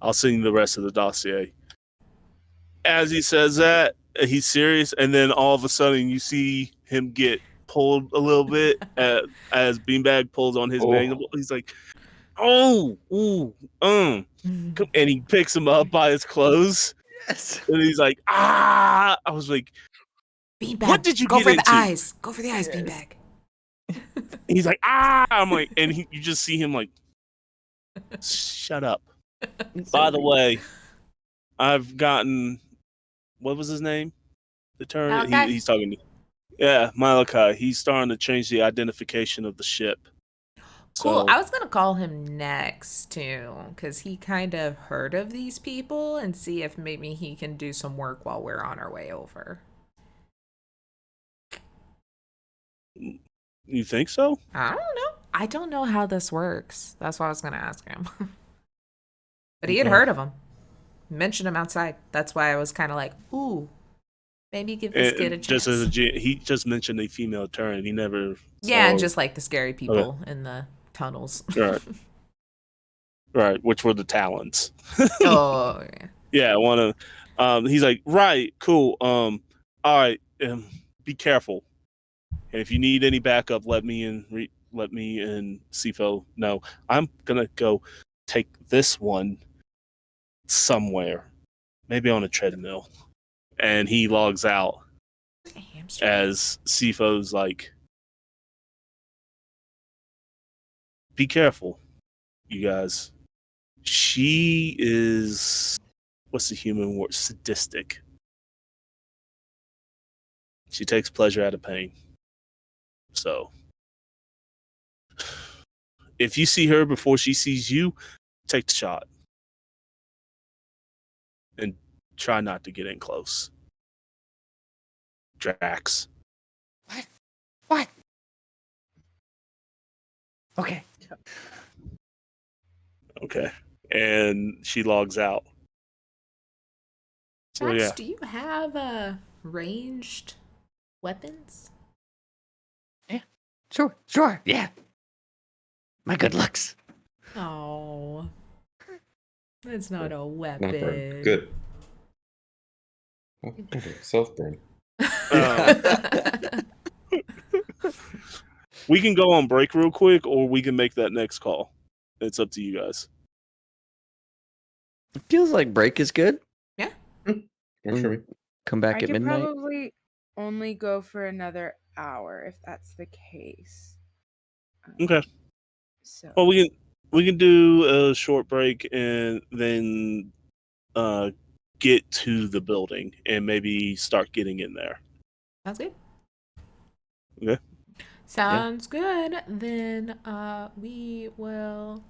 I'll send you the rest of the dossier. As he says that, he's serious, and then all of a sudden you see him get pulled a little bit as Beanbag pulls on his manual. He's like, and he picks him up by his clothes. Yes. And he's like, I was like, Beanbag, what did you go get for into? the eyes. Go for the eyes, Beanbag. He's like, I'm like, and you just see him like, shut up. By the way, I've gotten, what was his name? The turn he's talking to. Yeah, Malachi. He's starting to change the identification of the ship. Cool. So, I was going to call him next, too, because he kind of heard of these people and see if maybe he can do some work while we're on our way over. you think so? I don't know. I don't know how this works. That's what I was going to ask him. But he had heard of him. Mentioned him outside. That's why I was kind of like, ooh, maybe give this kid a chance. He just mentioned a female turn. He never. Yeah, and just like the scary people in the tunnels. Right. Right, which were the Talons. Oh, yeah. Yeah, one of. He's like, right, cool. All right, be careful. And if you need any backup, let me and CFO know. I'm gonna go take this one somewhere, maybe on a treadmill. And he logs out as CFO's like, be careful, you guys. She is, what's the human word? Sadistic. She takes pleasure out of pain. So, if you see her before she sees you, take the shot. And try not to get in close. Drax. What? Okay. Okay. And she logs out. So, Drax, yeah. do you have ranged weapons? Yeah. Sure. Yeah. My good looks. Oh. It's not a weapon. Not burn. Good. Self-burn. We can go on break real quick, or we can make that next call. It's up to you guys. It feels like break is good. Yeah. Works for me. Come back I at could midnight. probably only go for another hour if that's the case. Okay. So. Well, we can do a short break and then get to the building and maybe start getting in there. Sounds good. Okay. Sounds good. Then we will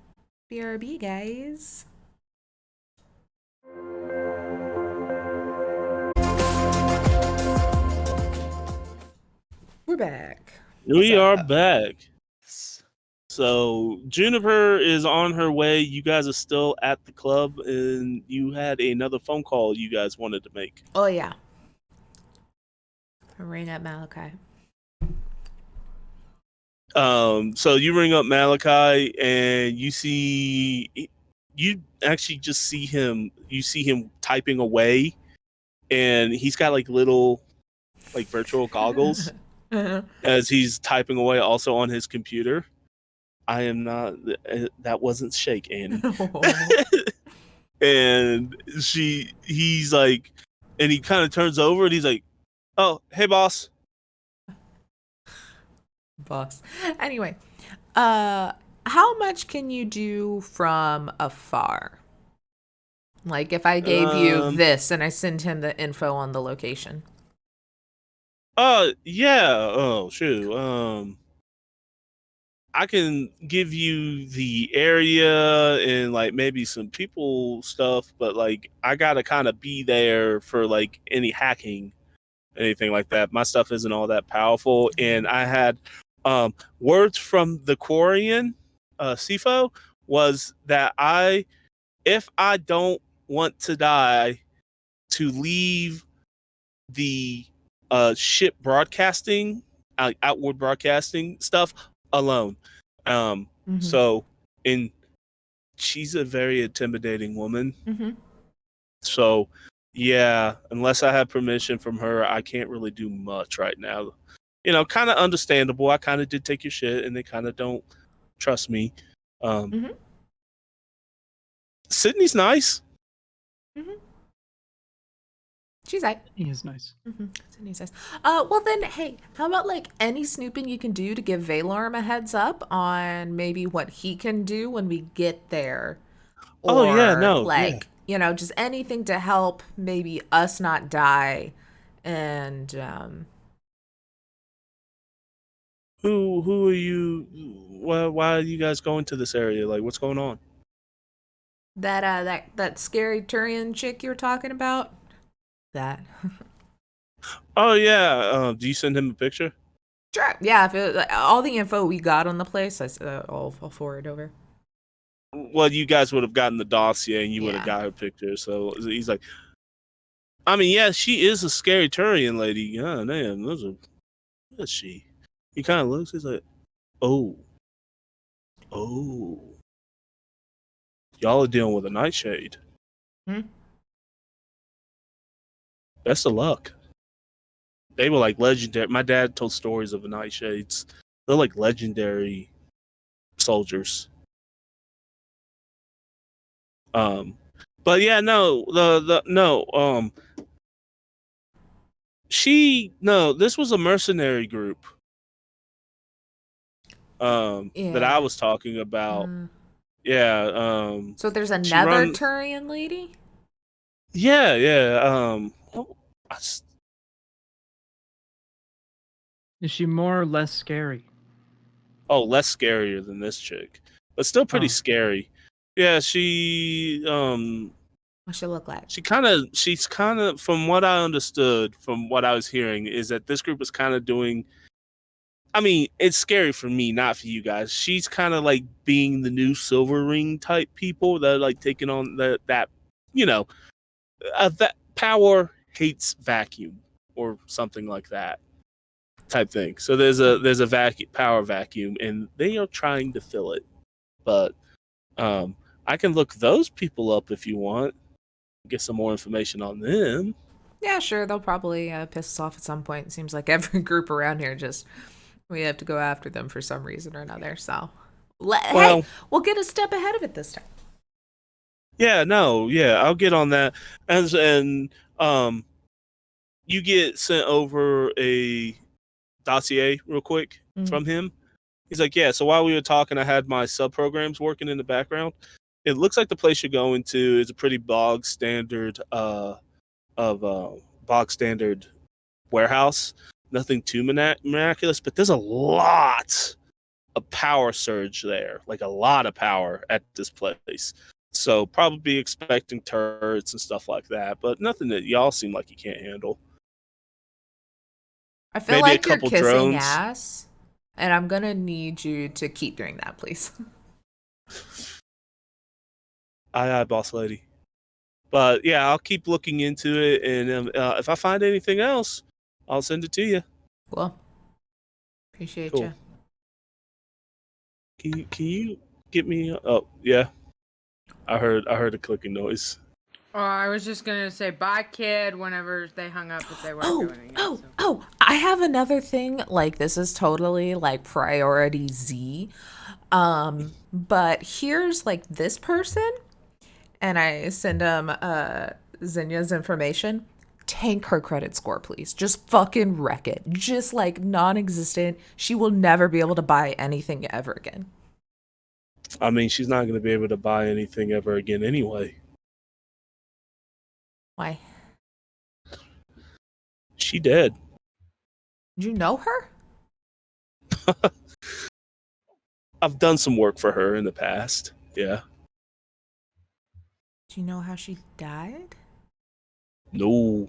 BRB, guys. We're back. We are back. So Juniper is on her way. You guys are still at the club, and you had another phone call you guys wanted to make. Oh, yeah. Ring up Malachi. So you ring up Malachi, and you actually just see him. You see him typing away, and he's got like little, like virtual goggles as he's typing away, also on his computer. I am not. That wasn't Shake, Annie. And he's like, and he kind of turns over, and he's like, "Oh, hey, boss." Boss. Anyway, how much can you do from afar? Like if I gave you this and I send him the info on the location. Yeah. Oh, shoot. I can give you the area and like maybe some people stuff, but like I gotta kind of be there for like any hacking, anything like that. My stuff isn't all that powerful, and I had words from the Quarian, CFO, was that if I don't want to die, to leave the ship broadcasting, outward broadcasting stuff alone. So in she's a very intimidating woman. Mm-hmm. So, yeah, unless I have permission from her, I can't really do much right now. Kind of understandable. I kind of did take your shit, and they kind of don't trust me. Mm-hmm. Sydney's nice. Mm-hmm. She's like, He is nice. mm-hmm. Sydney's nice. Well then, hey, how about like any snooping you can do to give Valorm a heads up on maybe what he can do when we get there? Oh yeah, Or no, like, yeah. just anything to help maybe us not die. And Who are you? Why are you guys going to this area? Like, what's going on? that scary Turian chick you were talking about? That. Oh yeah. Do you send him a picture? Sure. Yeah, if like, all the info we got on the place, I'll forward over. Well, you guys would have gotten the dossier and you would have Yeah. got her picture. So he's like, I mean, yeah, she is a scary Turian lady. Yeah, damn, what is she? He kind of looks. He's like, oh, y'all are dealing with a nightshade. Hmm? Best of luck. They were like legendary. My dad told stories of the nightshades. They're like legendary soldiers. But yeah, no, this was a mercenary group. That I Yeah. was talking about. Yeah. So there's She another run. Turian lady? Yeah. Is she more or less scary? Less scarier than this chick, but still pretty scary. Yeah, she What's she look like? she's kind of, from what I understood, from what I was hearing, is that this group is kind of doing. I mean, it's scary for me, not for you guys. She's kind of like being the new Silver Ring type people that are like taking on that that power hates vacuum or something like that type thing. So there's a power vacuum, and they are trying to fill it. But I can look those people up if you want. Get some more information on them. Yeah, sure. They'll probably piss us off at some point. It seems like every group around here we have to go after them for some reason or another. So, hey, we'll get a step ahead of it this time. Yeah, no, yeah, I'll get on that. And you get sent over a dossier real quick from him. He's like, yeah, so while we were talking, I had my sub programs working in the background. It looks like the place you're going to is a pretty bog standard warehouse. Nothing too miraculous, but there's a lot of power surge there, like a lot of power at this place. So probably be expecting turrets and stuff like that, but nothing that y'all seem like you can't handle. I feel Maybe like a couple you're kissing drones. ass, and I'm gonna need you to keep doing that, please. Aye, boss lady. But yeah, I'll keep looking into it, and if I find anything else, I'll send it to you. Cool. Appreciate Cool. you. Can you get me? Oh yeah, I heard a clicking noise. Oh, I was just gonna say bye, kid. Whenever they hung up, but they weren't doing anything. Oh! I have another thing. Like, this is totally like priority Z. But here's like this person, and I send them Zinya's information. Tank her credit score, please. Just fucking wreck it. Just like non-existent. She will never be able to buy anything ever again. I mean, she's not going to be able to buy anything ever again anyway. Why? She dead. Did you know her? I've done some work for her in the past. Yeah. Do you know how she died? No.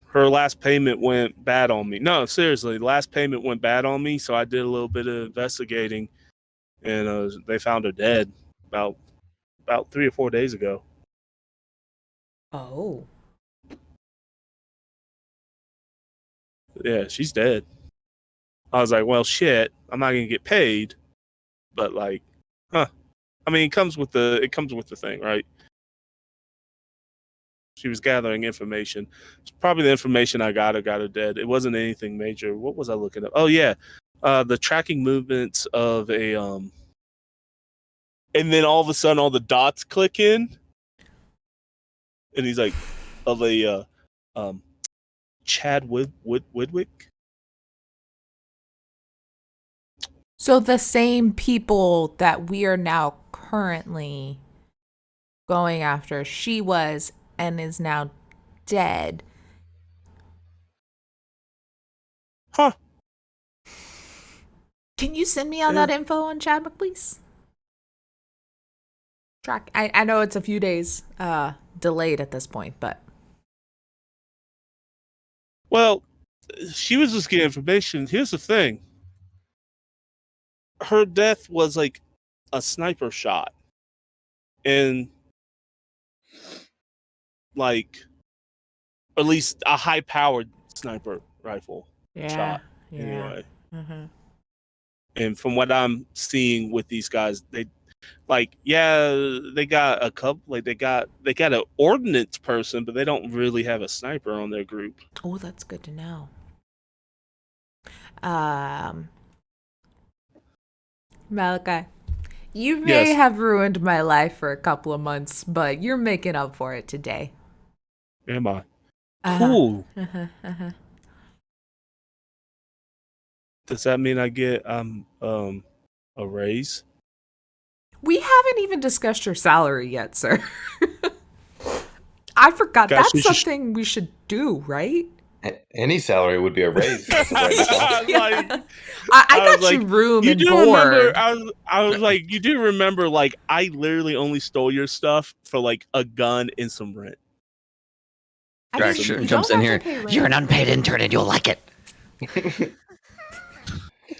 Her last payment went bad on me. No, seriously, the last payment went bad on me, so I did a little bit of investigating, and they found her dead about 3 or 4 days ago. Oh. Yeah, she's dead. I was like, well, shit, I'm not going to get paid, but like, Huh. I mean, it comes with the thing, right? She was gathering information. It's probably the information I got her dead. It wasn't anything major. What was I looking up? Oh yeah, the tracking movements of a and then all of a sudden all the dots click in, and he's like, of a Chad Woodwick. So the same people that we are now currently going after, she was and is now dead. Huh. Can you send me all that info on Chadwick, please? I know it's a few days delayed at this point, but Well, she was just getting information. Here's the thing. Her death was like a sniper shot. And like at least a high powered sniper rifle shot. Anyway. Mm-hmm. And from what I'm seeing with these guys, they like, yeah, they got a couple, like they got an ordnance person, but they don't really have a sniper on their group. Oh, that's good to know. Malachi, you may have ruined my life for a couple of months, but you're making up for it today. Am I? Cool. Does that mean I get a raise? We haven't even discussed your salary yet, sir. I forgot. Guys, that's something we should do, right? Any salary would be a raise. I got you room and board. I was like, you do remember, like, I literally only stole your stuff for like a gun and some rent. Direction jumps in here. You're an unpaid intern and you'll like it.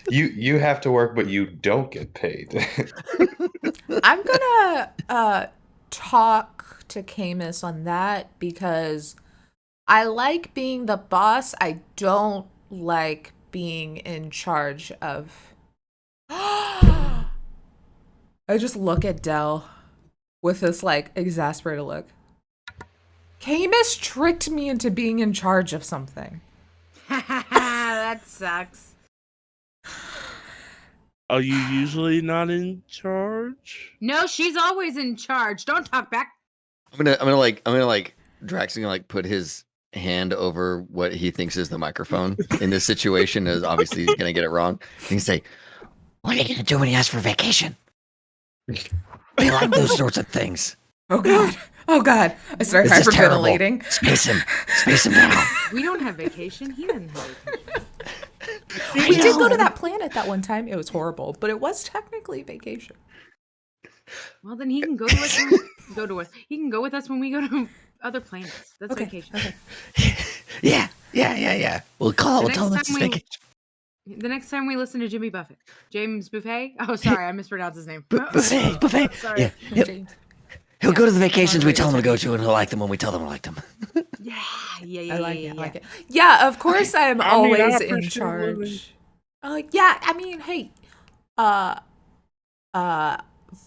You have to work, but you don't get paid. I'm gonna talk to Camus on that because I like being the boss. I don't like being in charge of. I just look at Dell with this like exasperated look. Camus tricked me into being in charge of something. That sucks. Are you usually not in charge? No, she's always in charge. Don't talk back. I'm gonna like Drax gonna like put his hand over what he thinks is the microphone in this situation, as obviously he's gonna get it wrong. And he say, "What are you gonna do when he asks for vacation?" They like those sorts of things. Oh god. Oh god. I start hyperventilating. Space him now. We don't have vacation. He doesn't have vacation. We did go to that planet that one time. It was horrible, but it was technically vacation. Well, then he can go to us. He can go with us when we go to other planets. That's vacation. Okay. Yeah. We'll tell him it's vacation. The next time we listen to Jimmy Buffett, James Buffet. Oh, sorry, I mispronounced his name. Buffet. Sorry. Yeah. He'll go to the vacations we tell him to go to, and he'll like them when we tell them we like them. Yeah. I like it. Yeah, of course I am always in charge. Yeah, I mean, hey,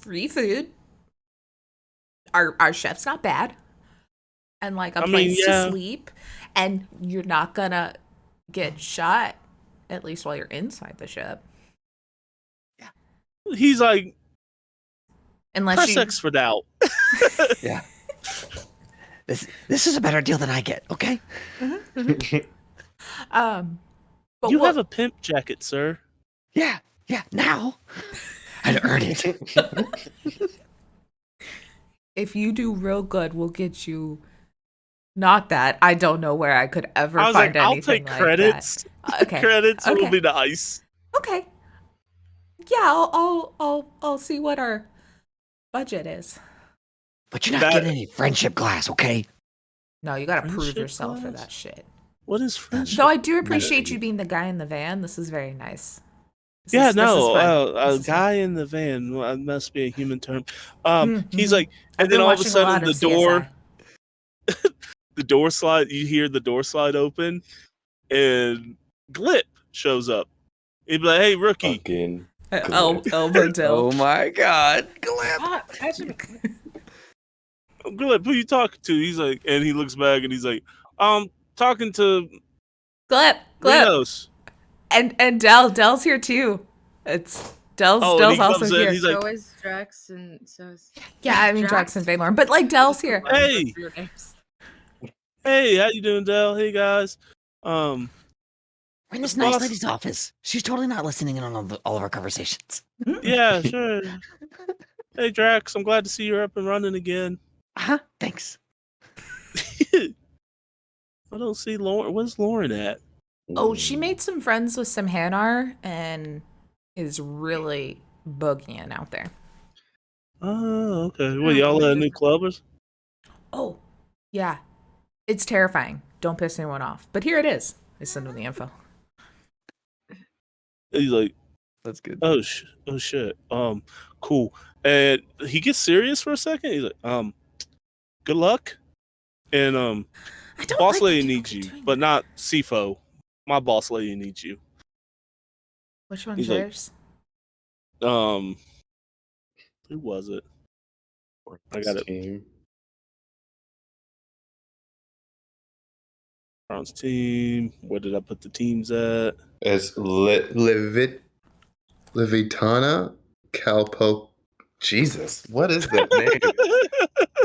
free food. Our chef's not bad, and like a place to sleep, and you're not gonna get shot, at least while you're inside the ship. Yeah, he's like, unless press X for doubt. Yeah. This is a better deal than I get, okay? But you have a pimp jacket, sir. Yeah, now. I'd earn it. If you do real good, we'll get you. Not that. I don't know where I could ever find anything I'll take like credits. That. Okay. Credits will be nice. Okay. Yeah, I'll see what our budget is. But you're not getting any friendship glass, okay? No, you gotta prove yourself for that shit. What is friendship? So I do appreciate you being the guy in the van. This is very nice. A guy in the van must be a human term. He's like, and then all of a sudden the door, the door slide. You hear the door slide open, and Glip shows up. He'd be like, "Hey, rookie, Elbow Dell. Oh my God, Gleb. Stop touching me. Gleb, who you talking to? He's like, and he looks back and he's like, talking to Gleb. Renos. And Dell's here too. It's Dell's and he also comes in, here. he's like, So is Drex and so is Yeah, I mean Drax and Valorn, but like Dell's here. Hey. Hey, how you doing, Dell? Hey guys. We're in this nice lady's office. She's totally not listening in on all of our conversations. Yeah, sure. Hey Drax, I'm glad to see you're up and running again. Thanks. I don't see Lauren. Where's Lauren at? Oh, she made some friends with some Hanar and is really boogieing out there. Oh, okay. Well, y'all at new clubbers? Oh, yeah. It's terrifying. Don't piss anyone off. But here it is. I send him the info. He's like, that's good. Oh shit. Cool. And he gets serious for a second. He's like, good luck. And boss lady needs you, but not CFO. My boss lady needs you. Which one's yours? Who was it? I got it. Team. Brown's team. Where did I put the teams at? It's Livitana Kalpo. Jesus, what is that name?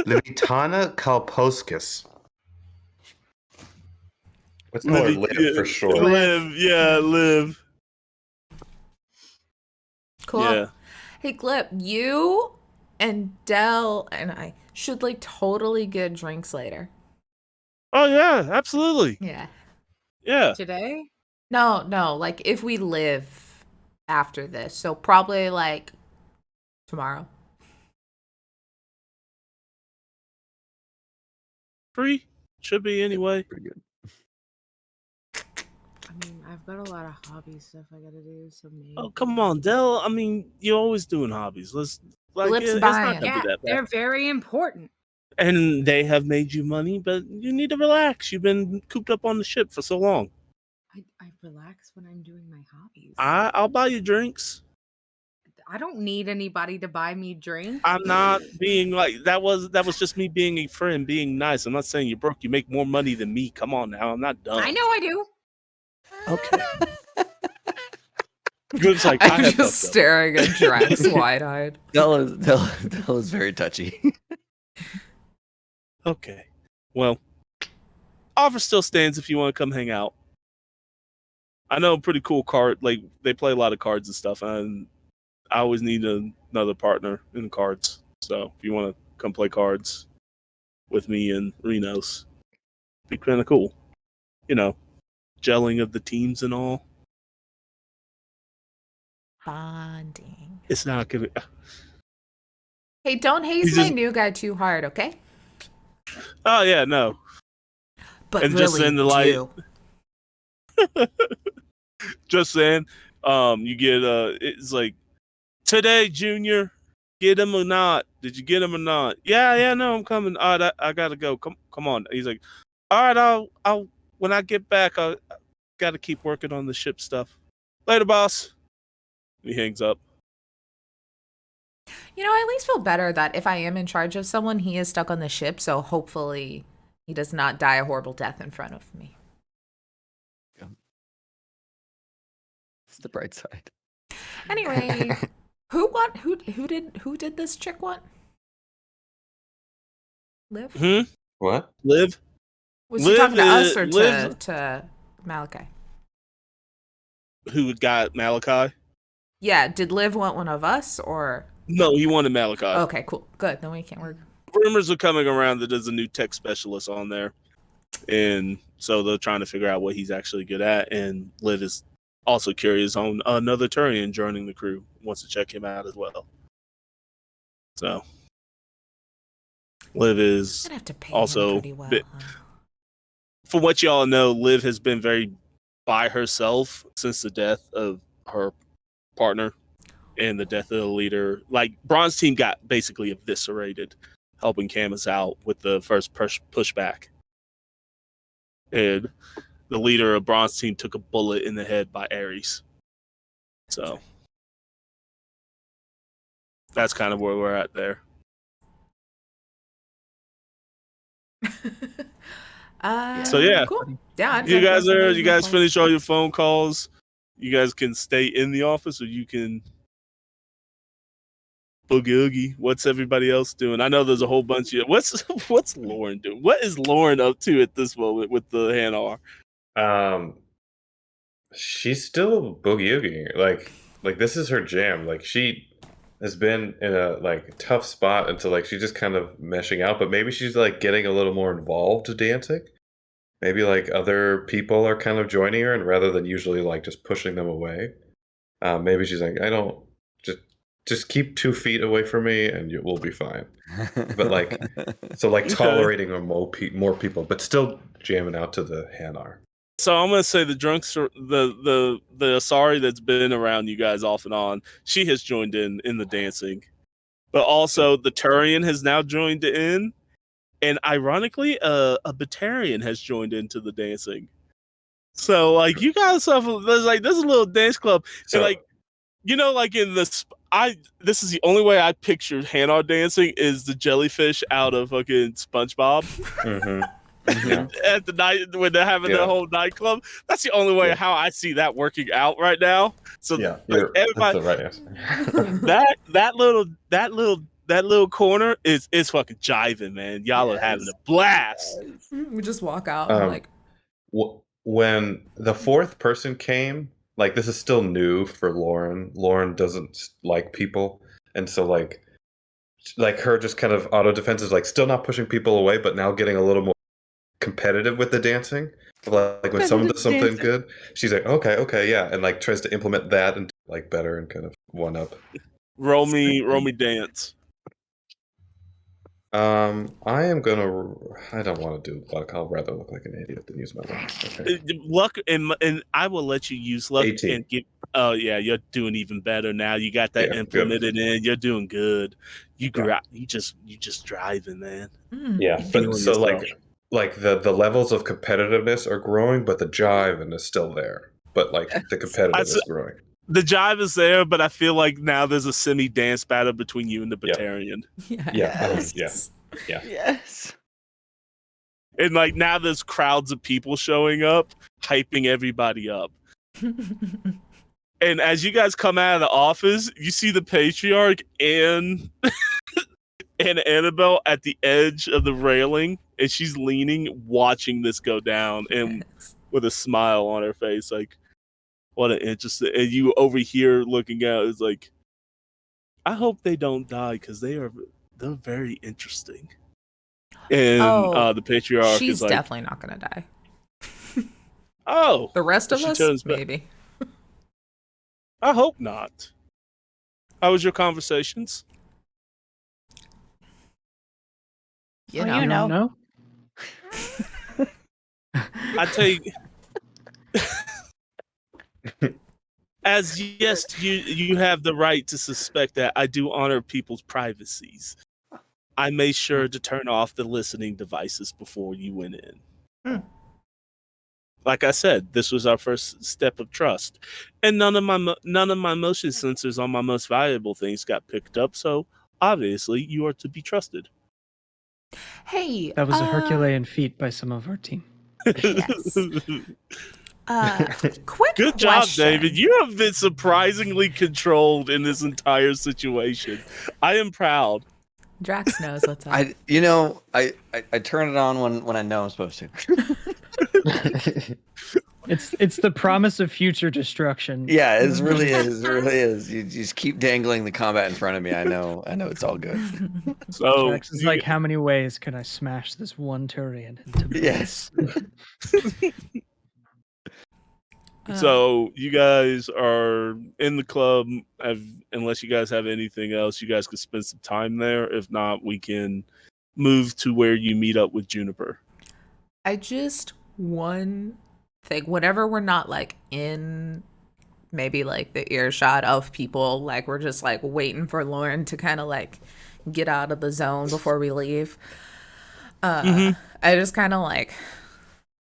Livitana Kalposkis. Let's call her Liv for sure. Liv. Cool. Yeah. Hey, Glip, you and Dell and I should like totally get drinks later. Oh yeah, absolutely. Yeah. Yeah. Today? No, like if we live after this. So probably like tomorrow. Free? Should be anyway. Pretty good. I mean, I've got a lot of hobby stuff I gotta do, so maybe. Oh, come on, Dell. I mean, you're always doing hobbies. It's not gonna be that bad. They're very important. And they have made you money, but you need to relax. You've been cooped up on the ship for so long. I relax when I'm doing my hobbies. I'll buy you drinks. I don't need anybody to buy me drinks. I'm not being like that was just me being a friend, being nice. I'm not saying you're broke. You make more money than me. Come on now. I'm not dumb. I know I do. Okay. Good's like, I'm just staring at Drax wide-eyed. Dell is very touchy. Okay. Well, offer still stands if you want to come hang out. I know a pretty cool card. Like, they play a lot of cards and stuff, and I always need another partner in cards. So if you want to come play cards with me and Renos, be kind of cool. You know, gelling of the teams and all. Bonding. It's not gonna. Hey, don't haze my new guy too hard, okay? Oh yeah, no. But and really just in the light. Just saying, you get it's like today, Junior, get him or not? Did you get him or not? Yeah, no, I'm coming. All right, I gotta go. Come on. He's like, all right, I'll when I get back, I gotta keep working on the ship stuff. Later, boss. He hangs up. You know, I at least feel better that if I am in charge of someone, he is stuck on the ship, so hopefully he does not die a horrible death in front of me. Yeah. It's the bright side. Anyway, who did this chick want? Liv? What? Liv? Was she talking to us or to Malachi? Who got Malachi? Yeah, did Liv want one of us or? No, he wanted Malachi. Okay, cool. Good. Then we can't work. Rumors are coming around that there's a new tech specialist on there. And so they're trying to figure out what he's actually good at. And Liv is also curious on another Turian joining the crew. Wants to check him out as well. So Liv is I'd have to pay also him pretty well, from what y'all know, Liv has been very by herself since the death of her partner and the death of the leader. Like, Bronze Team got basically eviscerated, helping Camus out with the first pushback. And the leader of Bronze Team took a bullet in the head by Ares. So that's kind of where we're at there. So yeah, cool. Yeah, you guys finish all your phone calls. You guys can stay in the office, or you can boogie oogie. What's everybody else doing? I know there's a whole bunch of what's Lauren doing? What is Lauren up to at this moment with the Hanar? She's still boogie oogieing. Like this is her jam. Like she has been in a like tough spot until like she's just kind of meshing out, but maybe she's like getting a little more involved dancing. Maybe like other people are kind of joining her, and rather than usually like just pushing them away, maybe she's like, I don't just keep 2 feet away from me, and we'll be fine. But like, so like tolerating more people, but still jamming out to the Hanar. So I'm gonna say the drunks, the Asari that's been around you guys off and on, she has joined in the dancing, but also the Turian has now joined in. And ironically, a Batarian has joined into the dancing. So like you guys have there's a little dance club. So and, like like in this, this is the only way I pictured Hanar dancing is the jellyfish out of fucking SpongeBob. Mm-hmm. At the night when they're having the whole nightclub. That's the only way how I see that working out right now. So like, everybody, that's the right answer. that little corner is fucking jiving, man. Y'all are having a blast. We just walk out and like when the 4th person came, like this is still new for Lauren. Lauren doesn't like people, and so like her just kind of auto defense is like still not pushing people away, but now getting a little more competitive with the dancing. Like when someone does something good, she's like, okay, yeah, and like tries to implement that and like better and kind of one up. Roll me dance. I don't want to do luck. I'll rather look like an idiot than use my luck. Okay. Luck and I will let you use luck 18. and give. Oh yeah, you're doing even better now. You got that implemented in. You're doing good. You just driving, man. Yeah, but so like the levels of competitiveness are growing, but the jive is still there. But like the competitiveness is growing. The jive is there, but I feel like now there's a semi-dance battle between you and the Batarian. Yes. And like now there's crowds of people showing up, hyping everybody up. And as you guys come out of the office, you see the Patriarch and Anabelle at the edge of the railing, and she's leaning, watching this go down, and with a smile on her face, like, what an interesting. And you over here looking out is like, I hope they don't die because they're very interesting. And the Patriarch she's is like, definitely not gonna die. Oh, the rest of us maybe. I hope not. How was your conversations? You know. I tell you, as yes, you have the right to suspect that I do honor people's privacies. I made sure to turn off the listening devices before you went in. Like I said, this was our first step of trust, and none of my motion sensors on my most valuable things got picked up. So obviously, you are to be trusted. Hey, that was a Herculean feat by some of our team. Yes. Quick Good job, David. You have been surprisingly controlled in this entire situation. I am proud. Drax knows what's up. I turn it on when I know I'm supposed to. It's the promise of future destruction. Yeah, it really is. It really is. You just keep dangling the combat in front of me. I know it's all good. So Drax is like, how many ways can I smash this one Turian into bits? Yes. So you guys are in the club. Unless you guys have anything else, you guys could spend some time there. If not, we can move to where you meet up with Juniper. One thing, whenever we're not like in maybe like the earshot of people, like we're just like waiting for Lauren to kind of like get out of the zone before we leave. I just kind of like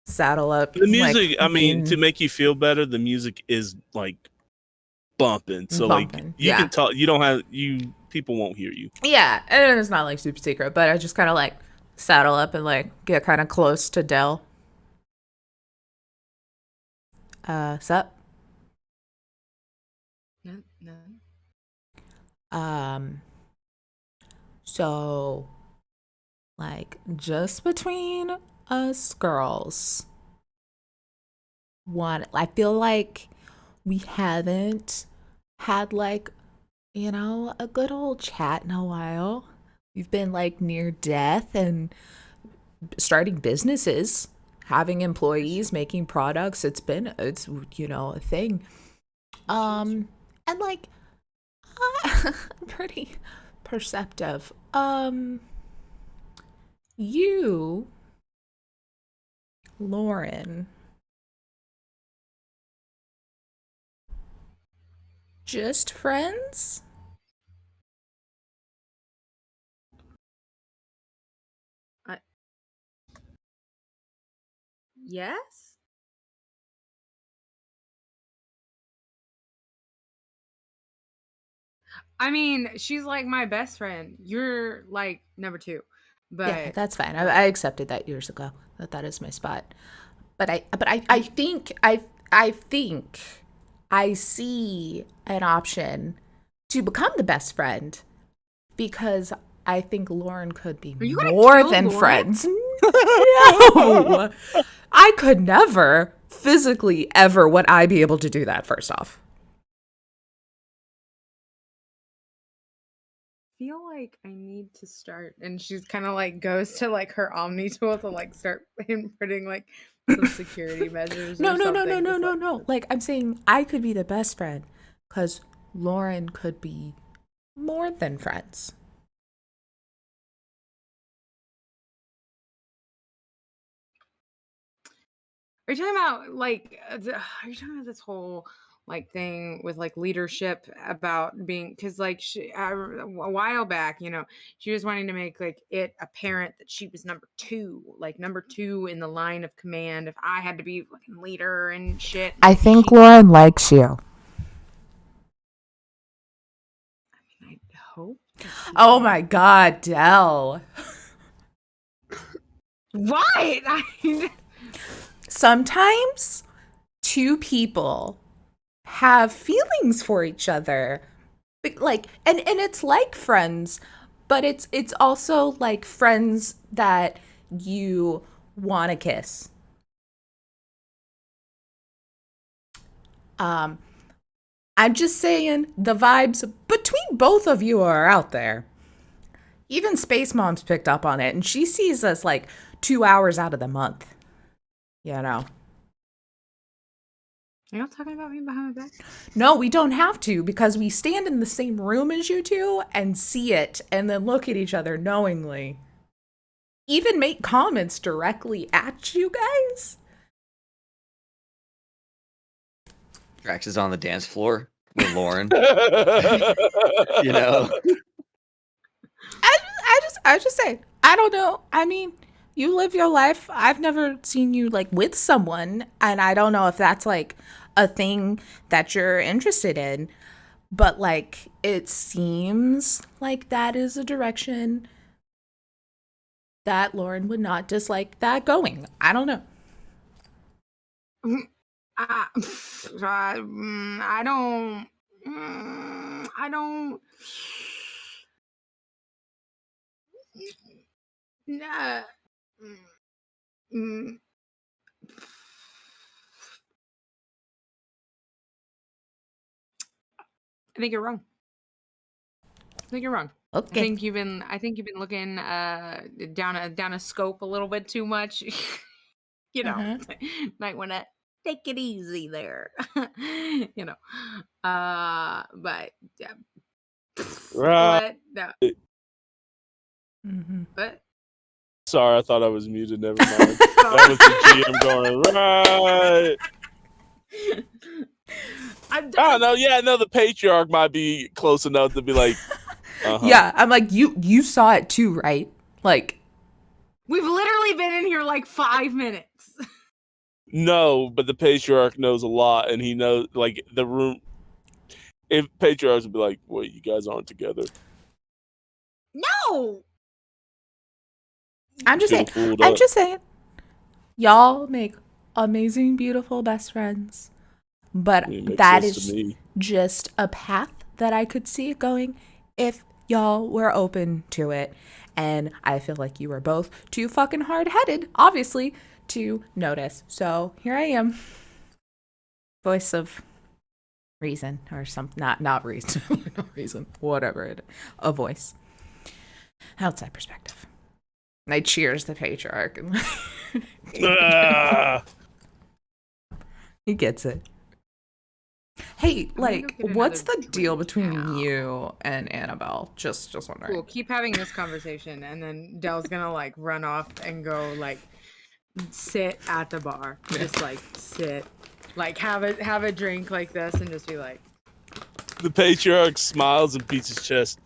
saddle up. The music, like, to make you feel better, the music is like bumping. So like you can talk. You don't have people won't hear you. Yeah, and it's not like super secret, but I just kind of like saddle up and like get kind of close to Dell. Sup? No. So like just between us girls, I feel like we haven't had like, you know, a good old chat in a while. We've been like near death and starting businesses, having employees, making products. It's you know, a thing. And like pretty perceptive. You, Lauren, just friends? Yes. I mean, she's like my best friend. You're like number 2. But yeah, that's fine. I accepted that years ago. That is my spot. But I think I see an option to become the best friend because I think Lauren could be more than Lauren? Friends. No, I could never physically ever would I be able to do that. First off. Feel like I need to start, and she's kind of like goes to like her Omni tool to like start putting like some security measures. No. Like I'm saying, I could be the best friend because Lauren could be more than friends. Are you talking about like? Are you talking about this whole like thing with like leadership about being? Because like a while back, you know, she was wanting to make like it apparent that she was number 2 in the line of command. If I had to be fucking leader and shit. I think Lauren likes you. I mean, I hope. Oh my God, Dell. What? Sometimes 2 people have feelings for each other, like, and it's like friends, but it's also like friends that you want to kiss. I'm just saying the vibes between both of you are out there. Even Space Mom's picked up on it, and she sees us like 2 hours out of the month. You know. Are y'all talking about me behind my back? No, we don't have to because we stand in the same room as you two and see it and then look at each other knowingly. Even make comments directly at you guys. Drax is on the dance floor with Lauren. You know. I just say, I don't know. I mean, you live your life. I've never seen you like with someone, and I don't know if that's like a thing that you're interested in, but like it seems like that is a direction that Lauren would not dislike that going. I don't know. I don't. Nah. I think you're wrong. Okay. I think you've been looking down a scope a little bit too much. You know, might want to take it easy there. You know, but yeah. Right. What? No. What? Sorry, I thought I was muted. Never mind. That was the GM going right. I don't know. Yeah, I know the patriarch might be close enough to be like, Yeah, I'm like, you saw it too, right? Like, we've literally been in here like 5 minutes. No, but the patriarch knows a lot, and he knows like the room. If patriarchs would be like, "Wait, you guys aren't together." No. I'm just saying. Y'all make amazing, beautiful best friends. But that is just a path that I could see it going if y'all were open to it. And I feel like you were both too fucking hard-headed, obviously, to notice. So here I am. Voice of reason or something. Not reason. Not reason. Whatever it is. A voice. Outside perspective. And I cheers the patriarch. He gets it. Hey, like, what's the deal between you and Anabelle? Just wondering. Cool. Keep having this conversation, and then Dell's gonna like run off and go like sit at the bar, just like sit, like have a drink like this, and just be like. The patriarch smiles and beats his chest,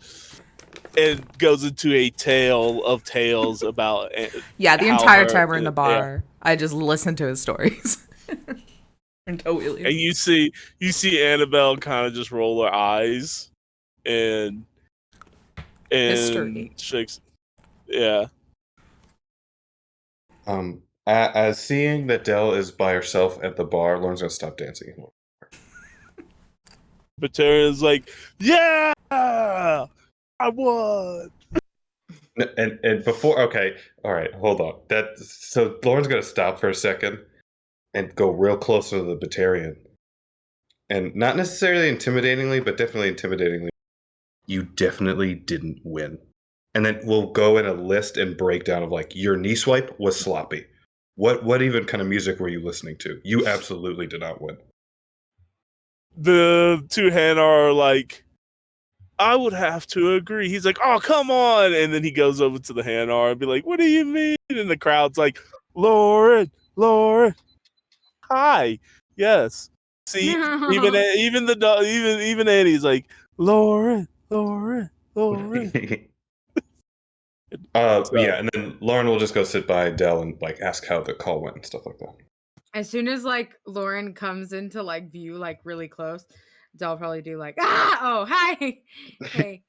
and goes into a tale of tales about. Yeah, the entire time we're in the bar, I just listen to his stories. And you see Anabelle kind of just roll her eyes, and shakes. Yeah. As seeing that Dell is by herself at the bar, Lauren's gonna stop dancing. Batarian's like, "Yeah, I won." And before, okay, all right, hold on. So Lauren's gonna stop for a second and go real close to the Batarian, and not necessarily intimidatingly, but definitely intimidatingly. You definitely didn't win. And then we'll go in a list and breakdown of like your knee swipe was sloppy. What even kind of music were you listening to? You absolutely did not win. The two Hanar are like, I would have to agree. He's like, oh, come on. And then he goes over to the Hanar and be like, what do you mean? And the crowd's like, Lauren, hi. Yes. See, even Annie's like, Lauren. Yeah, and then Lauren will just go sit by Dell and like ask how the call went and stuff like that. As soon as like Lauren comes into like view, like really close, Dell probably do like, hi, hey.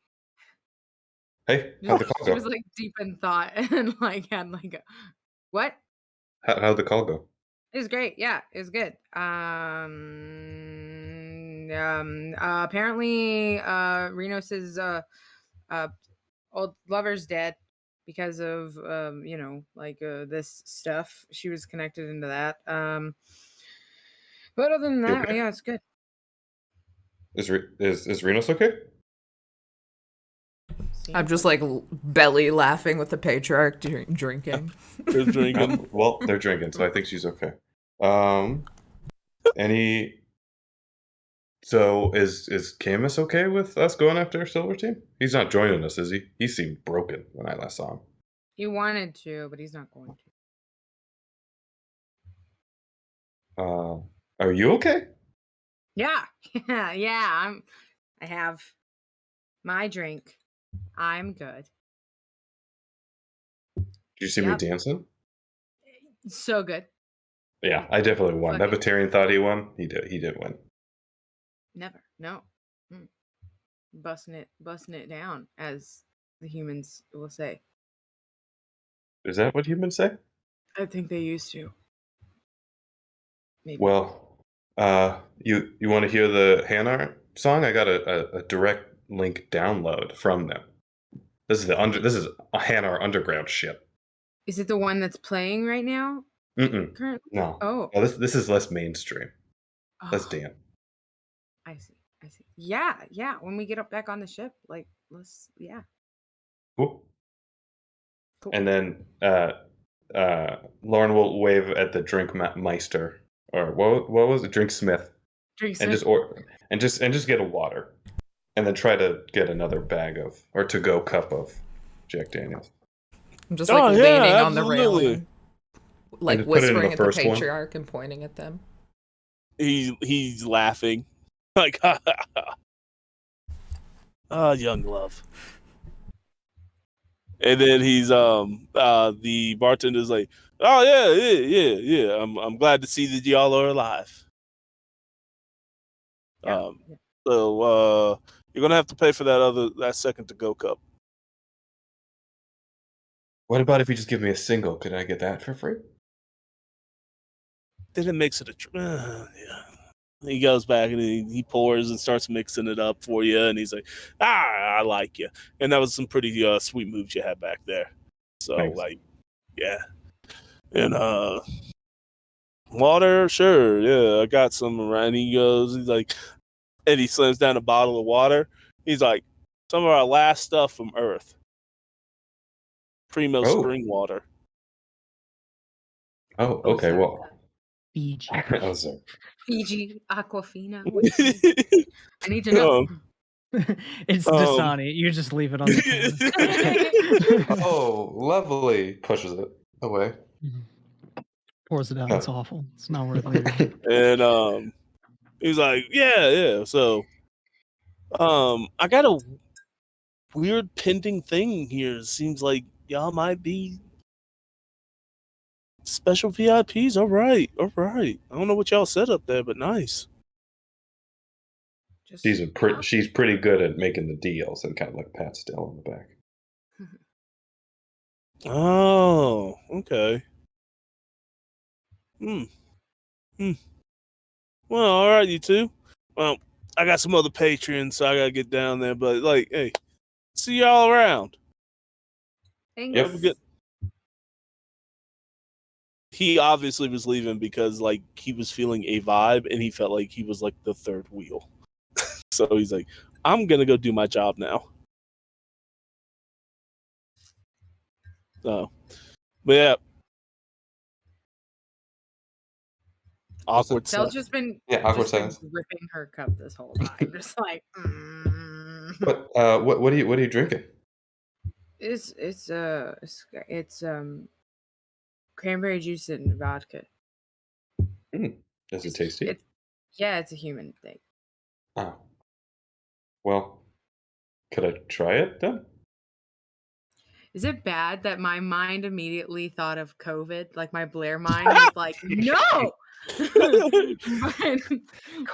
Hey, how'd the call go? She was like deep in thought and like had like a what? How'd the call go? It was great. Yeah, it was good. Apparently Renos's old lover's dead because of this stuff. She was connected into that. But other than that, yeah, it's good. Is Renos okay? I'm just like belly laughing with the patriarch drinking. They're drinking. Well, they're drinking, so I think she's okay. So is Camus okay with us going after Silver Team? He's not joining us, is he? He seemed broken when I last saw him. He wanted to, but he's not going to. Are you okay? Yeah. Yeah. I have my drink. I'm good. Did you see me dancing? So good. Yeah, I definitely won. That Batarian thought he won. He did win. Never. No. Busting it down, as the humans will say. Is that what humans say? I think they used to. Maybe. Well, you want to hear the Hanar song? I got a direct link download from them. This is a Hanar underground shit. Is it the one that's playing right now? Currently? No. Oh, this is less mainstream. Let's dance. I see. Yeah. When we get back on the ship, like Cool. And then Lauren will wave at the drink meister, or what was it? Drink smith. And just get a water, and then try to get another bag or to-go cup of Jack Daniels. I'm just leaning on the railing, like whispering at the patriarch and pointing at them. He's laughing, like, young love. And then he's the bartender's like, oh yeah. I'm glad to see that y'all are alive. So So you're gonna have to pay for that second to-go cup. What about if you just give me a single? Could I get that for free? Then it makes it yeah. He goes back and he pours and starts mixing it up for you, and he's like, I like you. And that was some pretty sweet moves you had back there. So Thanks. like, yeah. And water, sure, yeah, I got some around. He's like, and he slams down a bottle of water. He's like, some of our last stuff from Earth. Primo spring water. Oh, okay, well. Fiji. Oh, sorry. Fiji, Aquafina. I need to know. It's Dasani. You just leave it on the counter. Oh, lovely. Pushes it away. Pours it out. It's awful. It's not worth it. And he's like, yeah. So I got a weird pending thing here. It seems like y'all might be special VIPs. All right. I don't know what y'all said up there, but nice. She's pretty good at making the deals, and kind of like pats Dell on the back. Oh, okay. Well, all right, you two. Well, I got some other patrons, so I gotta get down there. But like, hey, see y'all around. Thanks. Yep. He obviously was leaving because like he was feeling a vibe, and he felt like he was like the third wheel. So he's like, I'm gonna go do my job now. So, but yeah. Awkward Del's silence. just been awkward silence. gripping her cup this whole time, just like. But what are you drinking? It's cranberry juice and vodka. Is it tasty? It's a human thing. Oh. Well, could I try it then? Is it bad that my mind immediately thought of COVID? Like my Blair mind was like, no.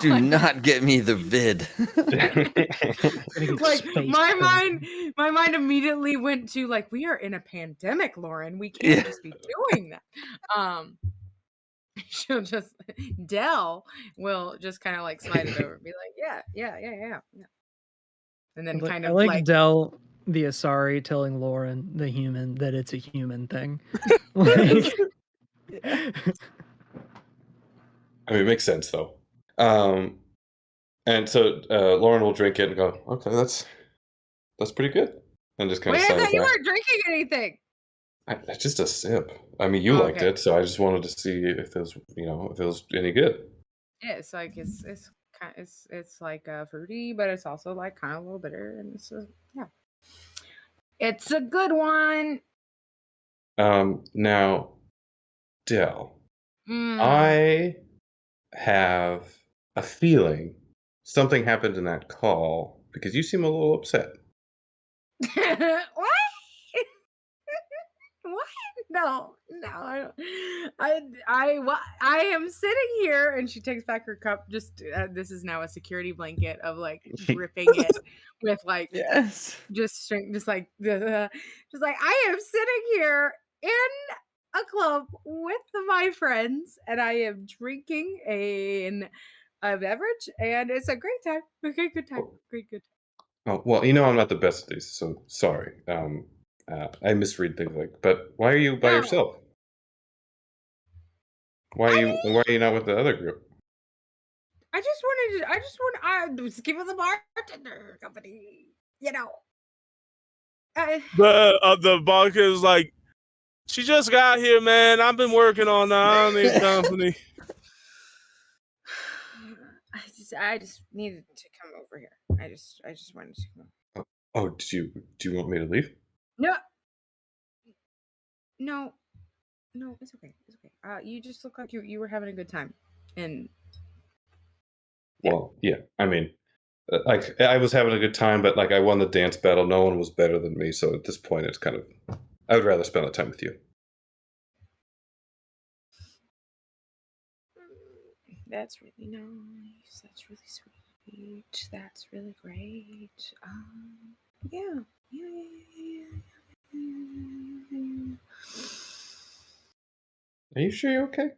Do not get me the vid. Like my mind immediately went to like, we are in a pandemic, Lauren. We can't just be doing that. She'll just Del will just kind of like slide it over and be like, yeah. And then kind of I like Del the Asari telling Lauren the human that it's a human thing. I mean, it makes sense though. And so Lauren will drink it and go, okay, that's pretty good, and just kind of. Wait, I thought you weren't drinking anything. Just a sip. I mean, you liked it, so I just wanted to see if it was, if it was any good. Yeah, it's like it's like fruity, but it's also like kind of a little bitter, and it's a good one. Now, Del, I have a feeling something happened in that call because you seem a little upset. What? What? No, I don't. I am sitting here, and she takes back her cup. Just this is now a security blanket of like gripping it with like just like I am sitting here in a club with my friends, and I am drinking a beverage, and it's a great time. Okay, good time. Great good time. Oh, well, I'm not the best at these, so sorry. I misread things but why are you by yourself? Why are you not with the other group? I was giving the bartender company, The vodka is like, she just got here, man. I've been working on that. I don't need company. I just needed to come over here. I just wanted to come over. Oh, do you want me to leave? No, it's okay. It's okay. You just look like you were having a good time, and well, yeah. I mean, like I was having a good time, but like I won the dance battle. No one was better than me, so at this point, it's kind of I would rather spend the time with you. That's really nice. That's really sweet. Great. That's really great. Yeah. Are you sure you're okay?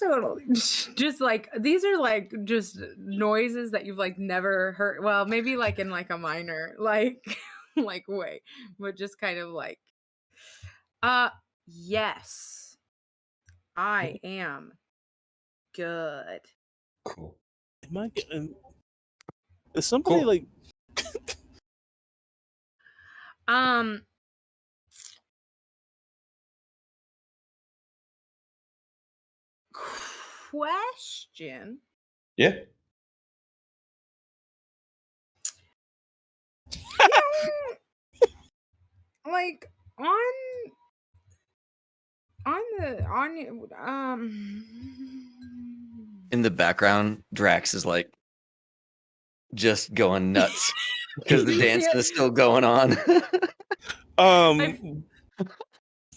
Totally. Just like these are like just noises that you've like never heard. Well, maybe like in like a minor like like way, but just kind of like yes. I am good. Cool. Am I getting? Is somebody Cool. like? Question. Yeah. Like on In the background, Drax is like just going nuts because the dancing is still going on.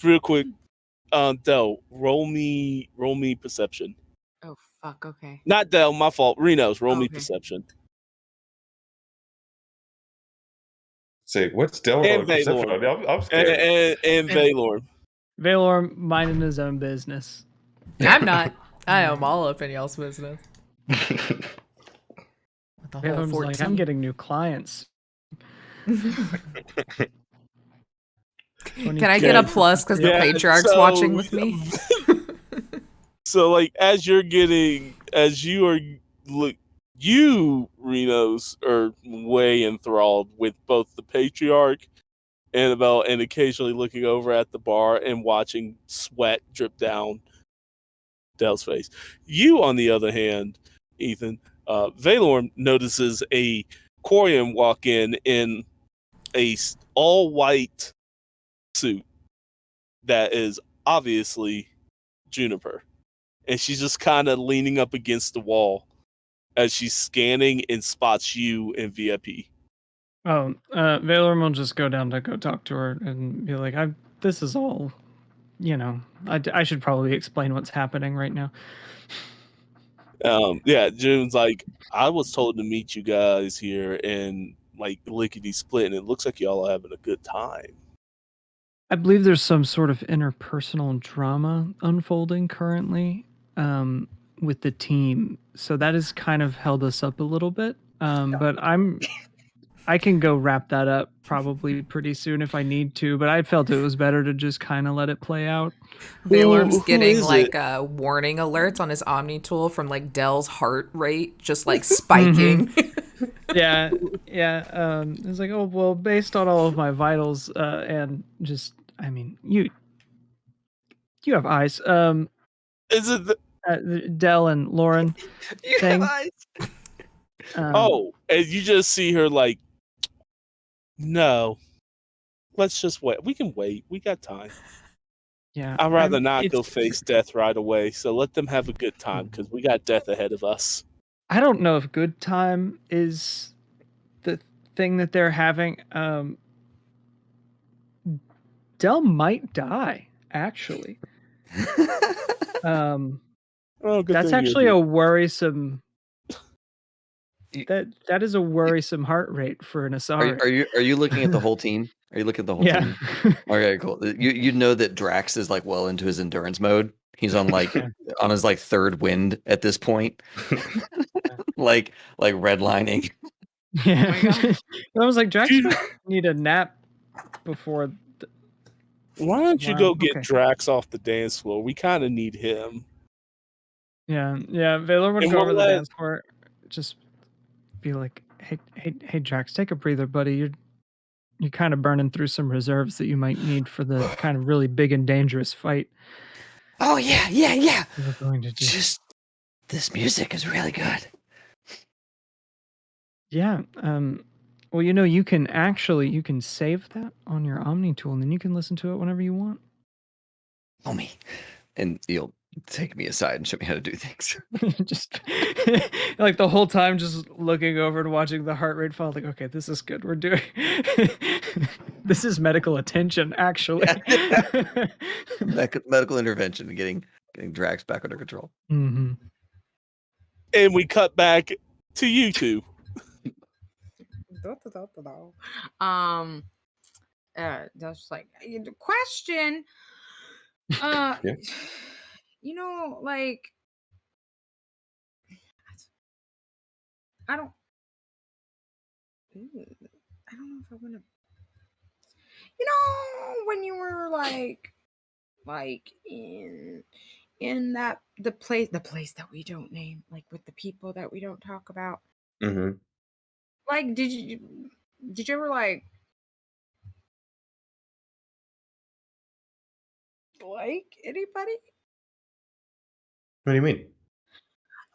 Real quick, Del, roll me perception. Oh fuck. Okay. Not Del, my fault. Reno's roll me Okay. perception. Say, what's Del And rolling perception Valor. on? I'm scared. And Valor. Valor minding his own business. I'm not. I am all up in y'all's business. With the whole Valor's 14. like, I'm getting new clients. Can I get a plus because the patriarch's watching with me? So, like, you, Renos, are way enthralled with both the patriarch, Anabelle, and occasionally looking over at the bar and watching sweat drip down Del's face. You, on the other hand, Ethan, Valor notices a Quarian walk in a all-white suit that is obviously Juniper. And she's just kind of leaning up against the wall as she's scanning and spots you in VIP. Oh, Valor will just go down to go talk to her and be like, this is all, I should probably explain what's happening right now. Yeah, June's like, I was told to meet you guys here and like lickety split, and it looks like y'all are having a good time. I believe there's some sort of interpersonal drama unfolding currently with the team, so that has kind of held us up a little bit. But I can go wrap that up probably pretty soon if I need to. But I felt it was better to just kind of let it play out. Valor's getting like warning alerts on his Omni tool from like Del's heart rate just like spiking. Yeah. It's like, oh well, based on all of my vitals and just, I mean, you have eyes. Is it Del and Lauren? You have eyes. And you just see her like, no, let's just wait. We can wait. We got time. Yeah, I'd rather not go face death right away. So let them have a good time because we got death ahead of us. I don't know if good time is the thing that they're having. Del might die, actually. That's actually a worrisome. That is a worrisome heart rate for an Asari. Are you looking at the whole team? Are you looking at the whole team? Okay, cool. You know that Drax is like well into his endurance mode. He's on like on his like third wind at this point. like redlining. Yeah. I was like, Drax might need a nap before. Why don't you go get Drax off the dance floor? We kind of need him. Yeah. Valor would go over the dance floor, just be like, hey, Drax, take a breather, buddy. You're kind of burning through some reserves that you might need for the kind of really big and dangerous fight. Oh yeah. We're going to do. Just this music is really good. Yeah. Well, you can save that on your Omni tool, and then you can listen to it whenever you want. Oh me, and you'll take me aside and show me how to do things. Just like the whole time, just looking over and watching the heart rate fall. Like, okay, this is good. We're doing. This is medical attention, actually. Medical intervention, getting Drax back under control. Mm-hmm. And we cut back to you two. That's like the question. Yeah. You know, like I don't know if I want to. You know, when you were like in that the place that we don't name, like with the people that we don't talk about. Mm-hmm. Like, did you ever like anybody? What do you mean?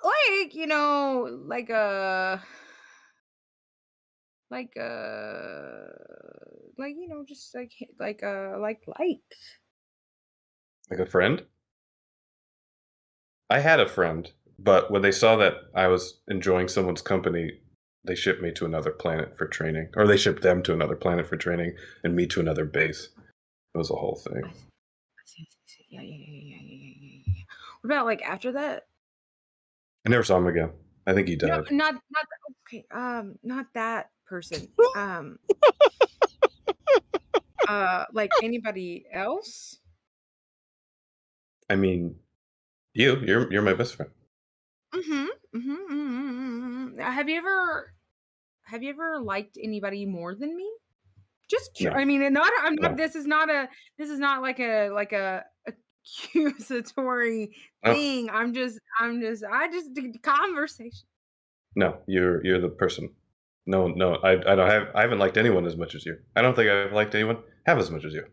Like, you know, like you know, just like like Like a friend? I had a friend, but when they saw that I was enjoying someone's company, they shipped me to another planet for training. Or they shipped them to another planet for training and me to another base. It was a whole thing. Yeah. What about like after that? I never saw him again. I think he No, died. not okay. Not that person. Like anybody else? I mean, you're my best friend. Have you ever liked anybody more than me? Just No. I mean, I'm not. No. This is not like a accusatory thing. I just did conversation. No, you're the person. No, I haven't liked anyone as much as you. I don't think I've liked anyone half as much as you.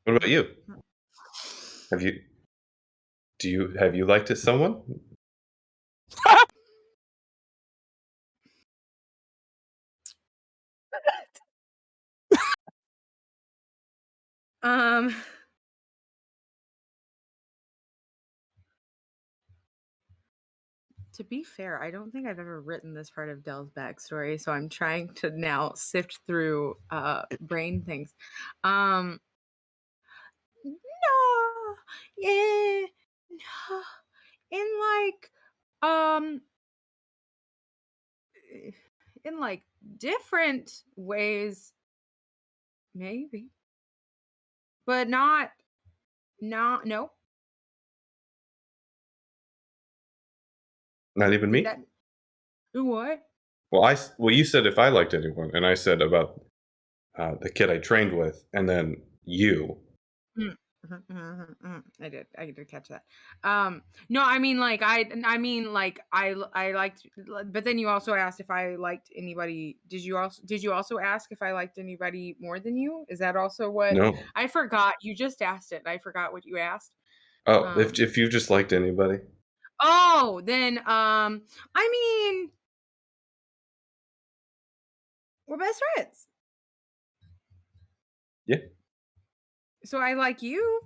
What about you? Have you liked it someone? To be fair, I don't think I've ever written this part of Dell's backstory, so I'm trying to now sift through brain things. No, yeah, no, um, in like different ways, maybe, but not, no. Not even me? That what? Well, you said if I liked anyone, and I said about the kid I trained with, and then you. I did catch that. No, I mean like I liked, but then you also asked if I liked anybody. Did you also ask if I liked anybody more than you? Is that also what? No. I forgot. You just asked it. I forgot what you asked. Oh, if you just liked anybody. Oh, then I mean, we're best friends. Yeah. So I like you.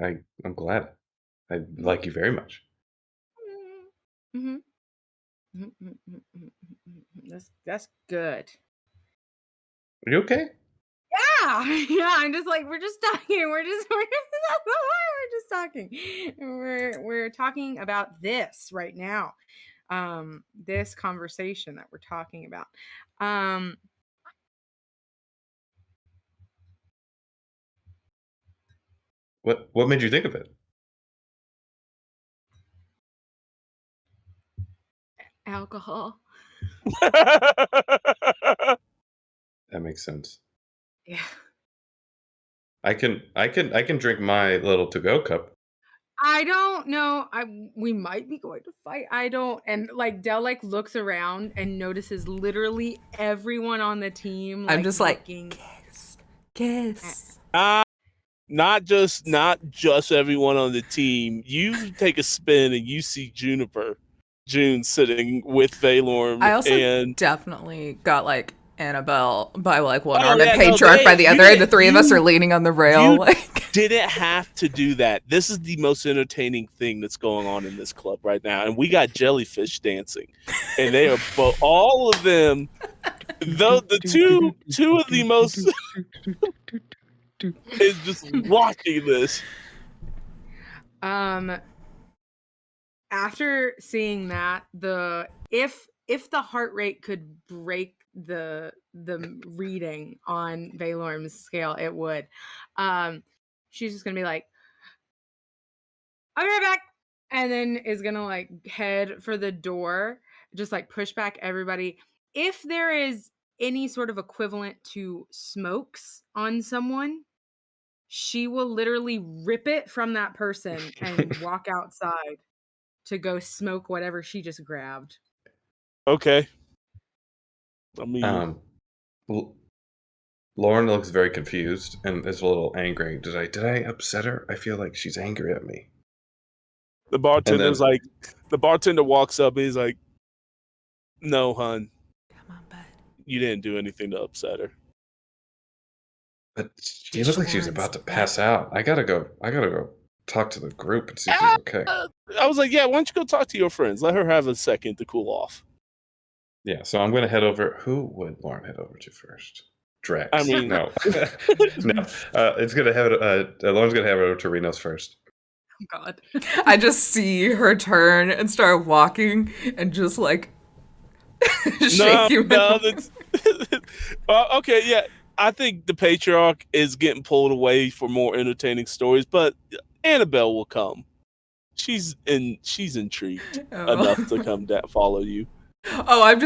I'm glad. I like you very much. That's good. Are you okay? Yeah. I'm just like we're just talking. We're just talking. We're talking about this right now. This conversation that we're talking about. What made you think of it? Alcohol. That makes sense. Yeah. I can drink my little to-go cup. I don't know. We might be going to fight. I don't. And like Dell like looks around and notices literally everyone on the team. I'm just like looking kiss. Not just everyone on the team. You take a spin and you see June sitting with Valorm. I also and definitely got like Anabelle by like one arm and Patriarch by the other, and the three of us are leaning on the rail. Like, didn't have to do that. This is the most entertaining thing that's going on in this club right now, and we got jellyfish dancing, and they are all of them Though the two of the most is just watching this. After seeing that, if the heart rate could break the reading on Valorm's scale, it would. She's just gonna be like, "I'll be right back," and then is gonna like head for the door, just like push back everybody. If there is any sort of equivalent to smokes on someone, she will literally rip it from that person and walk outside to go smoke whatever she just grabbed. Okay. I mean, Lauren looks very confused and is a little angry. Did I upset her? I feel like she's angry at me. The bartender walks up and he's like, "No, hun. Come on, bud. You didn't do anything to upset her." But she looked like she was about to pass out. I gotta go talk to the group and see if she's okay. I was like, "Yeah, why don't you go talk to your friends? Let her have a second to cool off." Yeah, so I'm gonna head over. Who would Lauren head over to first? Drax. I mean, no, no. It's gonna have Lauren's gonna have it over to Reno's first. Oh God! I just see her turn and start walking and just like shake you. No, that's okay. Yeah, I think the Patriarch is getting pulled away for more entertaining stories, but Anabelle will come. She's intrigued enough to come down, follow you. Oh, I'm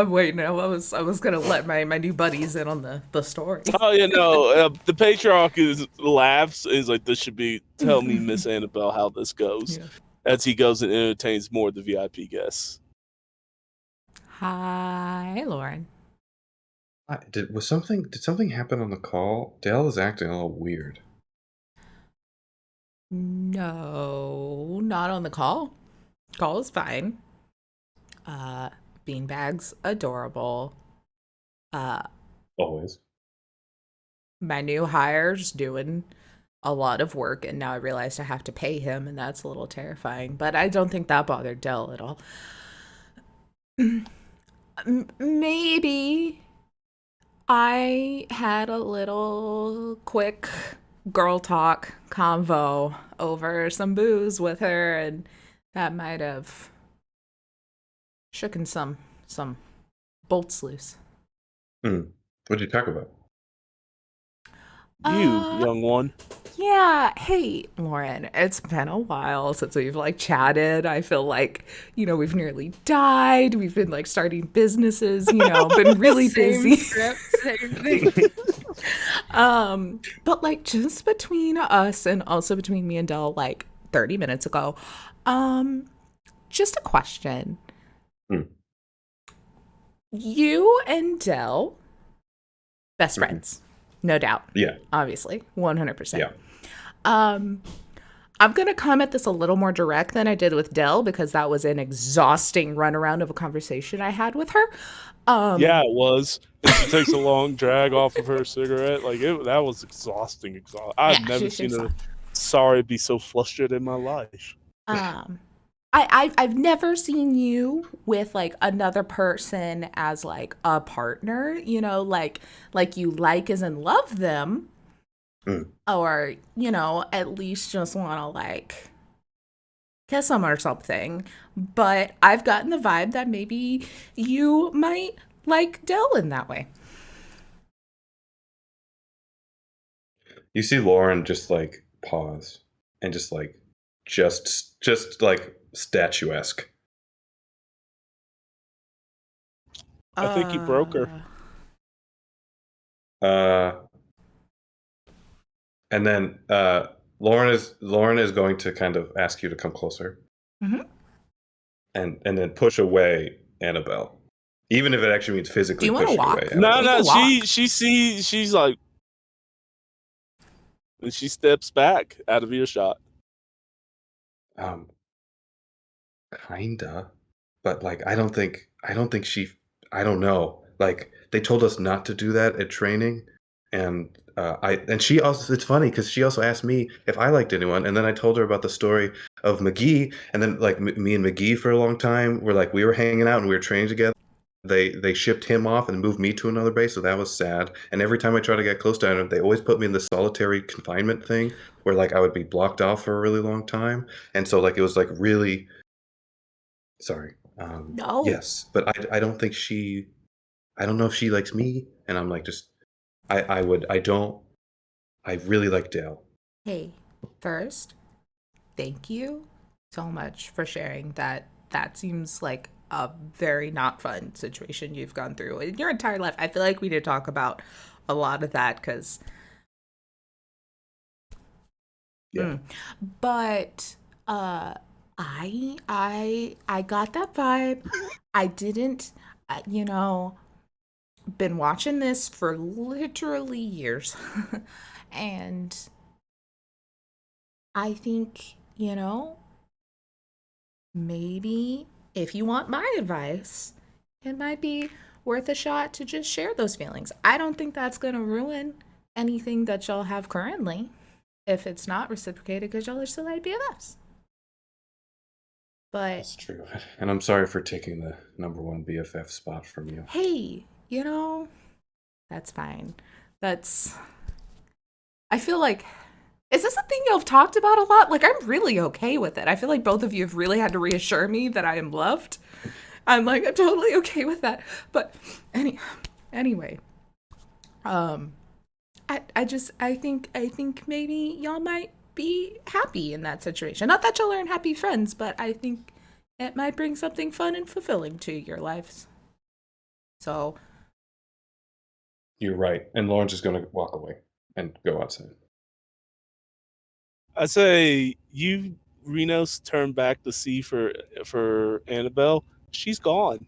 waiting. I was gonna let my new buddies in on the story. Oh, yeah, no. The Patriarch laughs and is like, "This should be, tell me, Miss Anabelle, how this goes." Yeah. As he goes and entertains more of the VIP guests. Hi, Lauren. Did something happen on the call? Dale is acting a little weird. No, not on the call. Call is fine. Beanbag's adorable. Always. My new hire's doing a lot of work, and now I realized I have to pay him, and that's a little terrifying. But I don't think that bothered Dell at all. Maybe I had a little quick girl talk convo over some booze with her, and that might have shooken some bolts loose. What'd you talk about? You, young one. Yeah. Hey, Lauren, it's been a while since we've like chatted. I feel like, we've nearly died. We've been like starting businesses, been really busy. Same thing. But like just between us and also between me and Dell, like 30 minutes ago, just a question. You and Dell, best friends, no doubt. Yeah. Obviously, 100%. Yeah. I'm going to come at this a little more direct than I did with Dell because that was an exhausting runaround of a conversation I had with her. Yeah, it was. And she takes a long drag off of her cigarette. Like, that was exhausting. I've never seen a Sorry be so flustered in my life. I've never seen you with like another person as like a partner, like you like as in love them, or at least just want to like kiss them or something. But I've gotten the vibe that maybe you might like Dell in that way. You see Lauren just like pause and just like statuesque. I think he broke her. And then Lauren is going to kind of ask you to come closer. Mm-hmm. And then push away Anabelle. Even if it actually means physically pushing away Anabelle. No, she's like, and she steps back out of earshot. Kinda, but like I don't know. Like they told us not to do that at training, and she also, it's funny because she also asked me if I liked anyone, and then I told her about the story of McGee, and then like me and McGee for a long time we were hanging out and we were training together. they shipped him off and moved me to another base, so that was sad. And every time I try to get close to him, they always put me in the solitary confinement thing, where like I would be blocked off for a really long time. And so like it was like really sorry. No. Yes, but I don't think I don't know if she likes me, and I'm like just I really like Dale. Hey, first, thank you so much for sharing that. That seems like a very not fun situation you've gone through in your entire life. I feel like we did talk about a lot of that because Yeah. But I got that vibe. I didn't been watching this for literally years. And I think, maybe if you want my advice, it might be worth a shot to just share those feelings. I don't think that's going to ruin anything that y'all have currently if it's not reciprocated because y'all are still like BFFs. But That's true. And I'm sorry for taking the #1 BFF spot from you. Hey, that's fine. I feel like, is this a thing y'all have talked about a lot? Like, I'm really okay with it. I feel like both of you have really had to reassure me that I am loved. I'm totally okay with that. But anyway, I think maybe y'all might be happy in that situation. Not that y'all aren't happy friends, but I think it might bring something fun and fulfilling to your lives. So You're right. And Lauren's just going to walk away and go outside. I say you, Renos, turn back to see for Anabelle. She's gone.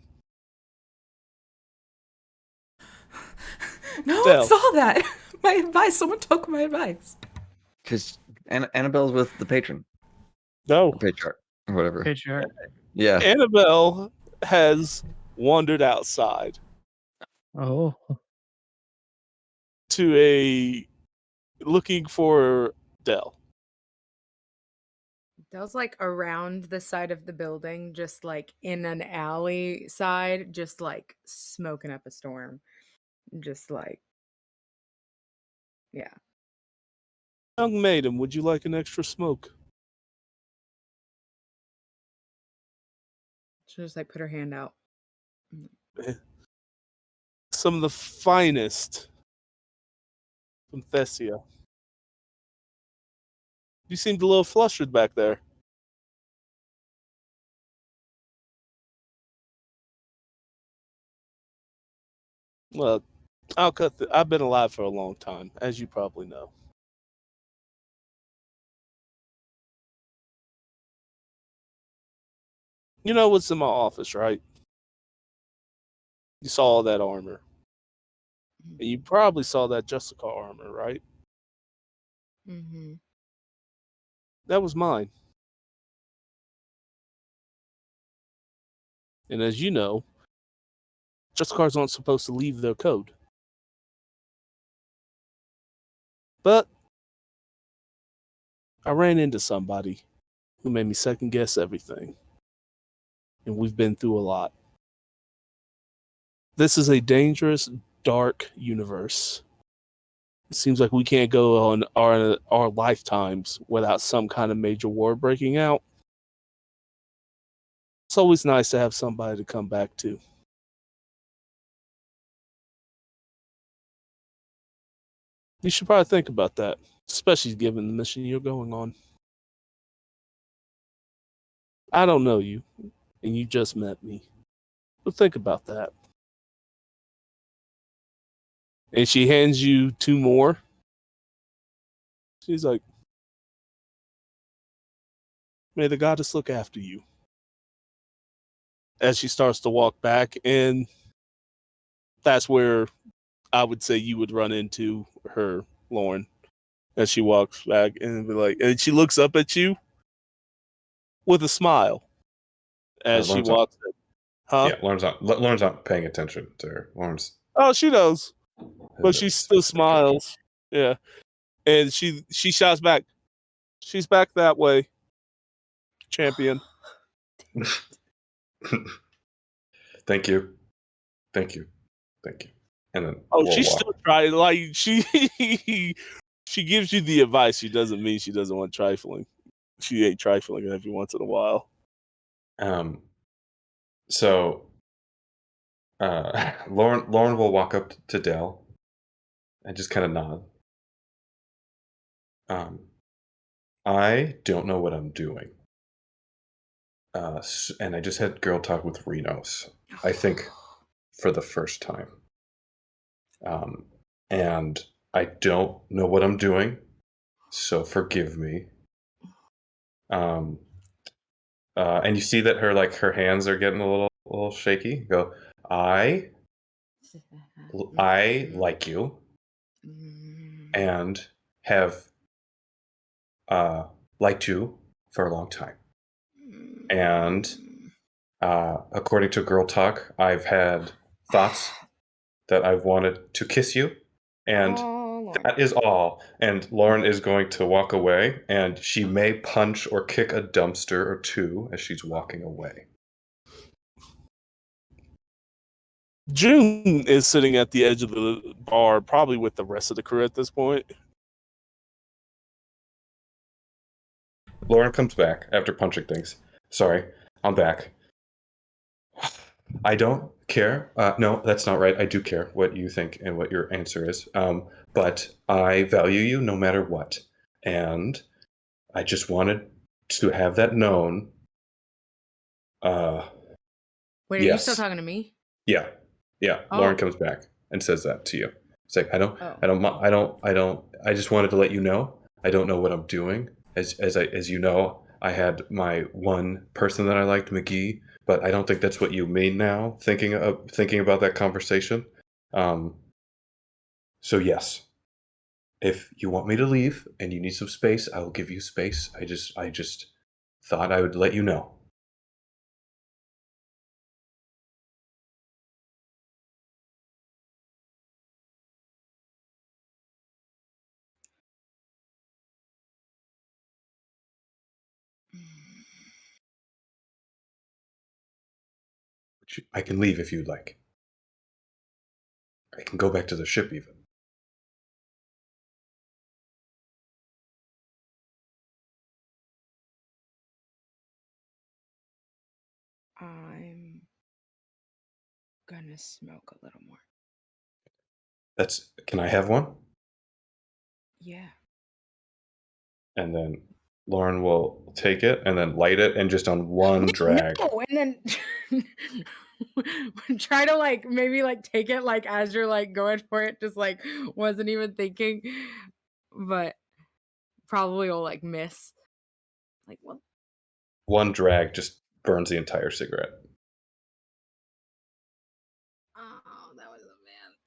No one saw that. My advice. Someone took my advice. Because Annabelle's with the patron. No. Or patriarch. Or whatever. Patriarch. Yeah. Anabelle has wandered outside. Oh. To looking for Dell. Dell's like around the side of the building, just like in an alley side, just like smoking up a storm. Just like, yeah. Young maiden, would you like an extra smoke? She'll just like put her hand out. Some of the finest from Thessia. You seemed a little flustered back there. Well, I've been alive for a long time, as you probably know. You know what's in my office, right? You saw all that armor. And you probably saw that Jessica armor, right? Mm-hmm. That was mine. And as you know, Jessicas aren't supposed to leave their code. But I ran into somebody who made me second guess everything. And we've been through a lot. This is a dangerous, dark universe. It seems like we can't go on our lifetimes without some kind of major war breaking out. It's always nice to have somebody to come back to. You should probably think about that, especially given the mission you're going on. I don't know you, and you just met me. But think about that. And she hands you 2 more. She's like, may the goddess look after you. As she starts to walk back, and that's where I would say you would run into her, Lauren, as she walks back and be like, and she looks up at you with a smile as she walks in. Huh? Yeah, Lauren's not paying attention to her. Lauren's. Oh, she knows, but she still smiles. Yeah, and she shouts back, "She's back that way, champion." Thank you. Thank you. And then she still try like she gives you the advice. She doesn't mean she doesn't want trifling. She ain't trifling every once in a while. So Lauren will walk up to Dell and just kind of nod. I don't know what I'm doing. And I just had girl talk with Renos, I think, for the first time. And I don't know what I'm doing, so forgive me. And you see that her hands are getting a little shaky. Go, I like you and have liked you for a long time. And according to Girl Talk, I've had thoughts that I've wanted to kiss you, and that is all. And Lauren is going to walk away, and she may punch or kick a dumpster or two as she's walking away. June is sitting at the edge of the bar, probably with the rest of the crew at this point. Lauren comes back after punching things. Sorry, I'm back. I don't care. No, that's not right. I do care what you think and what your answer is. But I value you no matter what. And I just wanted to have that known. Wait, are you still talking to me? Yeah. Oh. Lauren comes back and says that to you. It's like, I just wanted to let you know. I don't know what I'm doing. As you know, I had my one person that I liked, McGee, but I don't think that's what you mean now, thinking about that conversation. So yes, if you want me to leave and you need some space, I will give you space. I just thought I would let you know. I can leave if you'd like. I can go back to the ship even. I'm gonna smoke a little more. Can I have one? Yeah. And then Lauren will take it and then light it, and just on one drag. No, and then try to maybe take it as you're going for it, just wasn't even thinking, but probably will miss. What? One drag just burns the entire cigarette. Oh, that was a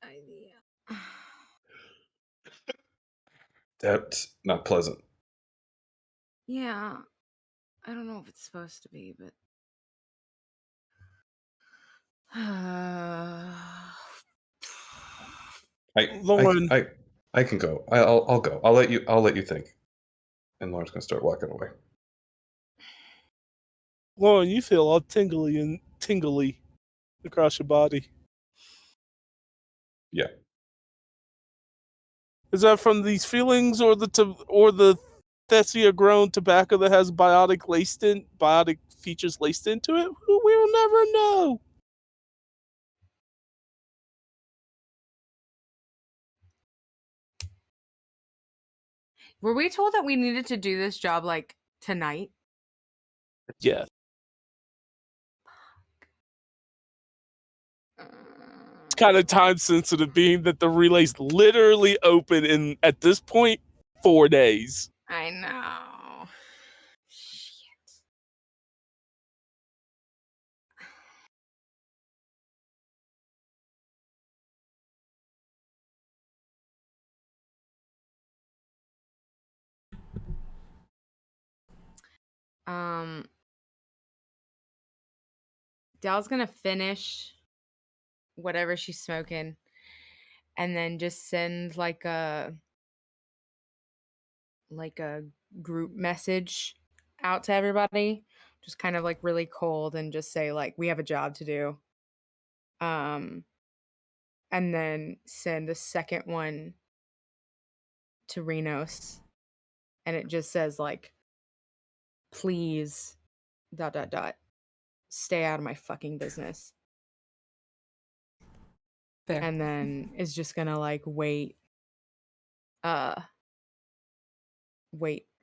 bad idea. That's not pleasant. Yeah, I don't know if it's supposed to be, but Lauren, I can go. I'll go. I'll let you think. And Lauren's gonna start walking away. Lauren, you feel all tingly across your body. Yeah. Is that from these feelings, or the Thessia grown tobacco that has biotic features laced into it? We'll never know. were we told that we needed to do this job tonight? Yeah. It's kind of time sensitive, being that the relay's literally open in, at this point, 4 days. I know. Shit. Dell's gonna finish whatever she's smoking and then just send a group message out to everybody, just kind of really cold, and just say we have a job to do. and then send the second one to Renos, and it just says like, please, ... stay out of my fucking business. Fair. And then is just gonna like wait.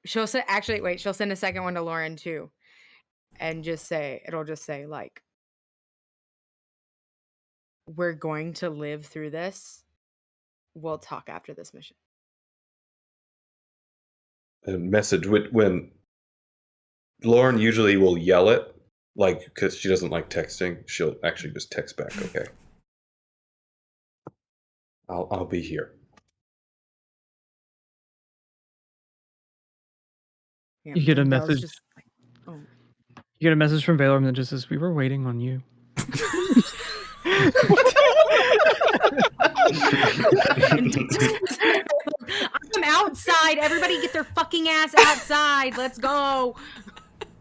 She'll say she'll send a second one to Lauren too, and it'll just say like, we're going to live through this. We'll talk after this mission. A message when Lauren usually will yell it, like, because she doesn't like texting. She'll actually just text back. Okay, I'll be here. Yeah, You get a Anabelle's message. just like, oh. You get a message from Valorm that just says, "We were waiting on you." I'm outside. Everybody get their fucking ass outside. Let's go.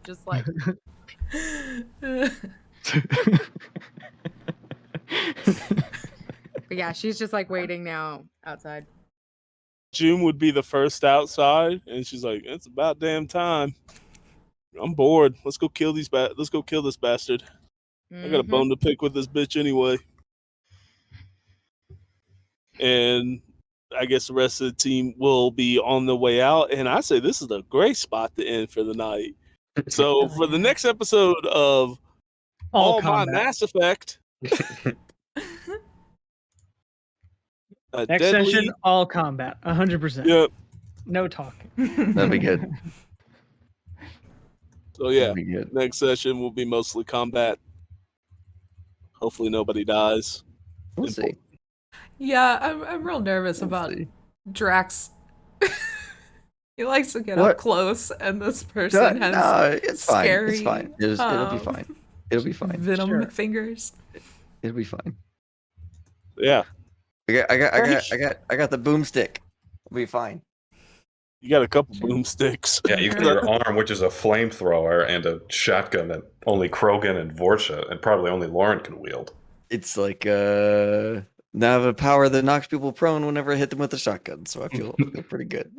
Just like. But yeah, she's just like waiting now outside. June would be the first outside, and she's like, "It's about damn time. I'm bored. Let's go kill these. Let's go kill this bastard. I got a bone to pick with this bitch anyway." And I guess the rest of the team will be on the way out. And I say this is a great spot to end for the night. So for the next episode of All My Mass Effect, next session, all combat, 100%. Yep. No talking. That'd be good. So yeah, next session will be mostly combat. Hopefully nobody dies. We'll see. Yeah, I'm real nervous about Drax. He likes to get up close, and this person has it's scary. Fine. It's fine. It'll be fine. It'll be fine. Venom fingers. It'll be fine. Yeah. I got the boomstick. It'll be fine. You got a couple boomsticks. Yeah, you got your arm, which is a flamethrower, and a shotgun that only Krogan and Vorsha, and probably only Lauren can wield. It's like now the power that knocks people prone whenever I hit them with a shotgun, so I feel pretty good.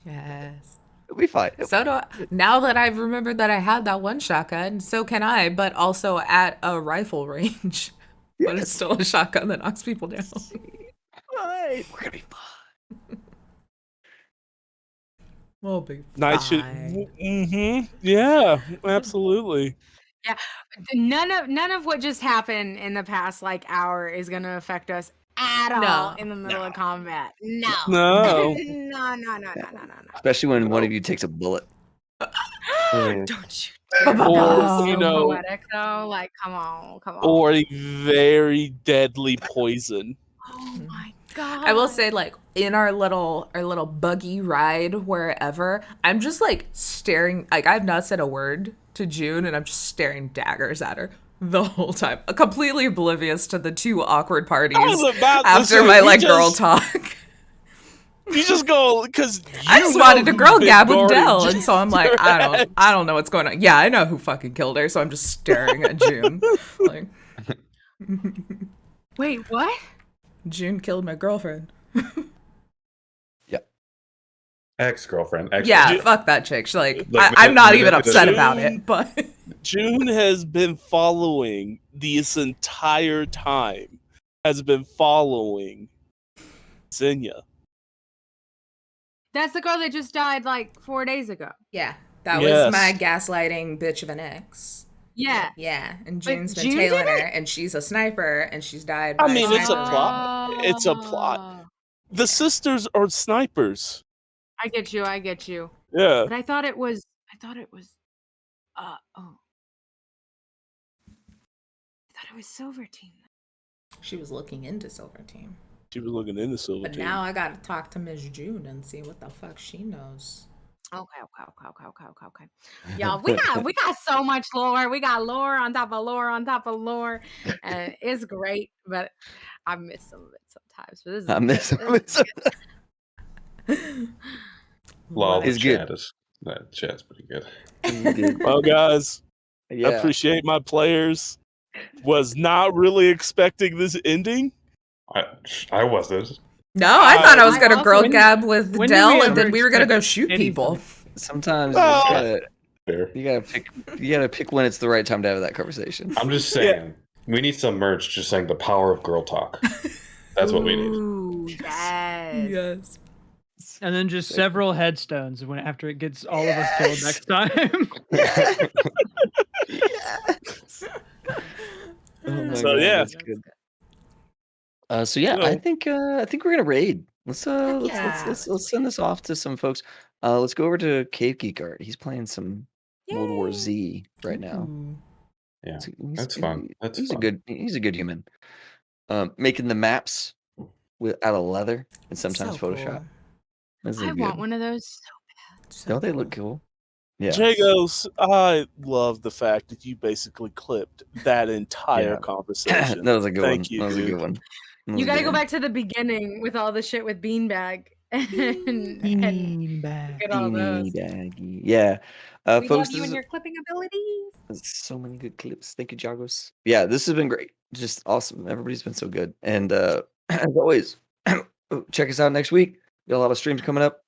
Yes. It'll be fine. So do I. Now that I've remembered that I had that one shotgun, so can I, but also at a rifle range. Yes. But it's still a shotgun that knocks people down. Right. We're gonna be fine. We'll be night fine. Yeah, absolutely. Yeah, none of what just happened in the past like hour is gonna affect us at all in the middle of combat. No. Especially when one of you takes a bullet. Don't you? Or you know, poetic though. Like, come on. Or a very deadly poison. Oh my god! I will say, like, in our little buggy ride wherever, I'm just like staring. Like, I've not said a word to June, and I'm just staring daggers at her the whole time, completely oblivious to the two awkward parties after my girl talk. You just go because I just wanted to girl gab with Dell, and so I'm like, I don't know what's going on. Yeah, I know who fucking killed her, so I'm just staring at June. Like, wait, what? June killed my girlfriend. Ex-girlfriend. Yeah, fuck that chick. She's like I'm not even upset about it, but June has been following this entire time. Has been following Xenia. That's the girl that just died like 4 days ago. Yeah, that was my gaslighting bitch of an ex. Yeah. Yeah, and June's been tailing her, and she's a sniper, and she's died by I mean, a it's a plot. It's a plot. The sisters are snipers. I get you. Yeah. But I thought it was I thought it was Silver Team. She was looking into Silver Team. But now I gotta talk to Miss June and see what the fuck she knows. Okay. Y'all, we got so much lore. We got lore on top of lore on top of lore. And it's great, but I miss some of it sometimes. But this is I miss some of it. Lol, it's good. That chat's pretty good. Well, guys, I appreciate my players. Was not really expecting this ending. I wasn't. No, I thought I was I gonna also- girl when- gab with when do Dell, we and ever then we were gonna go expect shoot people. anything? Sometimes Well- you gotta pick when it's the right time to have that conversation. I'm just saying, we need some merch just saying the power of girl talk. That's what we need. Ooh, yes. Yes. And then just several headstones when after it gets all of us killed next time. Yes. Oh my So, God, yeah. that's good. So yeah, I think we're gonna raid. Let's send this off to some folks. Let's go over to Cave Geek Art. He's playing some World War Z right now. Yeah, He's- that's fun. He's a good human. Making the maps out of leather and sometimes So Photoshop. cool. This is I good. want one of those. So Don't they cool. look cool? Yeah. Jagos, I love the fact that you basically clipped that entire Yeah. conversation. That was a good one. Thank you, That was a dude. good one. That was You a gotta good go one. back to the beginning with all the shit with Beanbag and get all those. Beanie-baggy. Yeah. We Folks, love you and your clipping abilities. so many good clips. Thank you, Jagos. Yeah, this has been great. Just awesome. Everybody's been so good. And as always, check us out next week. We got a lot of streams coming up.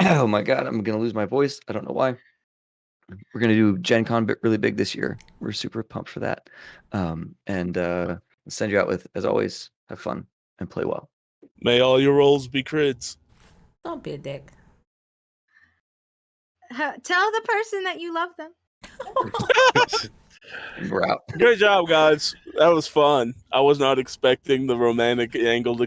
Oh my God, I'm gonna lose my voice. I don't know why. We're gonna do Gen Con really big this year. We're super pumped for that. And send you out with, as always, have fun and play well. May all your rolls be crits. Don't be a dick. Tell the person that you love them. We're out. Great job, guys. That was fun. I was not expecting the romantic angle to